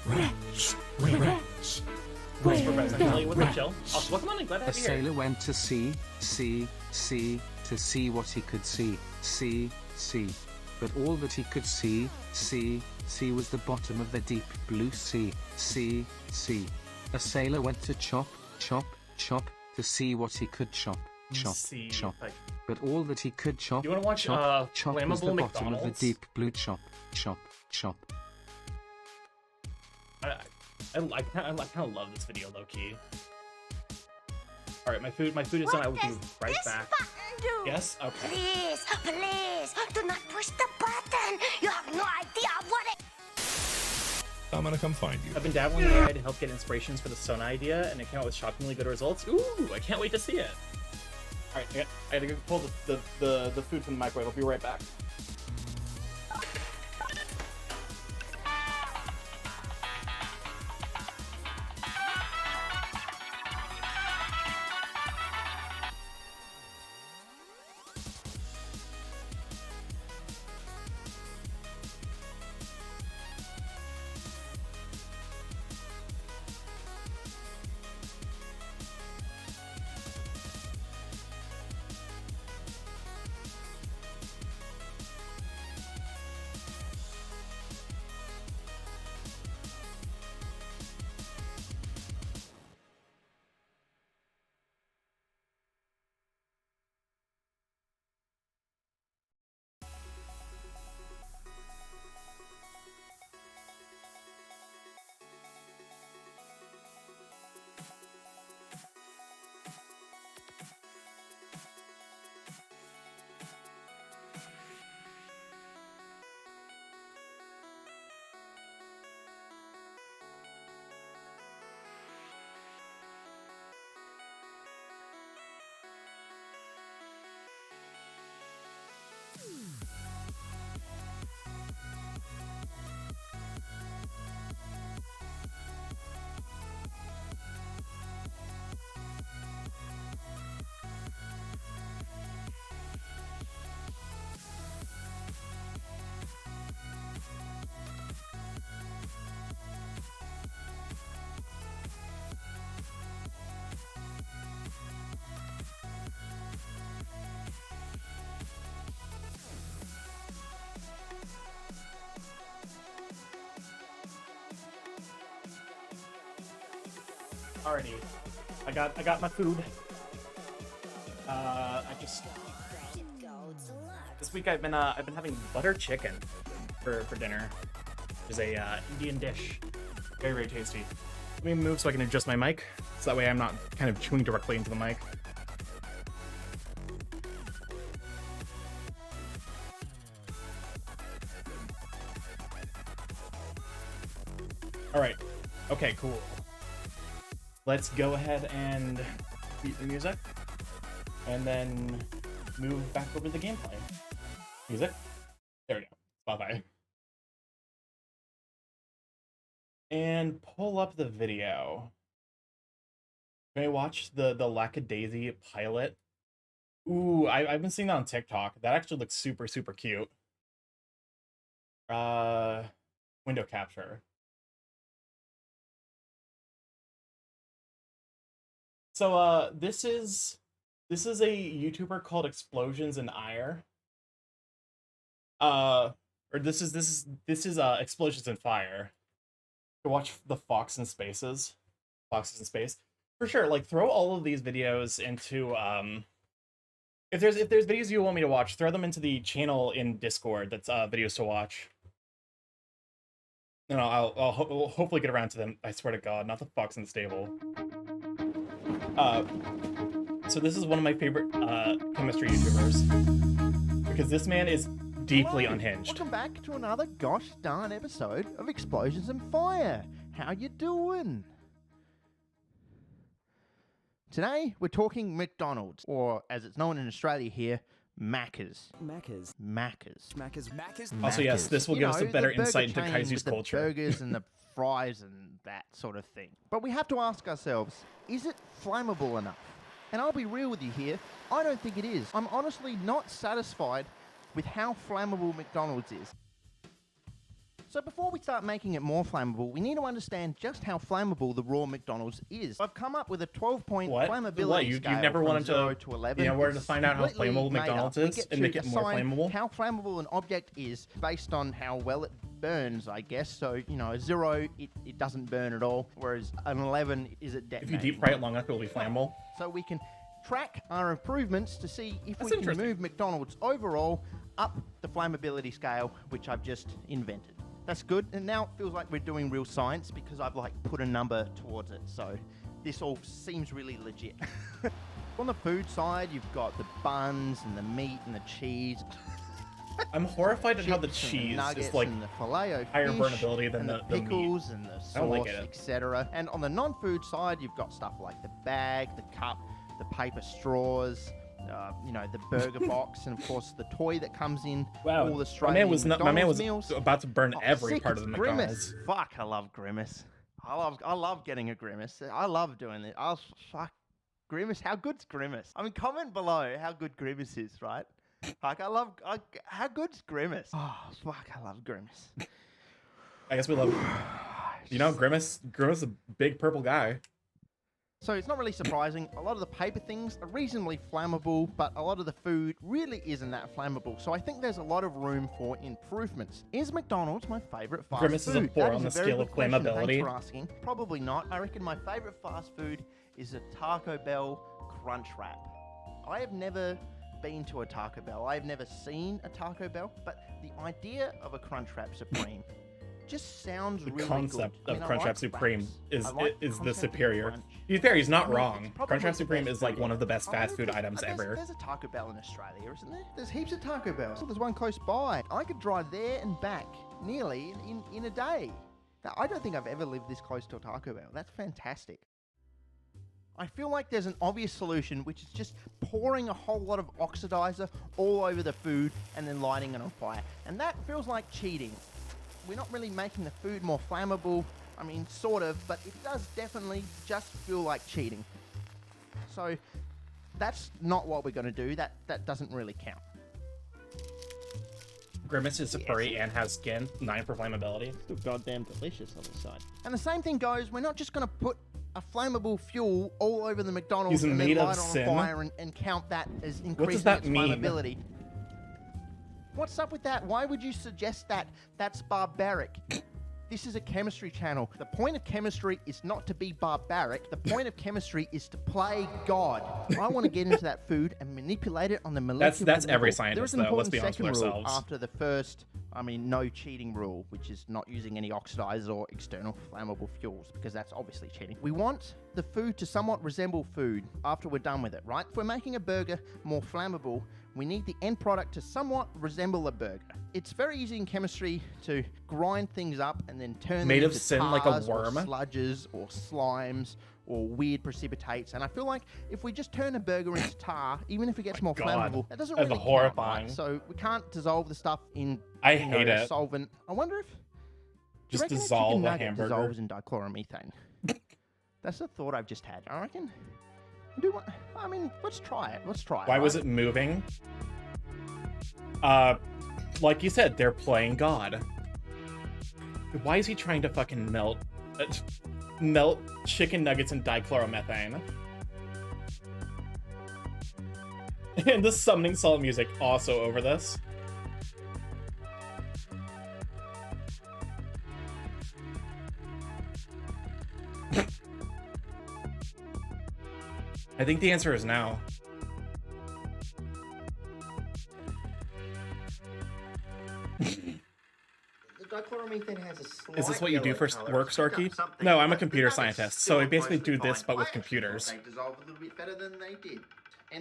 Wretch, wretch, A sailor went to see what he could see. But all that he could see was the bottom of the deep blue sea. A sailor went to chop to see what he could chop. But all that he could chop, you want to watch chop was the bottom of the deep blue chop. I kind of love this video, low key. All right, my food is done. I will be right back. Do? Yes. Okay. Please, do not push the button. You have no idea what it. I'm gonna come find you. I've been dabbling in AI to help get inspirations for the Sona idea, and it came out with shockingly good results. Ooh, I can't wait to see it. All right, I gotta go pull the food from the microwave. I'll be right back. Alrighty, I got my food. This week I've been having butter chicken for dinner. It's a Indian dish, very tasty. Let me move so I can adjust my mic, so that way I'm not kind of chewing directly into the mic. All right, okay, cool. Let's go ahead and beat the music, and then move back over to the gameplay. Music. There we go. Spotify. And pull up the video. Can I watch the Lackadaisy pilot? Ooh, I've been seeing that on TikTok. That actually looks super cute. Window capture. So this is a YouTuber called Explosions in Ire. Or this is Explosions in Fire. To watch the Foxes in Space. For sure, like throw all of these videos into if there's videos you want me to watch, throw them into the channel in Discord that's videos to watch. And I'll hopefully get around to them. I swear to God, not the Fox in the Stable. So this is one of my favorite chemistry YouTubers, because this man is deeply Hello. unhinged. Welcome back to another gosh darn episode of Explosions and Fire. How you doing? Today we're talking McDonald's, or as it's known in Australia here, Macca's. Macca's. Also, yes, this will give us a better insight into Kaizu's with culture. The burgers and the fries and that sort of thing. But we have to ask ourselves, is it flammable enough? And I'll be real with you here, I don't think it is. I'm honestly not satisfied with how flammable McDonald's is. So before we start making it more flammable, we need to understand just how flammable the raw McDonald's is. I've come up with a 12-point flammability scale. You never wanted from 0 to 11. You know where to find out how Completely flammable made McDonald's up. is We get and make to it more assign flammable? how flammable an object is based on how well it burns, I guess. So, you know, a 0, it doesn't burn at all, whereas an 11 is it detonating. If you deep fry it long enough, it'll be flammable. So we can track our improvements to see if That's we can interesting. move McDonald's overall up the flammability scale, which I've just invented. That's good, and now it feels like we're doing real science because I've like put a number towards it, so this all seems really legit. On the food side, you've got the buns and the meat and the cheese. I'm horrified at how the chips and cheese nuggets is like and the filet higher burnability than and the pickles meat. and the I sauce, don't like it. etc. And on the non-food side, you've got stuff like the bag, the cup, the paper straws, you know, the burger box, and of course the toy that comes in. Wow, all the my man was McDonald's meals. about to burn every Sick, part of the it's McDonald's. Grimace. Fuck, I love Grimace. I love getting a Grimace. I love doing it. Fuck, Grimace. How good's Grimace? I mean, comment below how good Grimace is, right? Like, how good's Grimace? Oh, fuck, I love Grimace. I guess we love. You know, Grimace is a big purple guy. So it's not really surprising. A lot of the paper things are reasonably flammable, but a lot of the food really isn't that flammable. So I think there's a lot of room for improvements. Is McDonald's my favorite fast Grimace food? is a 4 That on the a very scale good of question. flammability. Thanks for asking. Probably not. I reckon my favorite fast food is a Taco Bell Crunch Wrap. I have never been to a Taco Bell. I've never seen a Taco Bell, but the idea of a Crunch Wrap Supreme just sounds The really concept good. of Crunchwrap Supreme is I like is the concept of superior. crunch. To be fair, he's not I mean, wrong. it's probably Crunchwrap the Supreme best is like food one of the best I fast wonder food if items there's- ever. There's a Taco Bell in Australia, isn't there? There's heaps of Taco Bells. There's one close by. I could drive there and back nearly in a day. Now, I don't think I've ever lived this close to a Taco Bell. That's fantastic. I feel like there's an obvious solution, which is just pouring a whole lot of oxidizer all over the food and then lighting it on fire. And that feels like cheating. We're not really making the food more flammable. I mean, sort of, but it does definitely just feel like cheating. So that's not what we're going to do. That doesn't really count. Grimace is a furry and has skin, 9 for flammability. Still goddamn delicious on the side. And the same thing goes, we're not just going to put a flammable fuel all over the McDonald's He's and then made of light it on sin? fire and count that as increasing that its mean? flammability. What's up with that? Why would you suggest that? That's barbaric. This is a chemistry channel. The point of chemistry is not to be barbaric. The point of chemistry is to play God. I want to get into that food and manipulate it on the molecular That's every level. scientist, There is an though, let's important be honest with second rule ourselves. after the first, no cheating rule, which is not using any oxidizers or external flammable fuels, because that's obviously cheating. We want the food to somewhat resemble food after we're done with it, right? If we're making a burger more flammable, we need the end product to somewhat resemble a burger. It's very easy in chemistry to grind things up and then turn them Made of into sin like a tars or worm? sludges or slimes or weird precipitates. And I feel like if we just turn a burger into tar, even if it gets more God. flammable, that doesn't That's really horrifying. count, right? So we can't dissolve the stuff in I you know, hate a it. solvent. I wonder if do you Just reckon dissolve a chicken a nugget hamburger. dissolves in dichloromethane. That's a thought I've just had. I reckon. Let's try it. Let's try it. Why was right? it moving? Like you said, they're playing God. Why is he trying to fucking melt chicken nuggets in dichloromethane? And the summoning salt music also over this. I think the answer is now. Dichloromethane has a slight Is this what you do yellow for color. work, It's picked Starkey? up something, No, I'm a but computer the nuggets scientist, still so I basically mostly do this, fine. but with I actually computers. thought they dissolve a little bit better than they did.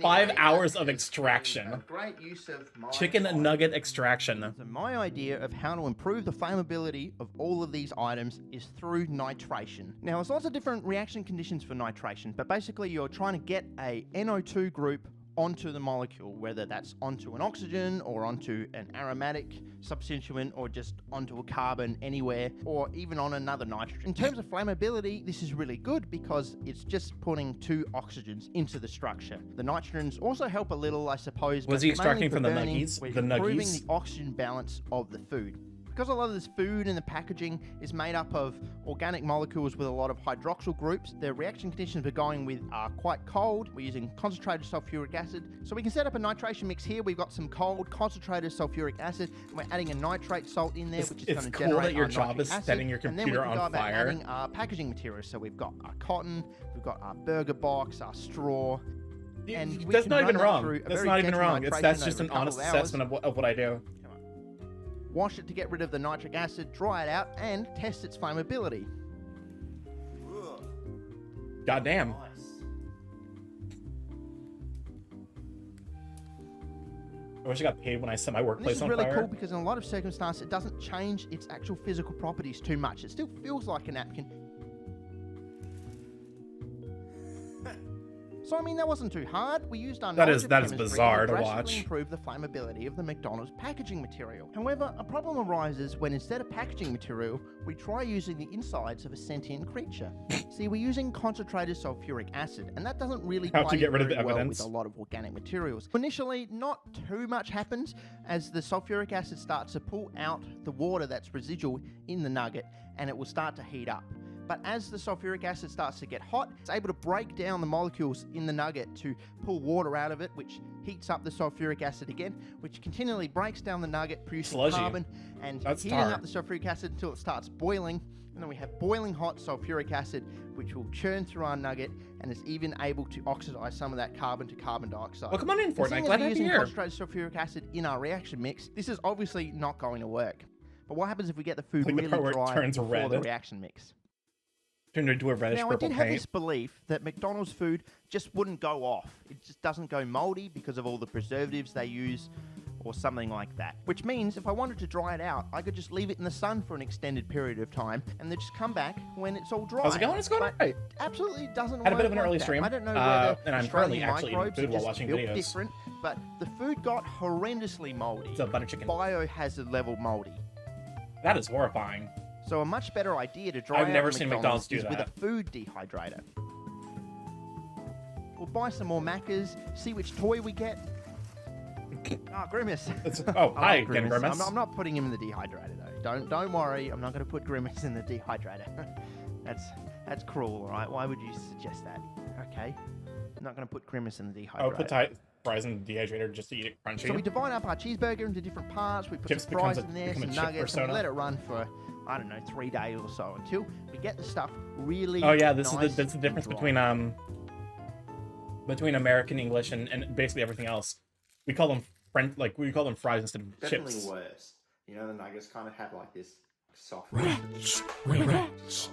5 hours of extraction. A great use of my Chicken time. nugget extraction. So my idea of how to improve the flammability of all of these items is through nitration. Now, there's lots of different reaction conditions for nitration, but basically you're trying to get a NO2 group onto the molecule, whether that's onto an oxygen or onto an aromatic substituent or just onto a carbon anywhere or even on another nitrogen. In terms of flammability, this is really good because it's just putting 2 oxygens into the structure. The nitrogens also help a little, I suppose. Was but he mainly extracting for from the burning, nuggies? we're The improving nuggies? the oxygen balance of the food. Because a lot of this food and the packaging is made up of organic molecules with a lot of hydroxyl groups, the reaction conditions we're going with are quite cold. We're using concentrated sulfuric acid. So we can set up a nitration mix here. We've got some cold concentrated sulfuric acid, and we're adding a nitrate salt in there, which is going to cool generate that your our job nitric is acid. setting your And then we computer can go on about fire. adding our packaging materials. So we've got our cotton, we've got our burger box, our straw. And we That's can not run even that wrong. through a That's very not even gentle wrong. That's nitration just over an a couple honest of hours. assessment of what I do. Wash it to get rid of the nitric acid, dry it out, and test its flammability. God damn. I wish I got paid when I set my And this workplace is on really fire. cool because in a lot of circumstances, it doesn't change its actual physical properties too much. It still feels like a napkin. So I mean, that wasn't too hard. We used our That knowledge is of chemistry bizarre to drastically watch. improve the flammability of the McDonald's packaging material. However, a problem arises when instead of packaging material, we try using the insides of a sentient creature. See, we're using concentrated sulfuric acid, and that doesn't really How to play get rid of very the well evidence. with a lot of organic materials. Initially, not too much happens as the sulfuric acid starts to pull out the water that's residual in the nugget, and it will start to heat up. But as the sulfuric acid starts to get hot, it's able to break down the molecules in the nugget to pull water out of it, which heats up the sulfuric acid again, which continually breaks down the nugget, producing Sludgy. carbon and That's heating tar. up the sulfuric acid until it starts boiling. And then we have boiling hot sulfuric acid, which will churn through our nugget and is even able to oxidize some of that carbon to carbon dioxide. Well, come on in, And Fortnite. seeing as Glad to we're have you using here. concentrated sulfuric acid in our reaction mix, this is obviously not going to work. But what happens if we get the food Like the really part where it dry turns before red. the reaction mix? Turned into a reddish Now, I purple did have paint. this belief that McDonald's food just wouldn't go off. It just doesn't go moldy because of all the preservatives they use or something like that. Which means if I wanted to dry it out, I could just leave it in the sun for an extended period of time and then just come back when it's all dry. How's it going? It's going But alright. absolutely doesn't Had a bit work of an like early that. stream, I don't know whether and I'm currently Australian actually eating microbes food are while just watching built videos. different, but the food got horrendously moldy. It's a butter chicken. Biohazard level moldy. That is horrifying. So a much better idea to dry I've out never a seen McDonald's McDonald's do is with that. a food dehydrator. We'll buy some more Maccas, see which toy we get. Grimace. Oh, I hi love again, Grimace. I'm not putting him in the dehydrator though. Don't worry, I'm not going to put Grimace in the dehydrator. that's cruel, all right? Why would you suggest that? Okay, I'm not going to put Grimace in the dehydrator. I would put fries in the dehydrator just to eat it crunchy. So we divide up our cheeseburger into different parts. We put Chips some fries becomes in there, become a some chip nuggets, and persona. we let it run for, I don't know, 3 days or so until we get the stuff really. Oh yeah, that's nice the and difference dry. between American English and basically everything else. We call them we call them fries instead of Definitely chips. worse. You know, the nuggets kind of have like this soft. Wretch, wretch,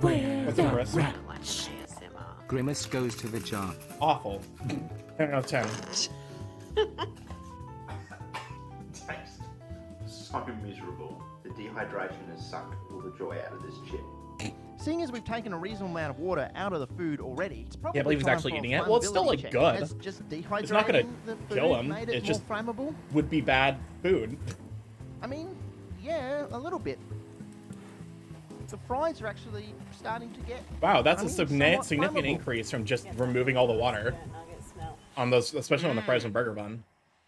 where What's the up, Chris? wretch? Grimace goes to the jar. Awful. 10 out of 10. Tastes so miserable. The dehydration has sucked all the joy out of this chip. Seeing as we've taken a reasonable amount of water out of the food already, it's probably Yeah, I believe he's time actually for a eating it. Well, it's still, flammability like, check. good. Has just It's not gonna dehydrating the kill food him. made it It's more just flammable? would be bad food. I mean, yeah, a little bit. The fries are actually starting to get. Wow, that's I a mean, significant somewhat flammable. increase from just removing all the water on those, especially on the fries and burger bun.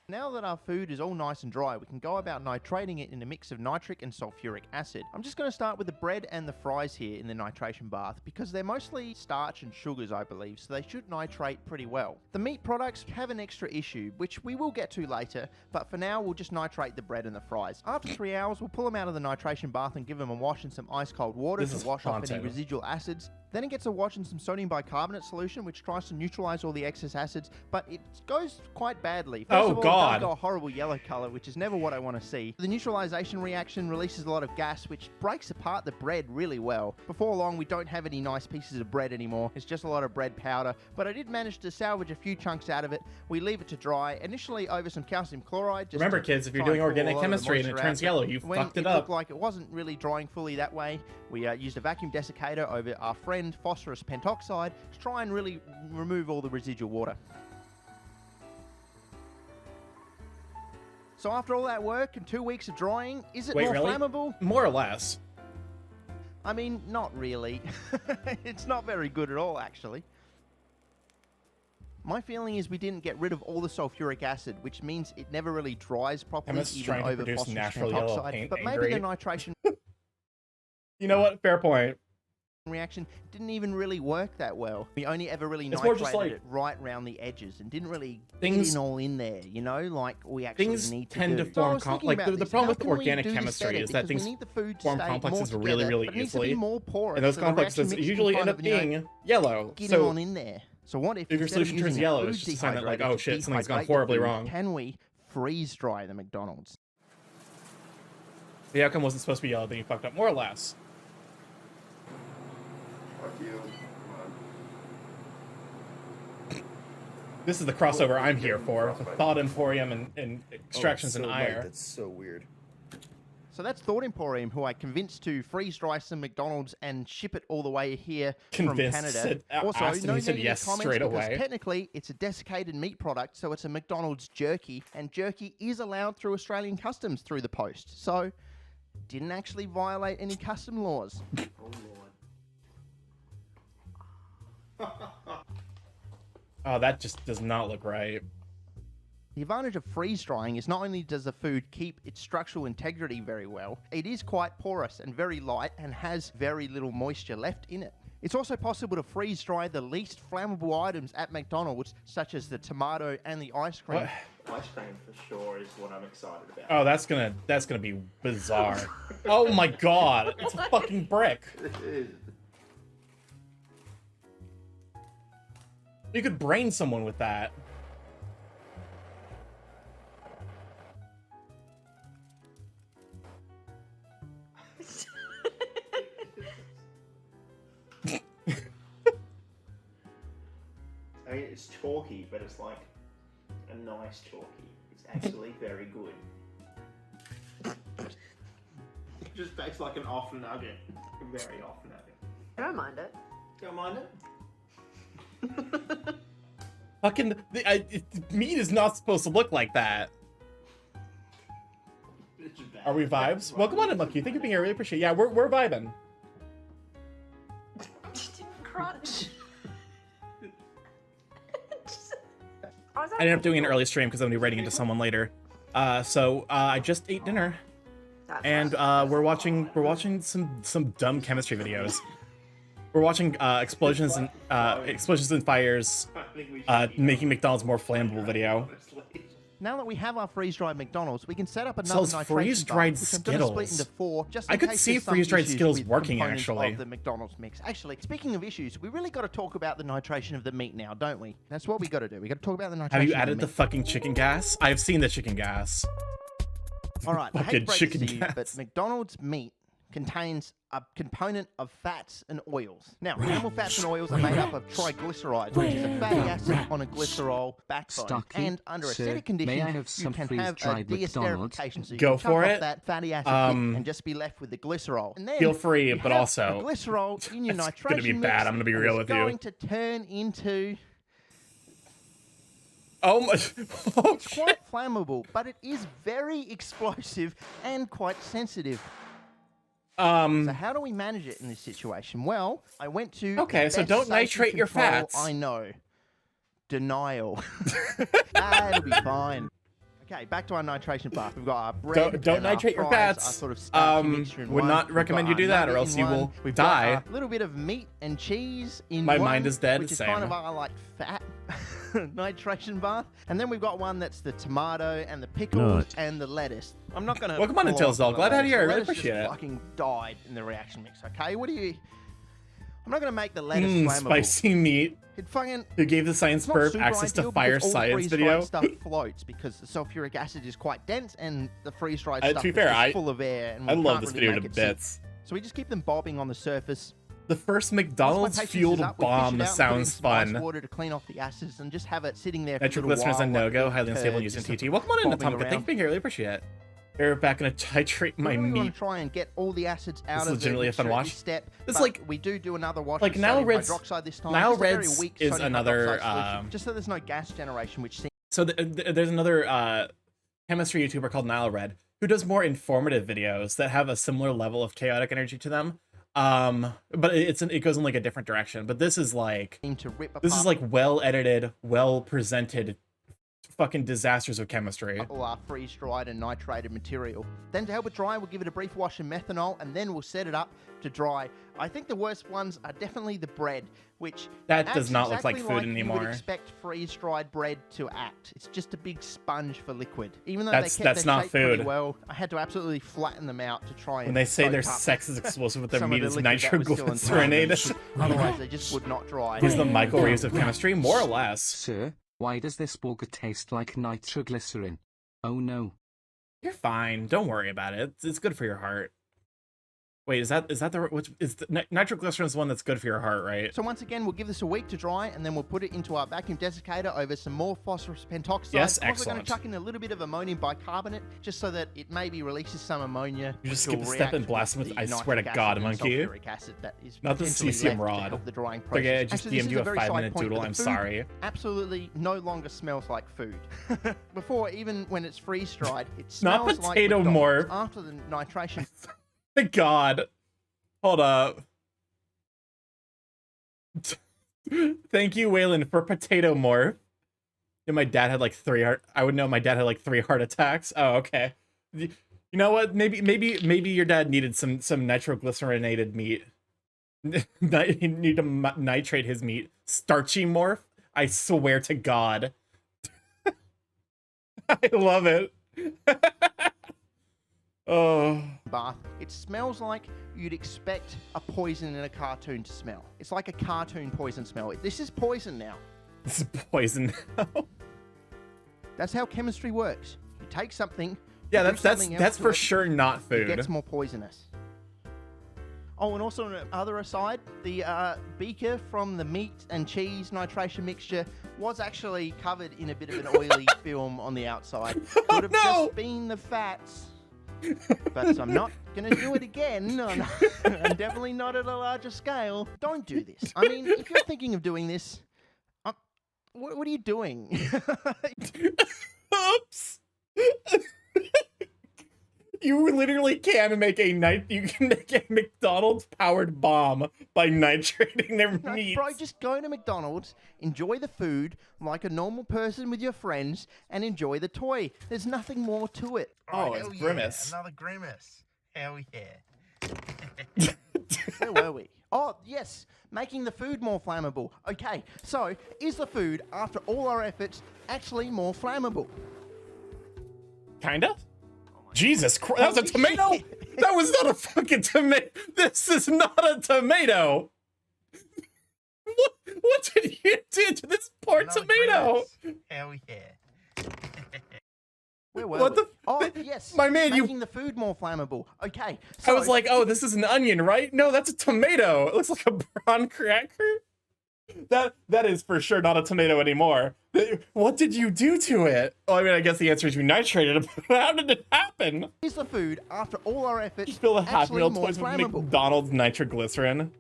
Now that our food is all nice and dry, we can go about nitrating it in a mix of nitric and sulfuric acid. I'm just going to start with the bread and the fries here in the nitration bath because they're mostly starch and sugars, I believe, so they should nitrate pretty well. The meat products have an extra issue, which we will get to later, but for now we'll just nitrate the bread and the fries. After 3 hours, we'll pull them out of the nitration bath and give them a wash in some ice cold water This to is wash off any haunting. residual acids. Then it gets a wash in some sodium bicarbonate solution, which tries to neutralize all the excess acids, but it goes quite badly. First Oh, of all, God. it does go a horrible yellow color, which is never what I want to see. The neutralization reaction releases a lot of gas, which breaks apart the bread really well. Before long, we don't have any nice pieces of bread anymore. It's just a lot of bread powder, but I did manage to salvage a few chunks out of it. We leave it to dry, initially over some calcium chloride. Just Remember, to kids, if you're try doing and pull organic a lot of the chemistry and it moisture turns out. yellow, you When fucked it looked up. like it wasn't really drying fully that way, we used a vacuum desiccator over our friend phosphorus pentoxide to try and really remove all the residual water. So after all that work and 2 weeks of drying, is it Wait, more really? flammable? More or less. I mean, not really. It's not very good at all, actually. My feeling is we didn't get rid of all the sulfuric acid, which means it never really dries properly, Chemists even trying to over produce phosphorus natural yellow pentoxide. paint, But maybe angry. the nitration You know what? Fair point. reaction didn't even really work that well. We only ever really It's more just nitrated like- it right round the edges and didn't really Things- get in all in there, you know, like we actually Things need to tend do. to So I form was thinking like about the this. problem How with can we organic do this chemistry better? is that Because we things need the food to form stay complexes more really, together, really but it needs to be easily. more porous, And those so the reaction complexes mix can usually kind end up of, you know, being yellow. get So on in there. So what if if your instead of solution turns using yellow, food it's just a sign that, like, dehydrator oh to shit, something's gone dehydrate the horribly food, wrong. Can we freeze dry the McDonald's? The outcome wasn't supposed to be yellow, then you fucked up, more or less. Fuck you. This is the crossover I'm here for. The Thought Emporium and Extractions and Ire. That's so weird. So that's Thought Emporium, who I convinced to freeze dry some McDonald's and ship it all the way here from Convinced, Canada. said- Also, asked and no he said negative yes comments straight because away. technically it's a desiccated meat product, so it's a McDonald's jerky, and jerky is allowed through Australian customs through the post. So didn't actually violate any custom laws. Oh, that just does not look right. The advantage of freeze drying is not only does the food keep its structural integrity very well, it is quite porous and very light and has very little moisture left in it. It's also possible to freeze dry the least flammable items at McDonald's, such as the tomato and the ice cream. What? Ice cream for sure is what I'm excited about. Oh, that's gonna be bizarre. Oh my god, it's a fucking brick. You could brain someone with that. I mean, it's chalky, but it's like a nice chalky. It's actually very good. It just tastes like an off nugget. A very off nugget. Don't mind it. Don't mind it? Fucking meat is not supposed to look like that. It's bad. Are we vibes? Welcome on in, Lucky. Thank you for being here. I really appreciate it. Yeah, we're vibing. Crunch. I ended up doing an early stream because I'm gonna be writing into someone later. So I just ate dinner, and we're watching some dumb chemistry videos. We're watching explosions and fires, making McDonald's more flammable video. Now that we have our freeze-dried McDonald's, we can set up another Sells nitration freeze-dried bar, which I'm gonna split Skittles. into 4, just I in could case see there's some freeze-dried issues Skittles with working, components actually. Of the McDonald's mix. Actually, speaking of issues, we really got to talk about the nitration of the meat now, don't we? That's what we got to do. We got to talk about the nitration. Have you of added the the meat. fucking chicken gas? I've seen the chicken gas. All right, I hate fucking to break chicken this to you, gas. but McDonald's meat contains a component of fats and oils. Now, animal fats and oils are made up of triglycerides, which is a fatty acid on a glycerol backbone. Stucky, And under sir, acidic conditions, may I have you some can have a freeze-dried McDonald's? deesterification. So you Go can chunk for off it. that fatty acid Um, bit and just be left with the glycerol. And then Feel free, you but have also- the glycerol in your It's nitration gonna be mix, bad, I'm gonna be and real it's with you. going to turn into... Oh my! Oh, It's quite flammable, but it is very explosive and quite sensitive. So how do we manage it in this situation? Well, I went to Okay, the so best don't safety nitrate your control fats. I know. Denial. That'll be fine. Okay, back to our nitration bath. We've got our bread. Don't and our nitrate your fries, fats. Our sort of starchy mixture in Would one. not We've recommend got you do our that, or nugget else in you one. will We've die. got a little bit of meat and cheese in My one, mind is dead, which is same. kind of our like fat nitration bath. And then we've got one that's the tomato and the pickles Nut. and the lettuce. I'm not gonna. Welcome on in, pull Tails off Doll. the Glad to have you lettuce. here. I really Lettuce appreciate just it. Fucking died in the reaction mix. Okay, what do you? I'm not gonna make the lettuce flammable. Spicy meat. It fucking. Who gave the science It's not perp super access to ideal fire because all science freeze-dried video? stuff floats because the sulfuric acid is quite dense and the freeze-dried stuff To be is fair, just full of air. And I we love can't this really video make to it sink. bits. So we just keep them bobbing on the surface. The first Once my McDonald's patience fueled is up, we fish bomb it out and put it in sounds spice fun. water to clean off the acids and just have it sitting there for a Nitroglycerin is little a while, no-go, like highly unstable curd, using just TT. Welcome on in, bobbing Atomka. Thank you around. for being here, really appreciate it. We're back gonna titrate my We really want meat. to try and get all the acids out This is of legitimately the a fun mixture at watch. this step. It's but like- we do another wash like with Nile sodium Reds- hydroxide this time. Nile Just a very Reds weak is sodium another, hydroxide solution, just so there's no gas generation, which seems So there's another chemistry YouTuber called Nile Red who does more informative videos that have a similar level of chaotic energy to them. But it goes in like a different direction. But this is like well edited, well presented, fucking disasters of chemistry. all our freeze-dried and nitrated material. Then to help it dry, we'll give it a brief wash in methanol, and then we'll set it up to dry. I think the worst ones are definitely the bread, which That acts does not look like exactly food You anymore. would expect freeze-dried bread to act. It's just a big sponge for liquid. Even though That's they kept their not shape pretty food. well, I had to absolutely flatten them out to try and When they say soak their up sex is explosive with their some of meat the is liquid that was still inside them. nitroglycerinated. Otherwise, they just would not dry. He's the Michael Reeves of chemistry, more or less. Sir, why does this burger taste like nitroglycerin? Oh no. You're fine. Don't worry about it. It's good for your heart. Wait, is that the which is the, nitroglycerin is the one that's good for your heart, right? So once again, we'll give this a week to dry, and then we'll put it into our vacuum desiccator over some more phosphorus pentoxide. Yes, I'm also going excellent. to chuck in a little bit of ammonium bicarbonate, just so that it maybe releases some ammonia. You just which skip will a step and react blast him with, the I swear to nitric God, acid and monkey. sulfuric acid that is Not the potentially cesium left to rod. help the drying Okay, I process. just Actually, this DM'd is you a very side 5-minute point, doodle. but the I'm food sorry. Absolutely no longer smells like food. Before, even when it's freeze-dried, it Not smells like potato McDonald's. more. After the nitration. Thank God. Hold up. Thank you, Waylon, for potato morph. Yeah, my dad had like 3 heart. I would know my dad had like 3 heart attacks. Oh, okay. You know what? Maybe your dad needed some nitroglycerinated meat. You need to nitrate his meat. Starchy morph. I swear to God. I love it. Oh. Bath. It smells like you'd expect a poison in a cartoon to smell. It's like a cartoon poison smell. This is poison now. This is poison now. That's how chemistry works. You take something. Yeah, you do that's something else that's to for it, sure not It food. gets more poisonous. Oh, and also on the other aside, the beaker from the meat and cheese nitration mixture was actually covered in a bit of an oily film on the outside. Could have just been the fats. But I'm not going to do it again. I'm definitely not at a larger scale. Don't do this. I mean, if you're thinking of doing this, what are you doing? Oops. You literally can make a McDonald's powered bomb by nitrating their meat. Bro, just go to McDonald's, enjoy the food like a normal person with your friends, and enjoy the toy. There's nothing more to it. Oh, it's Grimace. Another Grimace. Hell yeah. Where were we? Oh, yes, making the food more flammable. Okay, so is the food, after all our efforts, actually more flammable? Kinda? Jesus Christ, that was a tomato? That was not a fucking tomato. This is not a tomato. What did you do to this poor tomato? Hell yeah. Where were What we? the? Oh, yes. My man, making the food more flammable. Okay. I was like, oh, this is an onion, right? No, that's a tomato. It looks like a brown cracker. That is for sure not a tomato anymore. What did you do to it? Well, I mean, I guess the answer is you nitrated it, but how did it happen? Is the food, after all our efforts, You fill a Happy actually Meal more toys with flammable? McDonald's nitroglycerin.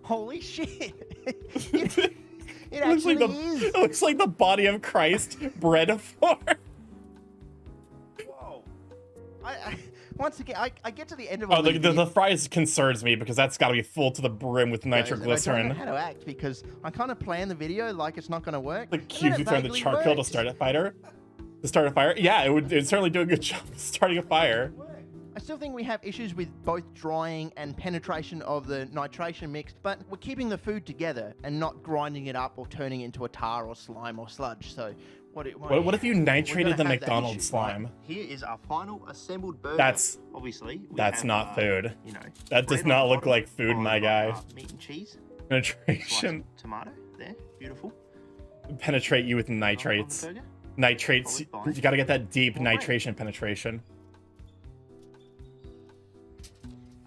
Holy shit. It It looks actually like is. it looks like the body of Christ bread form. Whoa. Once again, I get to the end of Oh, all these the videos, fries concerns me because that's got to be full to the brim with and I don't nitroglycerin. know how to act because I kind of plan the video like it's not going to work. The and cubes then you it throw in the vaguely charcoal to works. start a fire. To start a fire? Yeah, it would certainly do a good job of starting a fire. I still think we have issues with both drying and penetration of the nitration mix, but we're keeping the food together and not grinding it up or turning it into a tar or slime or sludge. So What if you nitrated the McDonald's slime? Right. Here is our final assembled burger. That's obviously not food. You know, that does not look like food, my guy. Meat and cheese. Penetration. Tomato. There, beautiful. Penetrate you with nitrates. Nitrates. You gotta get that deep nitration penetration.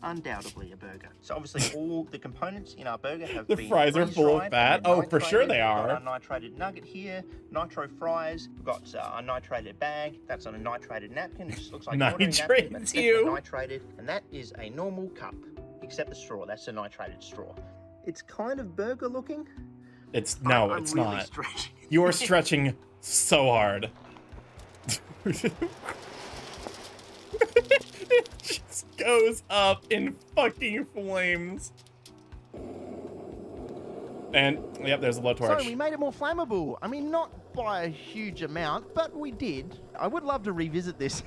Undoubtedly a burger. So obviously all the components in our burger have the been fries are full of fat. Oh, for sure they are. We've got our nitrated nugget here, nitro fries. We've got a nitrated bag. That's on a nitrated napkin. It just looks like an Nitrates napkin, but it's definitely you. nitrated. And that is a normal cup, except the straw. That's a nitrated straw. It's kind of burger looking. It's I'm really not. Stretching. You are stretching so hard. It just goes up in fucking flames. And, yep, there's a blowtorch. So we made it more flammable. I mean, not by a huge amount, but we did. I would love to revisit this.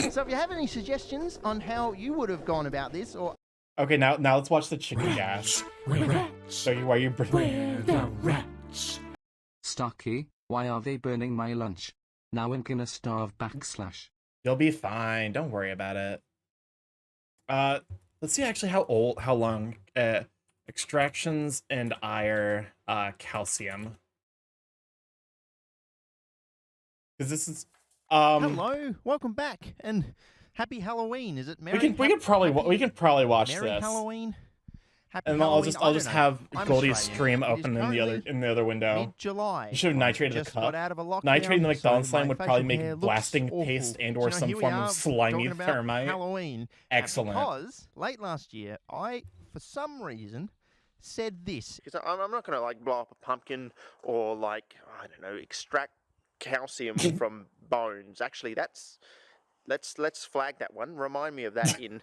So if you have any suggestions on how you would have gone about this, or... Okay, now let's watch the chicken gas. So why are you Where the rats? Stucky, why are they burning my lunch? Now I'm gonna starve /. You'll be fine. Don't worry about it. Let's see actually how long extractions and ire calcium. Because this is Hello, welcome back, and happy Halloween. Is it Merry? we can probably watch Merry this. Halloween. Happy And Halloween. I'll just have I'm Goldie's Australian. stream It is open in the other window. Mid-July. You should have nitrated the Just cup. got out of a lockdown, Nitrating the McDonald's so slime my would probably facial make hair looks blasting awful. paste and Do or you know, some here we form are of slimy talking about thermite. Halloween. Excellent. Because late last year, I, for some reason, said this. Because I'm not going to like blow up a pumpkin or like, I don't know, extract calcium from bones. Actually, let's flag that one. Remind me of that in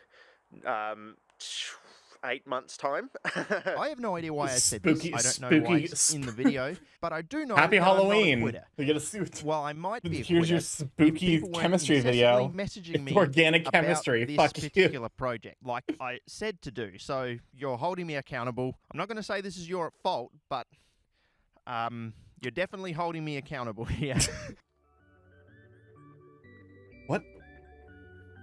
8 months' time. I have no idea why I said Spooky- this. I don't know why spooky- it's in the video, but I do know Happy that I'm not a Halloween! quitter. You get a suit. Well, I might be a Here's your quitter if spooky people weren't chemistry video. incessantly It's messaging me organic about chemistry. this Fuck you. particular project, like I said to do. So you're holding me accountable. I'm not going to say this is your fault, but you're definitely holding me accountable here. What?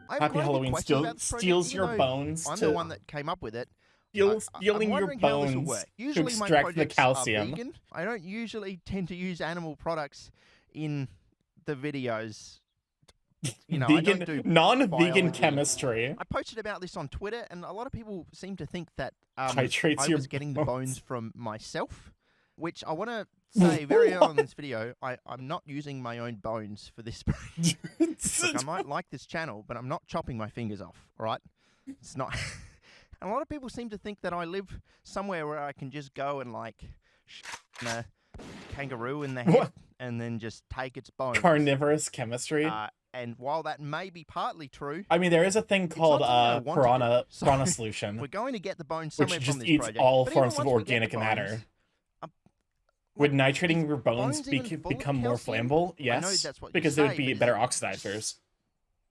I have Happy quite a few Halloween questions about this project, steals even your though bones I'm to the one that came up with it. stealing I'm your wondering how this will bones work. to Usually my extract the projects are calcium. vegan. I don't usually tend to use animal products in the videos. You know, I Vegan, don't do non-vegan biology. chemistry. I posted about this on Twitter, and a lot of people seem to think that Titrates I your was getting the bones. bones from myself, which I want to say very early in this video, I'm not using my own bones for this. Look, I might like this channel, but I'm not chopping my fingers off, all right? It's not. And a lot of people seem to think that I live somewhere where I can just go and, like, a kangaroo in the head What? and then just take its bones. Carnivorous chemistry. And while that may be partly true, I mean, there is a thing called not something I want to do. piranha solution, we're going to get the bones which somewhere just from this eats project. all But even forms of once we get organic the matter. bones, Would nitrating your bones bones even full of become more calcium? flammable? I know Yes, that's what you because they would say, be but better oxidizers.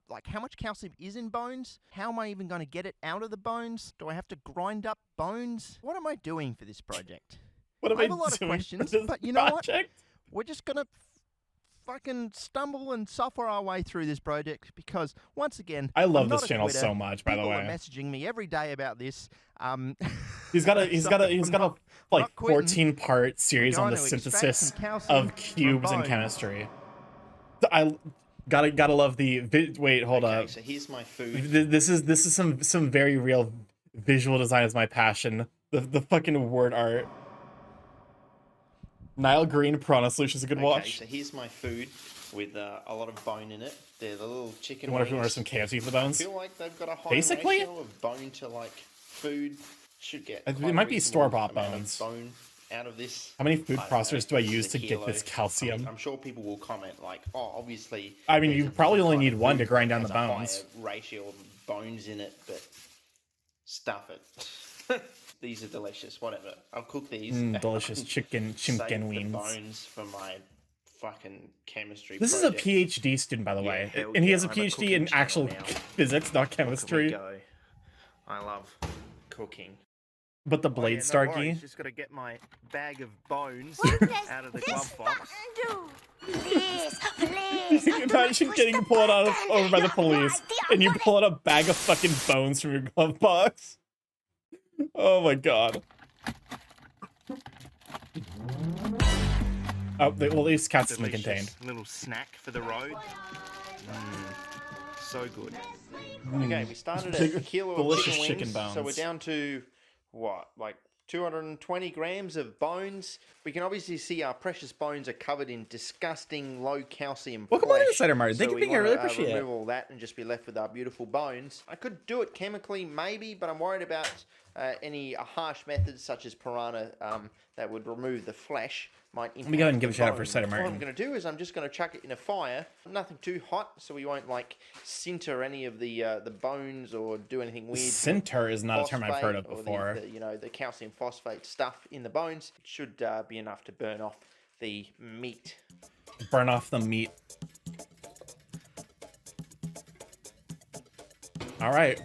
like, how much calcium is in bones? How am I even going to get it out of the bones? Do I have to grind up bones? What am I doing for this project? What am I have I a lot of doing for questions, this but you know project? what? We're just going to fucking stumble and suffer our way through this project because, once again, I love I'm not this a channel quitter. so much, by the People way. are messaging me every day about this. He's got a like not quitting. 14-part series We're on the going to extract synthesis some calcium of cubes from and bones. chemistry. I gotta love the wait, hold up. So here's my food. This is some very real visual design is my passion. The fucking word art. Nile Green Piranha Solution is a good watch. So here's my food with a lot of bone in it. They're the little chicken You wonder if you wings. order some KFC for the bones? I feel like they've got a high Basically? ratio of bone to like food. Should get It quite a might be reasonable store-bought amount of bones. Bone out of this. How many food I don't know, processors do I use just to a get kilo. this calcium? I'm sure people will comment like, oh, obviously. I mean, there's you a probably only kind need of one to food grind down that the has a bones. higher ratio of bones in it, but stuff it. These are delicious. Whatever. I'll cook these. Delicious chicken Save chimkin the wings. bones for my fucking chemistry. This project. is a PhD student, by the Yeah, way, hell and he yeah, has a I'm PhD cooking in channel actual now. physics, not Look at me chemistry. go. I love cooking. But the blade, Starkey. Just got to get my bag of bones What does out of the this glove box. button do? Please, please. Imagine getting pulled out over by the police, and you pull out a bag of fucking bones from your glove box. Oh my god. Oh, well, at least cats isn't contained. Little snack for the road. So good. Okay, we started at a kilo of delicious chicken wings, chicken bones. so we're down to what, like 220 grams of bones. We can obviously see our precious bones are covered in disgusting low calcium Welcome on flesh. Insider Martin. Thank you for being here. I really appreciate it. Remove all that and just be left with our beautiful bones. I could do it chemically, maybe, but I'm worried about any harsh methods such as piranha that would remove the flesh. Let me go ahead and give a shout out for Insider What Martin. I'm going to do is I'm just going to chuck it in a fire. Nothing too hot, so we won't like sinter any of the bones or do anything weird. Sinter is not a term I've heard of before. Or the calcium phosphate stuff in the bones. It should be enough to burn off the meat. Burn off the meat. All right.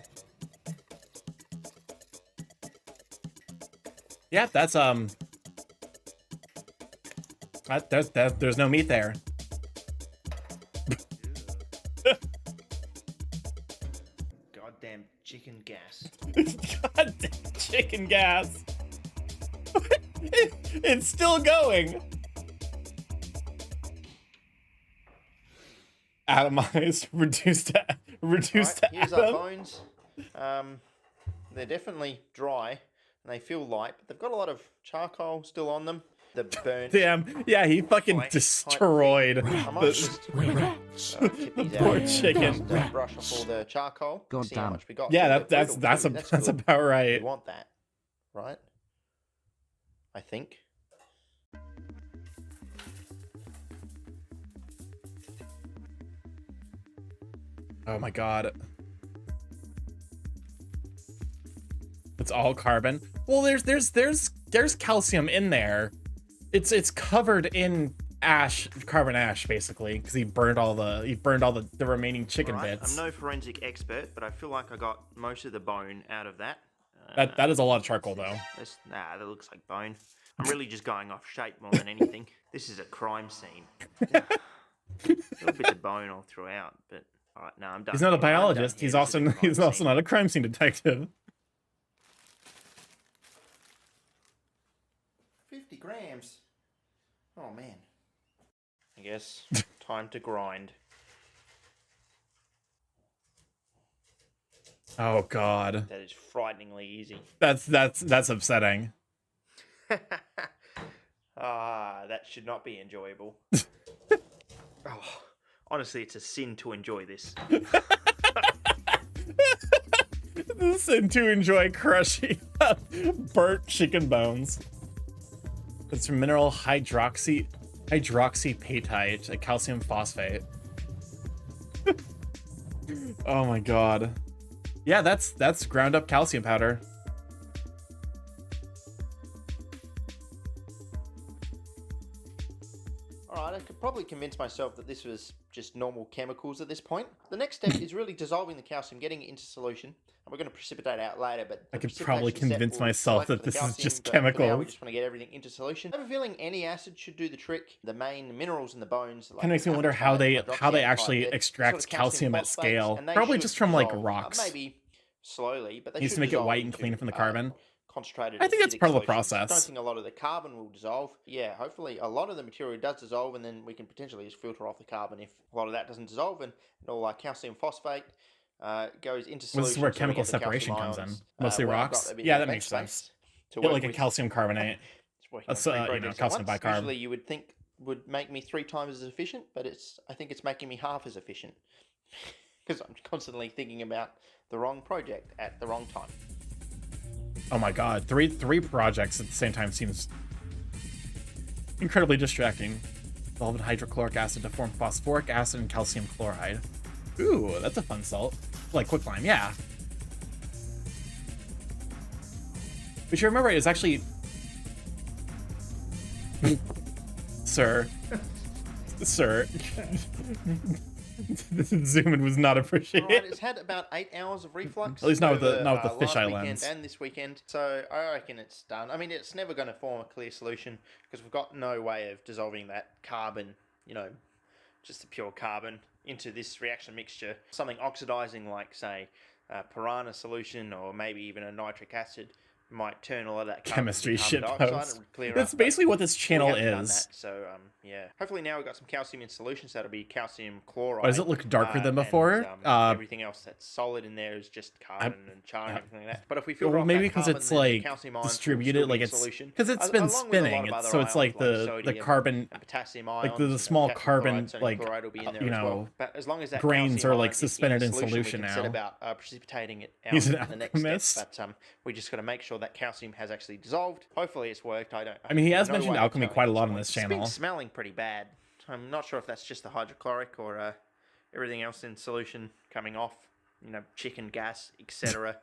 Yeah, that's there's no meat there. Goddamn chicken gas. Goddamn chicken gas. It's still going. Atomized, reduced to Here's our atom. bones. They're definitely dry and they feel light, but they've got a lot of charcoal still on them. The burnt. Damn, yeah, he fucking destroyed I might just tip these poor out chicken. and just, brush off all the charcoal. God See how damn. much we got. Yeah, They're that's brittle too. that's good. about right. We want that, right? I think. Oh my god. It's all carbon. Well, there's calcium in there. It's covered in ash, carbon ash, basically, because he burned all the remaining chicken Right, bits. I'm no forensic expert, but I feel like I got most of the bone out of that. That is a lot of charcoal, though. Nah, that looks like bone. I'm really just going off shape more than anything. This is a crime scene. Little bits of bone all throughout, but all right, no, I'm done. He's not a I'm done biologist. here. He's This is a crime also scene. not a crime scene detective. 50 grams. Oh man. I guess time to grind. Oh god. That is frighteningly easy. That's upsetting. That should not be enjoyable. Oh, honestly, it's a sin to enjoy this. Listen to enjoy crushing up burnt chicken bones. It's from mineral hydroxypatite, a calcium phosphate. Oh my god. Yeah, that's ground up calcium powder. Alright, I could probably convince myself that this was just normal chemicals at this point. The next step is really dissolving the calcium, getting it into solution. And we're going to precipitate out later, but I could probably convince myself that this is just For now, we chemicals. just want to get everything into solution. I have a feeling any acid should do the trick. The main minerals in the bones, like Kind of makes me wonder how they actually they're extract sort of calcium at phosphates, scale. and they Probably should just from like dissolve, rocks. maybe slowly, but they Needs should to make it dissolve white and into, clean from the carbon. Concentrated. I think that's acidic part of the solutions. process. I don't think a lot of the carbon will dissolve. Yeah, hopefully a lot of the material does dissolve, and then we can potentially just filter off the carbon if a lot of that doesn't dissolve, and all our calcium phosphate goes into solution. Well, this is where so we chemical get the calcium separation comes in. ions, Mostly where I've rocks. got a bit Yeah, of that bench makes sense. space to Get work like a with. calcium carbonate. It's working That's on three projects at calcium once. bicarb. Usually you would think would make me 3 times as efficient, but I think it's making me half as efficient because I'm constantly thinking about the wrong project at the wrong time. Oh my god, three projects at the same time seems incredibly distracting. Dissolved in hydrochloric acid to form phosphoric acid and calcium chloride. Ooh, that's a fun salt. Like quicklime, yeah. But you remember it's actually Sir. Zoom in was not appreciated. Alright, it's had about 8 hours of reflux. At least not with the over, not with the fish last islands. weekend and this weekend. So I reckon it's done. I mean, it's never going to form a clear solution because we've got no way of dissolving that carbon, you know, just the pure carbon into this reaction mixture. Something oxidizing like, say, piranha solution or maybe even a nitric acid might turn all of that Chemistry carbon shit dioxide post. and clear That's up, basically but what this we channel haven't done is. that, so yeah. Hopefully now we've got some calcium in solution, so that'll be calcium chloride. Why does it look darker than before? Everything else that's solid in there is just carbon and char and everything like that. But if we filter Well, off maybe that because carbon, it's then the like calcium ions will distributed, still be like in it's solution, because it's been along with a lot spinning. of other So it's like ions the sodium carbon, and potassium like ions the and small potassium carbon, chloride, sodium like chloride will be in there you as well. know, But as long as that grains calcium are like ion is suspended in solution, we solution can now. set about precipitating it out He's an in the next alchemist. step. But we just got to make sure that calcium has actually dissolved. Hopefully it's worked. I mean, he has no mentioned way of alchemy knowing quite a at lot this on point. this It's channel. been smelling pretty bad. I'm not sure if that's just the hydrochloric or everything else in solution coming off. You know, chicken gas, etc.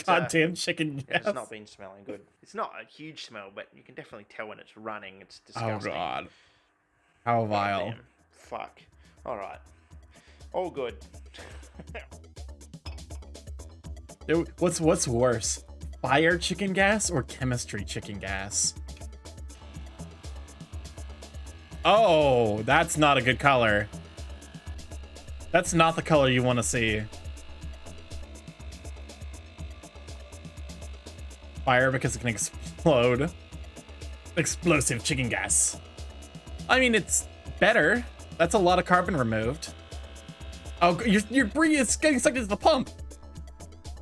Goddamn chicken gas. It's not been smelling good. It's not a huge smell, but you can definitely tell when it's running. It's disgusting. Oh god. How vile. Goddamn. Fuck. Alright. All good. What's worse? Fire chicken gas or chemistry chicken gas? Oh, that's not a good color. That's not the color you want to see. Fire because it can explode. Explosive chicken gas. I mean, it's better. That's a lot of carbon removed. Oh, your breathing is getting sucked into the pump.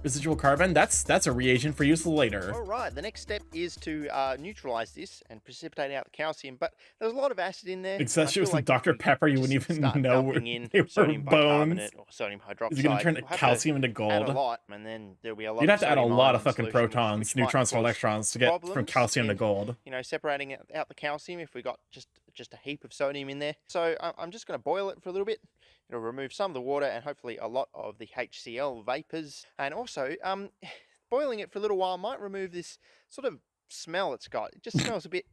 Residual carbon, that's a reagent for use later. Alright, the next step is to neutralize this and precipitate out the calcium, but there's a lot of acid in there. Especially with some Dr. Pepper, you wouldn't even know where in they were sodium bones. bicarbonate or sodium hydroxide. Is it gonna turn We'll have calcium into add gold? a lot, and then there'll be a lot You'd of have to add a sodium lot ion of fucking solution, protons, which might neutrons, and cause electrons to get from problems calcium to in, gold. You know, separating out the calcium if we got just a heap of sodium in there. So I'm just going to boil it for a little bit. It'll remove some of the water and hopefully a lot of the HCl vapors. And also, boiling it for a little while might remove this sort of smell it's got. It just smells a bit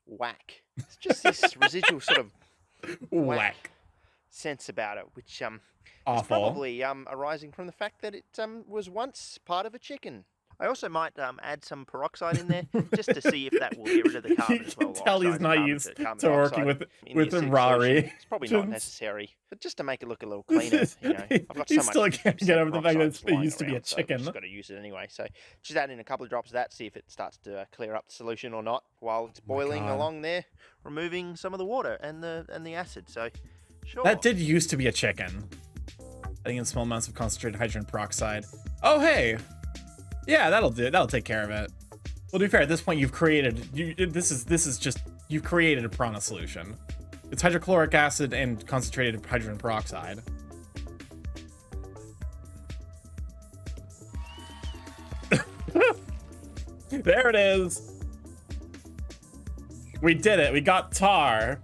whack. It's just this residual sort of whack sense about it, which is probably arising from the fact that it was once part of a chicken. I also might add some peroxide in there just to see if that will get rid of the carbon as well. Tell he's not used to working with Rari. It's probably not necessary, but just to make it look a little cleaner. You know, I've got so much. Still can't get over the fact that peroxide it used to be a around, so chicken. I've just got to use it anyway. So just add in a couple of drops of that, see if it starts to clear up the solution or not while it's boiling along there, removing some of the water and the acid. So sure. That did used to be a chicken. I think in small amounts of concentrated hydrogen peroxide. Oh hey. Yeah, that'll do it. That'll take care of it. Well, to be fair, at this point, you've created. This is just you've created a piranha solution. It's hydrochloric acid and concentrated hydrogen peroxide. There it is. We did it. We got tar.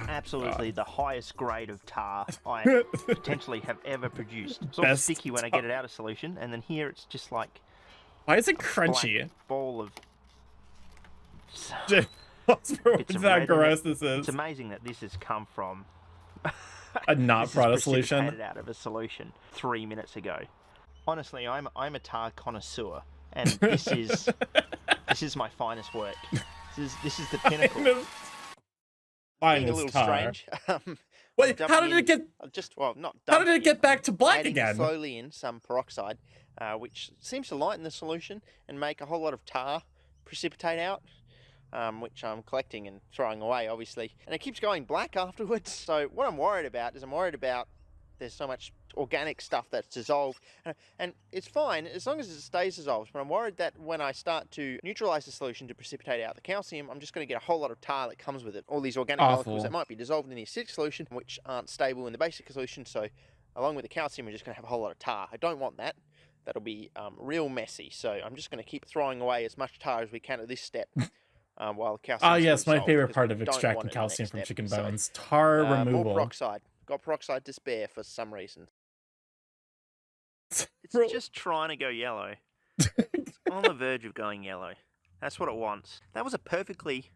Absolutely the highest grade of tar I potentially have ever produced. It's all sticky when I get it out of solution, and then here it's just like. Why is it crunchy? Ball of. It's how gross this is. It's amazing that this has come from a not piranha solution. Out of a solution 3 minutes ago. Honestly, I'm a tar connoisseur, and this is my finest work. This is the pinnacle. Being a little strange. Wait, how did it get? How did it get back to black again? Slowly in some peroxide, which seems to lighten the solution and make a whole lot of tar precipitate out, which I'm collecting and throwing away, obviously. And it keeps going black afterwards. So what I'm worried about is there's so much organic stuff that's dissolved, and it's fine as long as it stays dissolved, but I'm worried that when I start to neutralize the solution to precipitate out the calcium, I'm just going to get a whole lot of tar that comes with it, all these organic molecules that might be dissolved in the acidic solution which aren't stable in the basic solution. So along with the calcium, we're just going to have a whole lot of tar. I don't want that. That'll be real messy, so I'm just going to keep throwing away as much tar as we can at this step. While calcium. Oh yes, my favorite part of extracting calcium from chicken bones: tar removal. More peroxide. Got peroxide to spare for some reason. It's just trying to go yellow. It's on the verge of going yellow. That's what it wants. That was a perfectly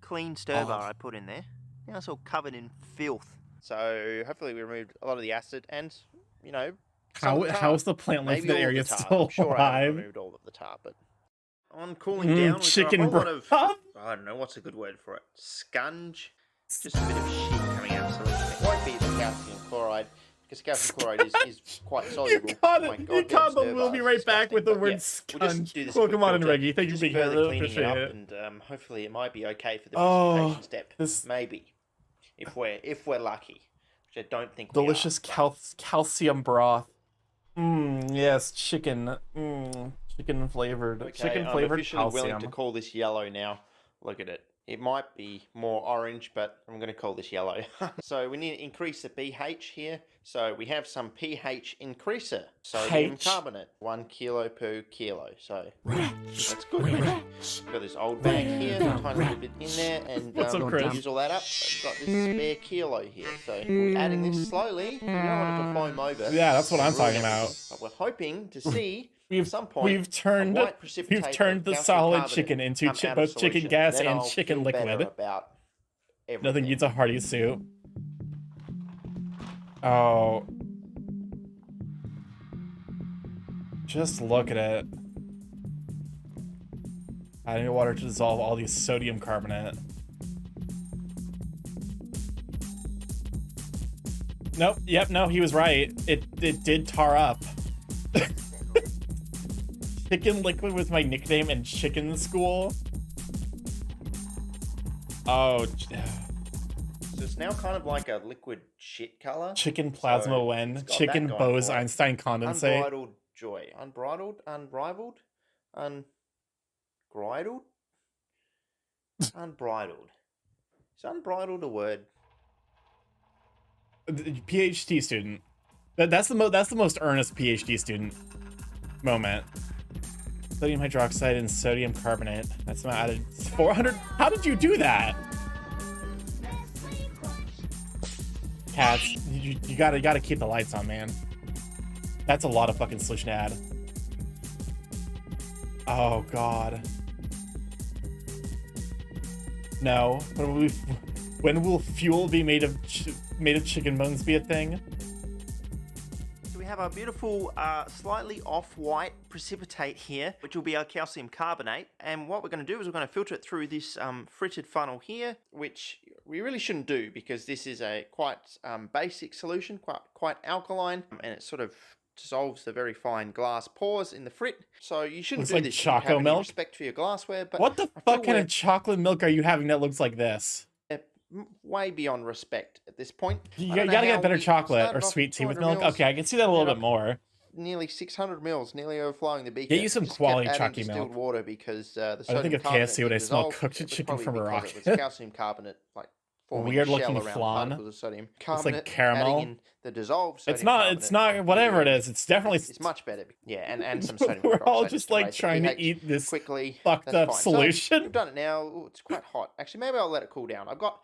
clean stir bar I put in there. Now it's all covered in filth. So hopefully we removed a lot of the acid and, you know, some of the tar. How is the plant life in Maybe that all of area the tar. still I'm sure I haven't alive? removed all of the tar, but on cooling down, we've chicken got a whole lot of, broth? I don't know, what's a good word for it? Scunge? Just a bit of shit coming out of solution. It won't be the calcium chloride, because calcium chloride is quite soluble. You caught Oh it. my God, You caught the stir We'll be bars, right back with the disgusting. word But yeah, we'll just do scunge. this Welcome quick on in, filter, Reggie. Thank you for just being here. I further really cleaning it appreciate up, it. and hopefully it might be okay for the Oh, precipitation step. this Maybe, if we're lucky, which I don't think delicious we are. calcium broth. Yes, chicken. Chicken flavored. Okay, Chicken I'm flavored officially willing to calcium. call this yellow now. Look at it. It might be more orange, but I'm going to call this yellow. So we need to increase the pH here. So we have some pH increaser. Sodium carbonate, 1 kilo per kilo. So that's good. Got this old bag here, tiny little bit in there, and to use all that up, I've got this spare kilo here. So we're adding this slowly. You don't want it to foam over. Yeah, that's what I'm talking about. But we're hoping to see. We've turned the solid chicken into both chicken gas and chicken liquid. Nothing needs a hearty soup. Oh, just look at it. I need water to dissolve all these sodium carbonate. Nope. Yep. No, he was right. It did tar up. Chicken liquid was my nickname in chicken school. Oh. So it's now kind of like a liquid shit color. Chicken plasma when. Chicken Bose Einstein condensate. Unbridled joy. Unbridled? Unrivaled? Ungridled? Unbridled. Is unbridled a word? PhD student. That's the most earnest PhD student moment. Sodium hydroxide and sodium carbonate. That's not added 400. How did you do that? Cats, you gotta keep the lights on, man. That's a lot of fucking solution to add. Oh god. No. When will fuel be made of chicken bones be a thing? So we have our beautiful, slightly off-white precipitate here, which will be our calcium carbonate. And what we're going to do is we're going to filter it through this fritted funnel here, which we really shouldn't do because this is a quite basic solution, quite alkaline, and it sort of dissolves the very fine glass pores in the frit. So you shouldn't do like this. Choco if you have milk. any respect for your glassware. But what the fuck kind of chocolate milk are you having that looks like this? Way beyond respect at this point. You gotta get better chocolate or sweet tea with milk. Okay, I can see that a little bit more. Nearly 600 mils, nearly overflowing the beaker. Get you some Just quality kept adding chalky distilled milk. water because the I think of sodium KFC when I carbonate smell dissolved. cooked It was chicken probably from a because rocket. it was calcium carbonate, like forming Weird a looking shell around flan. particles of sodium It's carbonate. like caramel. Adding in the dissolved sodium It's not whatever it is. It's definitely. It's much better. Yeah, and some sodium. We're all hydroxide just to like raise the trying to pH eat this quickly. fucked That's up fine. solution. So we've done it now. Ooh, it's quite hot. Actually, maybe I'll let it cool down. I've got.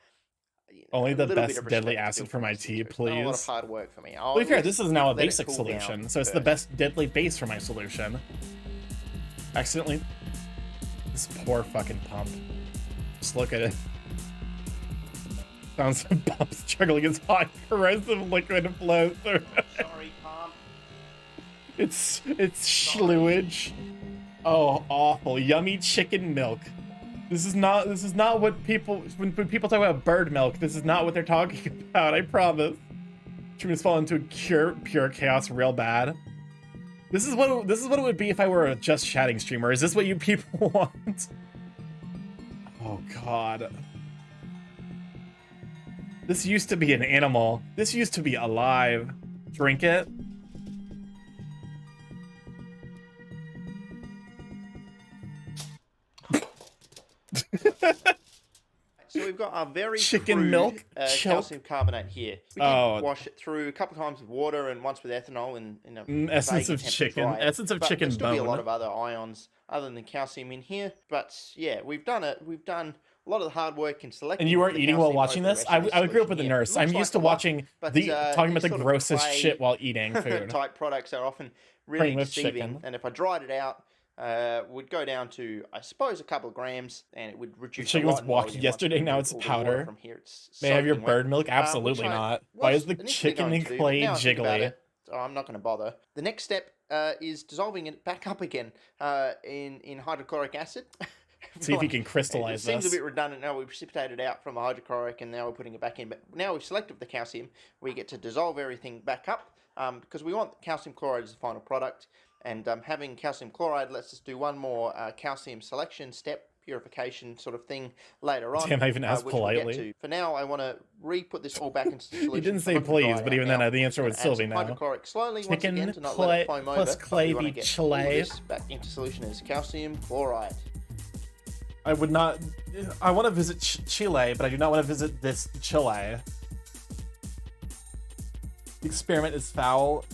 Only A the little bit best of deadly respect acid still for my my tea, It's not a lot of please. hard work for me. To be fair, this is now a let it basic cool solution, down so it's the first. best deadly base for my solution. Accidentally. This poor fucking pump. Just look at it. Sounds like pump struggling as hot corrosive liquid flows through. Sorry, pump. It's slewage. Oh, awful. Yummy chicken milk. This is not what people when people talk about bird milk, this is not what they're talking about, I promise. Streamers fall into pure chaos real bad. This is what it would be if I were a just chatting streamer. Is this what you people want? Oh god. This used to be an animal. This used to be alive. Drink it. So we've got our very chicken crude, milk calcium carbonate here. We did wash it through a couple of times with water and once with ethanol in a essence vague of attempt to chicken. dry it. Essence of But chicken there'll still be a bone. lot of other ions other than calcium in here. But yeah, we've done it. We've done a lot of the hard work in selecting. And you were the eating while calcium watching over this? the rest of I grew up solution with a here. nurse. It I'm looks used to like a lot, watching but, talking about these the sort of grossest clay shit while eating food. type products are often really Cream of deceiving. chicken. And if I dried it out, would go down to, I suppose, a couple of grams, and it would reduce. Chicken a lot was in walking volume once yesterday, we now remove it's all the water powder. from here. It's May I have your soaking wet. bird milk? Absolutely Which I not. Why is was the initially chicken going and to do, but clay now I think about jiggly? it, so I'm not going to bother. The next step is dissolving it back up again in hydrochloric acid. See if you can crystallize It seems this. a bit redundant now. We precipitated it out from the hydrochloric and now we're putting it back in. But now we've selected the calcium, we get to dissolve everything back up because we want calcium chloride as the final product. And having calcium chloride lets us do one more calcium selection step, purification sort of thing later on. Damn, I even asked which we'll get politely. to. For now, I want to re-put this all back into the solution. You didn't say Let it please, dry but out even then, now. the answer would Add still be some no. hydrochloric slowly once Chicken again to not clay let it foam plus over. clay We wanna be get all of Chile. this back into solution as calcium chloride. I would not. I want to visit Chile, but I do not want to visit this Chile. The experiment is foul.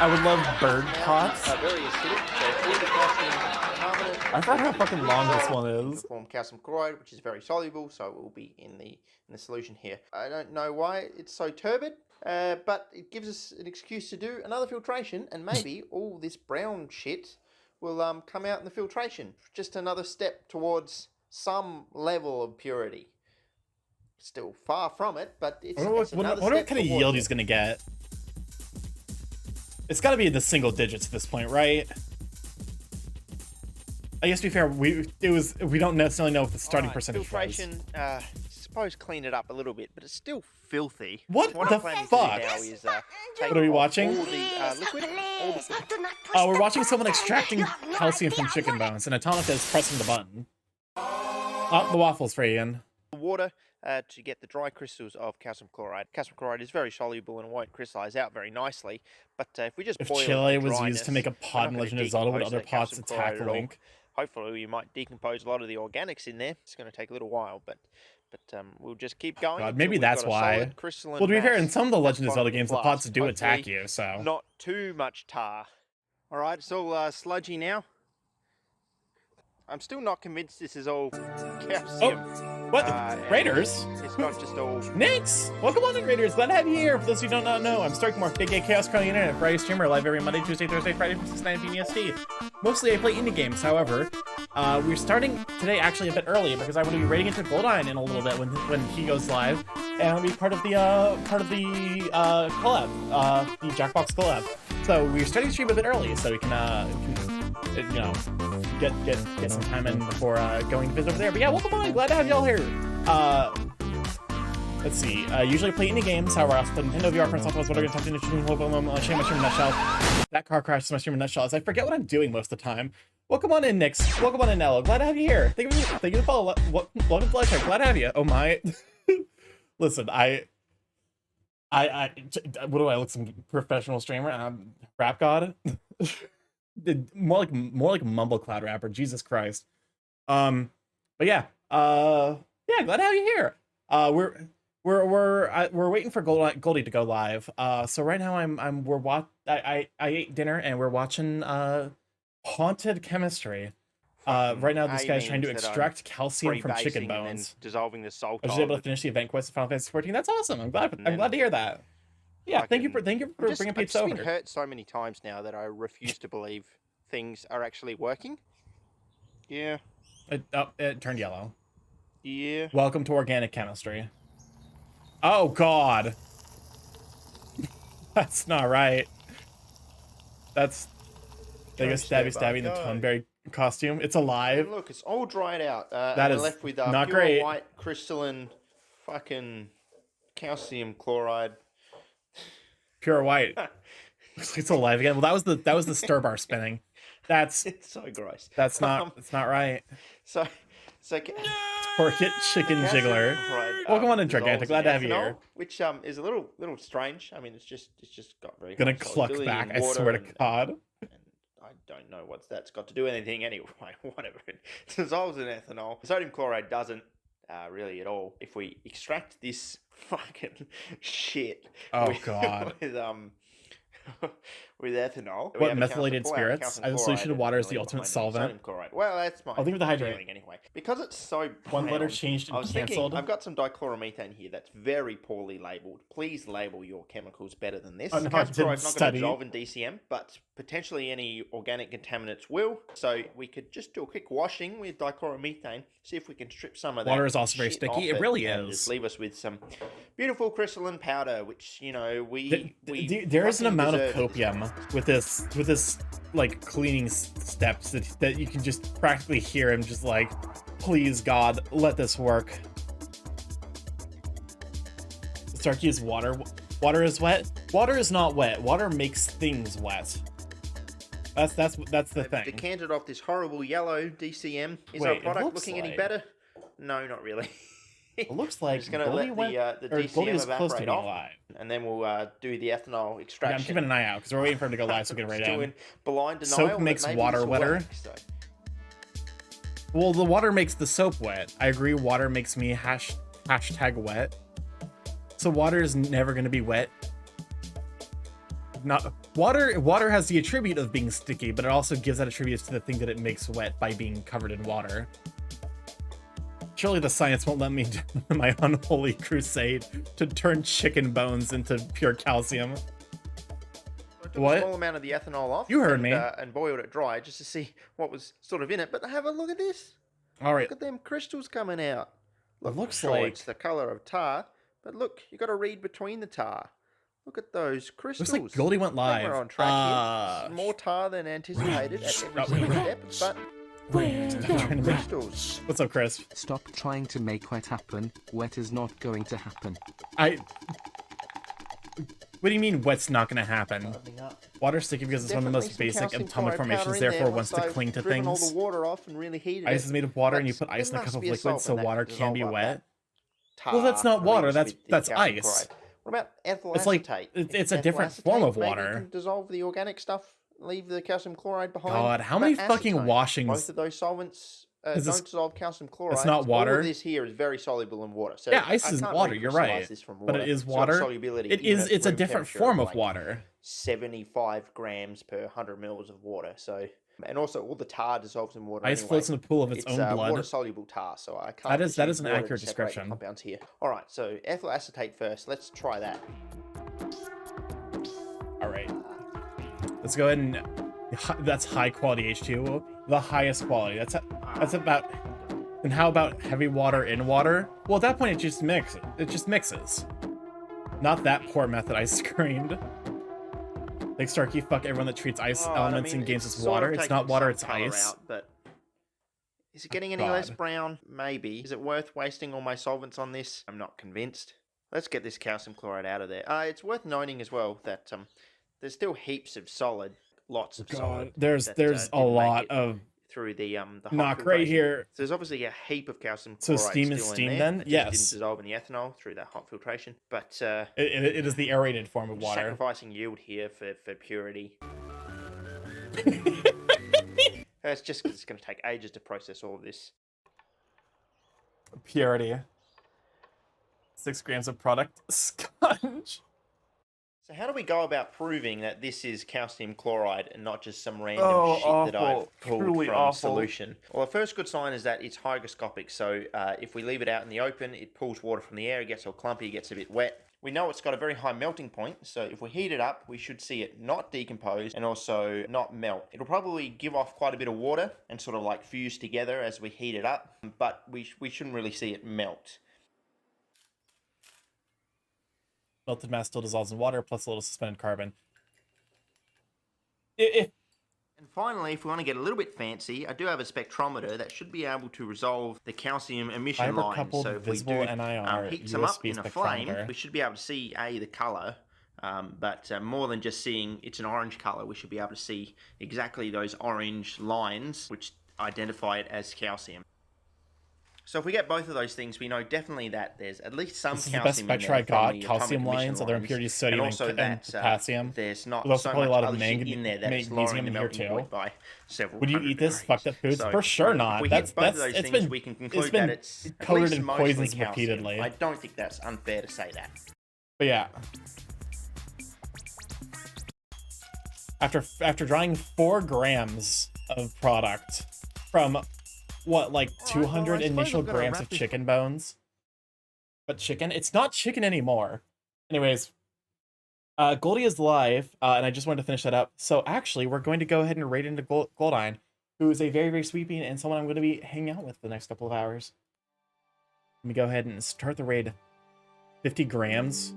I would love bird pots. Very acidic, so all the calcium carbonate. I forgot how fucking long this one is. Form calcium chloride, which is very soluble, so it will be in the solution here. I don't know why it's so turbid, but it gives us an excuse to do another filtration, and maybe all this brown shit will come out in the filtration. Just another step towards some level of purity. Still far from it, but it's I wonder another what step kind of towards yield it. he's gonna get. It's got to be in the single digits at this point, right? I guess to be fair, we don't necessarily know what the starting percentage was. Filtration, I suppose clean it up a little bit, but it's still filthy. What I'm the planning to do fuck? now is, take What are we off watching? all the liquid, all the Oh, we're watching someone extracting calcium from chicken bones, and Atomica is pressing the button. Oh, the waffles for Ian. water to get the dry crystals of calcium chloride. Calcium chloride is very soluble and won't crystallize out very nicely, but if we just If boil Chile the was dryness, used to make a we're pod not in gonna Legend of Zelda, would decompose other that pods calcium attack chloride the at all. link? Hopefully we might decompose a lot of the organics in there. It's going to take a little while, but we'll just keep going. God, until maybe we've that's got a why. solid crystalline Well, to be fair, mass in some of the at Legend of bottom Zelda the games, the flask. pods do attack Hopefully you, so. not too much tar. All right, it's all sludgy now. I'm still not convinced this is all calcium. What? Raiders? It's not just all. Nix! Welcome on in, Raiders. Glad to have you here. For those who do not know, I'm Stark Morph, Big Gay Chaos Crowd Internet, Friday streamer, live every Monday, Tuesday, Thursday, Friday from 6 to 9 p.m. EST. Mostly I play indie games, however. We're starting today actually a bit early because I'm going to be raiding into Goldine in a little bit when he goes live, and I'll be part of the collab, the Jackbox collab. So we're starting to stream a bit early, so we can you know, get some time in before going to visit over there. But yeah, welcome on. Glad to have y'all here. Let's see. Usually play indie games. However, I also play Nintendo VR, Prince Alpha, what are going to talk to you show my stream in a nutshell. That car crash is my stream in a nutshell. As I forget what I'm doing most of the time. Welcome on in, Nix. Welcome on in, Nello. Glad to have you here. Thank you for the follow. Welcome to Flashback. Glad to have you. Oh my. Listen, what do I look, some professional streamer? Rap god? more like mumble cloud rapper. Jesus Christ. But yeah. Yeah, glad to have you here. We're waiting for Goldie to go live. So right now I ate dinner and we're watching Haunted Chemistry. Right now this guy's trying to extract calcium from chicken bones. Dissolving the salt. I was able to finish the event quest of Final Fantasy 14. That's awesome. I'm glad to hear that. Yeah, thank you for bringing pizza over. I've been hurt so many times now that I refuse to believe things are actually working. Yeah. It turned yellow. Yeah. Welcome to organic chemistry. Oh God. That's not right. That's like a stabby in the Tonberry costume. It's alive. And look, it's all dried out. That is left with not pure great. white crystalline fucking calcium chloride. Pure white. Looks like it's alive again. Well, that was the stir bar spinning. That's it's so gross. That's not right. So Porkit Chicken Jiggler. Welcome on in, Gigantic. Glad to have you here. Which is a little strange. I mean, it's just got very gonna hot cluck solubility back. in I water swear to and God. I don't know what that's got to do with anything anyway. Whatever. It dissolves in ethanol. Sodium chloride doesn't really at all. If we extract this fucking shit, oh God, with ethanol. We What, have a methylated calcium chloride, spirits? calcium I have a chloride, solution to and water as then the leave ultimate behind solvent. Sodium chloride. Well, that's my I'll leave it with the hydrate. feeling anyway. Because it's so One letter brown, changed and I was thinking, cancelled. I've got some dichloromethane here that's very poorly labelled. Please label your chemicals better than this. Oh, no, I Calcium didn't chloride's not going to study. dissolve in DCM, but potentially any organic contaminants will. So we could just do a quick washing with dichloromethane, see if we can strip some of that Water is also very shit sticky. off It really and is. just leave us with some beautiful crystalline powder, which, you know, There is an fucking amount of deserve. copium with this like cleaning steps that you can just practically hear him just like, please God, let this work. Starkey is water. Water is wet. Water is not wet. Water makes things wet. That's the thing. Decanted off this horrible yellow DCM. Is Wait, our it product looks looking any like- better? No, not really. It looks like just gonna Goldie let went, the or DCM Goldie is close to evaporate being off, live. and then we'll do the ethanol Yeah, I'm extraction. keeping an eye out because we're waiting for him to go live so we can write Still down. in blind denial Soap that makes maybe water this will wetter. work, so. Well, the water makes the soap wet. I agree. Water makes me hashtag wet. So water is never going to be wet. Not water. Water has the attribute of being sticky, but it also gives that attribute to the thing that it makes wet by being covered in water. Surely the science won't let me do my unholy crusade to turn chicken bones into pure calcium. I took What? a small amount of the ethanol off. You heard and, me. And boiled it dry just to see what was sort of in it. But have a look at this. All right. Look at them crystals coming out. Look, looks sure, like- it's the color of tar, but look, you got to read between the tar. Look at those crystals. Looks like Goldie went I think live. we're on track here. More tar than anticipated at every single step, but crystals. What's up, Chris? Stop trying to make wet happen. Wet is not going to happen. What do you mean wet's not going to happen? Water's sticky because it's one of the most Definitely some basic calcium atomic chloride powder formations, in there therefore once wants to I've cling to driven all things. the water off and really heated Ice it. is made of water, and you put There ice in a must cup of be a liquid, so solvent that water can can be dissolve like wet. that. Well, that's not Tar water. released That's with the that's calcium ice. chloride. What about ethyl It's like acetate? it's a Ethyl different acetate, form of maybe water. can dissolve the organic stuff, leave the calcium chloride behind. God, how What many about fucking acetone? washings- Both of those solvents Is this- don't dissolve calcium chloride. It's not water? All of this here is very soluble in water. So Yeah, ice I isn't can't water. You're recrystallize right, this from but it water. is It's got water. solubility It even is. at It's a room different temperature form of like water. 75 grams per 100 mils of water. So, and also all the tar dissolves in water. Ice anyway. floats in a pool of its own blood. Water soluble tar. So I can't. That is- just that use is an water to accurate separate the description. Compounds here. All right. So ethyl acetate first. Let's try that. All right. Let's go ahead and that's high quality H2O, the highest quality. That's about. And how about heavy water in water? Well, at that point, it just mixes. It just mixes. Not that poor method I screamed. Like Starkey, fuck everyone that treats ice elements in games as water. It's not water, it's ice. But is it getting any God. less brown? Maybe. Is it worth wasting all my solvents on this? I'm not convinced. Let's get this calcium chloride out of there. It's worth noting as well that there's still heaps of solid, lots of solid. There's that, a didn't make lot it of through the hot knock right filtration. here. So there's obviously a heap of calcium So chloride steam is still in steam there then? that just Yes. didn't dissolve in the ethanol through that hot filtration. But It is the aerated form of water. sacrificing yield here for purity. It's just 'cause it's going to take ages to process all of this. Purity. 6 grams of product sponge. So how do we go about proving that this is calcium chloride and not just some random shit that I've pulled Truly from awful. solution? Well, the first good sign is that it's hygroscopic. So if we leave it out in the open, it pulls water from the air, it gets all clumpy, it gets a bit wet. We know it's got a very high melting point, so if we heat it up, we should see it not decompose and also not melt. It'll probably give off quite a bit of water and sort of like fuse together as we heat it up, but we shouldn't really see it melt. Melted mass still dissolves in water, plus a little suspended carbon. And finally, if we want to get a little bit fancy, I do have a spectrometer that should be able to resolve the calcium emission line. Fiber-coupled So if we visible do NIR heat some up USB in a flame, spectrometer. we should be able to see the color. But more than just seeing it's an orange color, we should be able to see exactly those orange lines which identify it as calcium. So if we get both of those things, we know definitely that there's at least some This is the best calcium in spectra I there from got. the Calcium atomic emission lines, other lines, impurities, sodium, and also and that potassium. there's not There's also so probably much a lot of other shit in there that is lowering the magnesium in here melting too. point by several Would you hundred eat this degrees. fucked up foods? So, For sure if not. we That's hit both of those it's things, been we can conclude it's been that it's at coated least in mostly poisons calcium. repeatedly. I don't think that's unfair to say that. But yeah. After drawing 4 grams of product from what, like 200 initial grams of chicken bones. But chicken? It's not chicken anymore. Anyways, Goldie is live, and I just wanted to finish that up. So actually, we're going to go ahead and raid into Goldine, who is a very, very sweet bean and someone I'm going to be hanging out with for the next couple of hours. Let me go ahead and start the raid. 50 grams.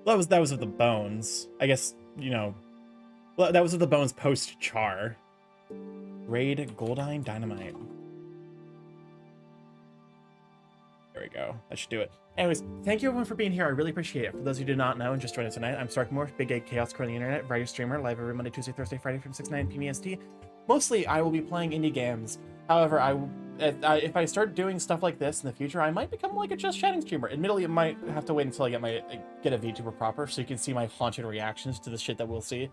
That was of the bones. I guess, you know, well, that was of the bones post char. Raid Goldine Dynamite. There we go. That should do it. Anyways, thank you everyone for being here. I really appreciate it. For those who do not know and just joined us tonight, I'm Starkmore, Big Egg Chaos Core on the internet, variety streamer, live every Monday, Tuesday, Thursday, Friday from 6 to 9 p.m. EST. Mostly, I will be playing indie games. However, if I start doing stuff like this in the future, I might become like a just chatting streamer. Admittedly, it might have to wait until I get a VTuber proper, so you can see my haunted reactions to the shit that we'll see.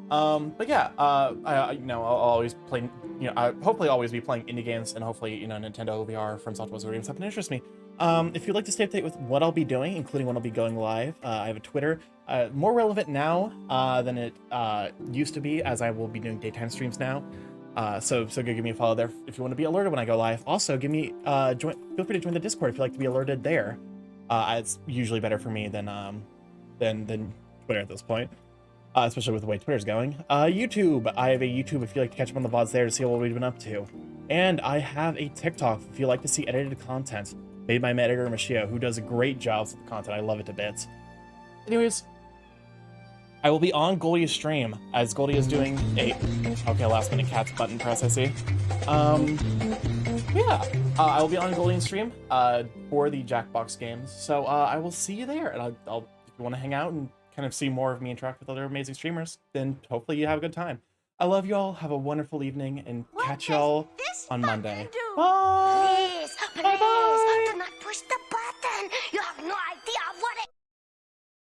But yeah, I'll always play, hopefully always be playing indie games, and hopefully, Nintendo VR from Software games happen to interest me. If you'd like to stay up to date with what I'll be doing, including when I'll be going live, I have a Twitter, more relevant now than it used to be, as I will be doing daytime streams now. So go give me a follow there if you want to be alerted when I go live. Also, feel free to join the Discord if you'd like to be alerted there. It's usually better for me than Twitter at this point. Especially with the way Twitter's going. YouTube. I have a YouTube if you'd like to catch up on the VODs there to see what we've been up to. And I have a TikTok if you'd like to see edited content made by my editor, Machio, who does a great job with the content. I love it to bits. Anyways, I will be on Goldie's stream, as Goldie is doing a... Okay, last minute cat's button press, I see. Yeah, I will be on Goldie's stream for the Jackbox games. So I will see you there, and I'll if you want to hang out and kind of see more of me interact with other amazing streamers, then hopefully you have a good time. I love y'all, have a wonderful evening, and catch y'all on Monday. Bye! Bye-bye!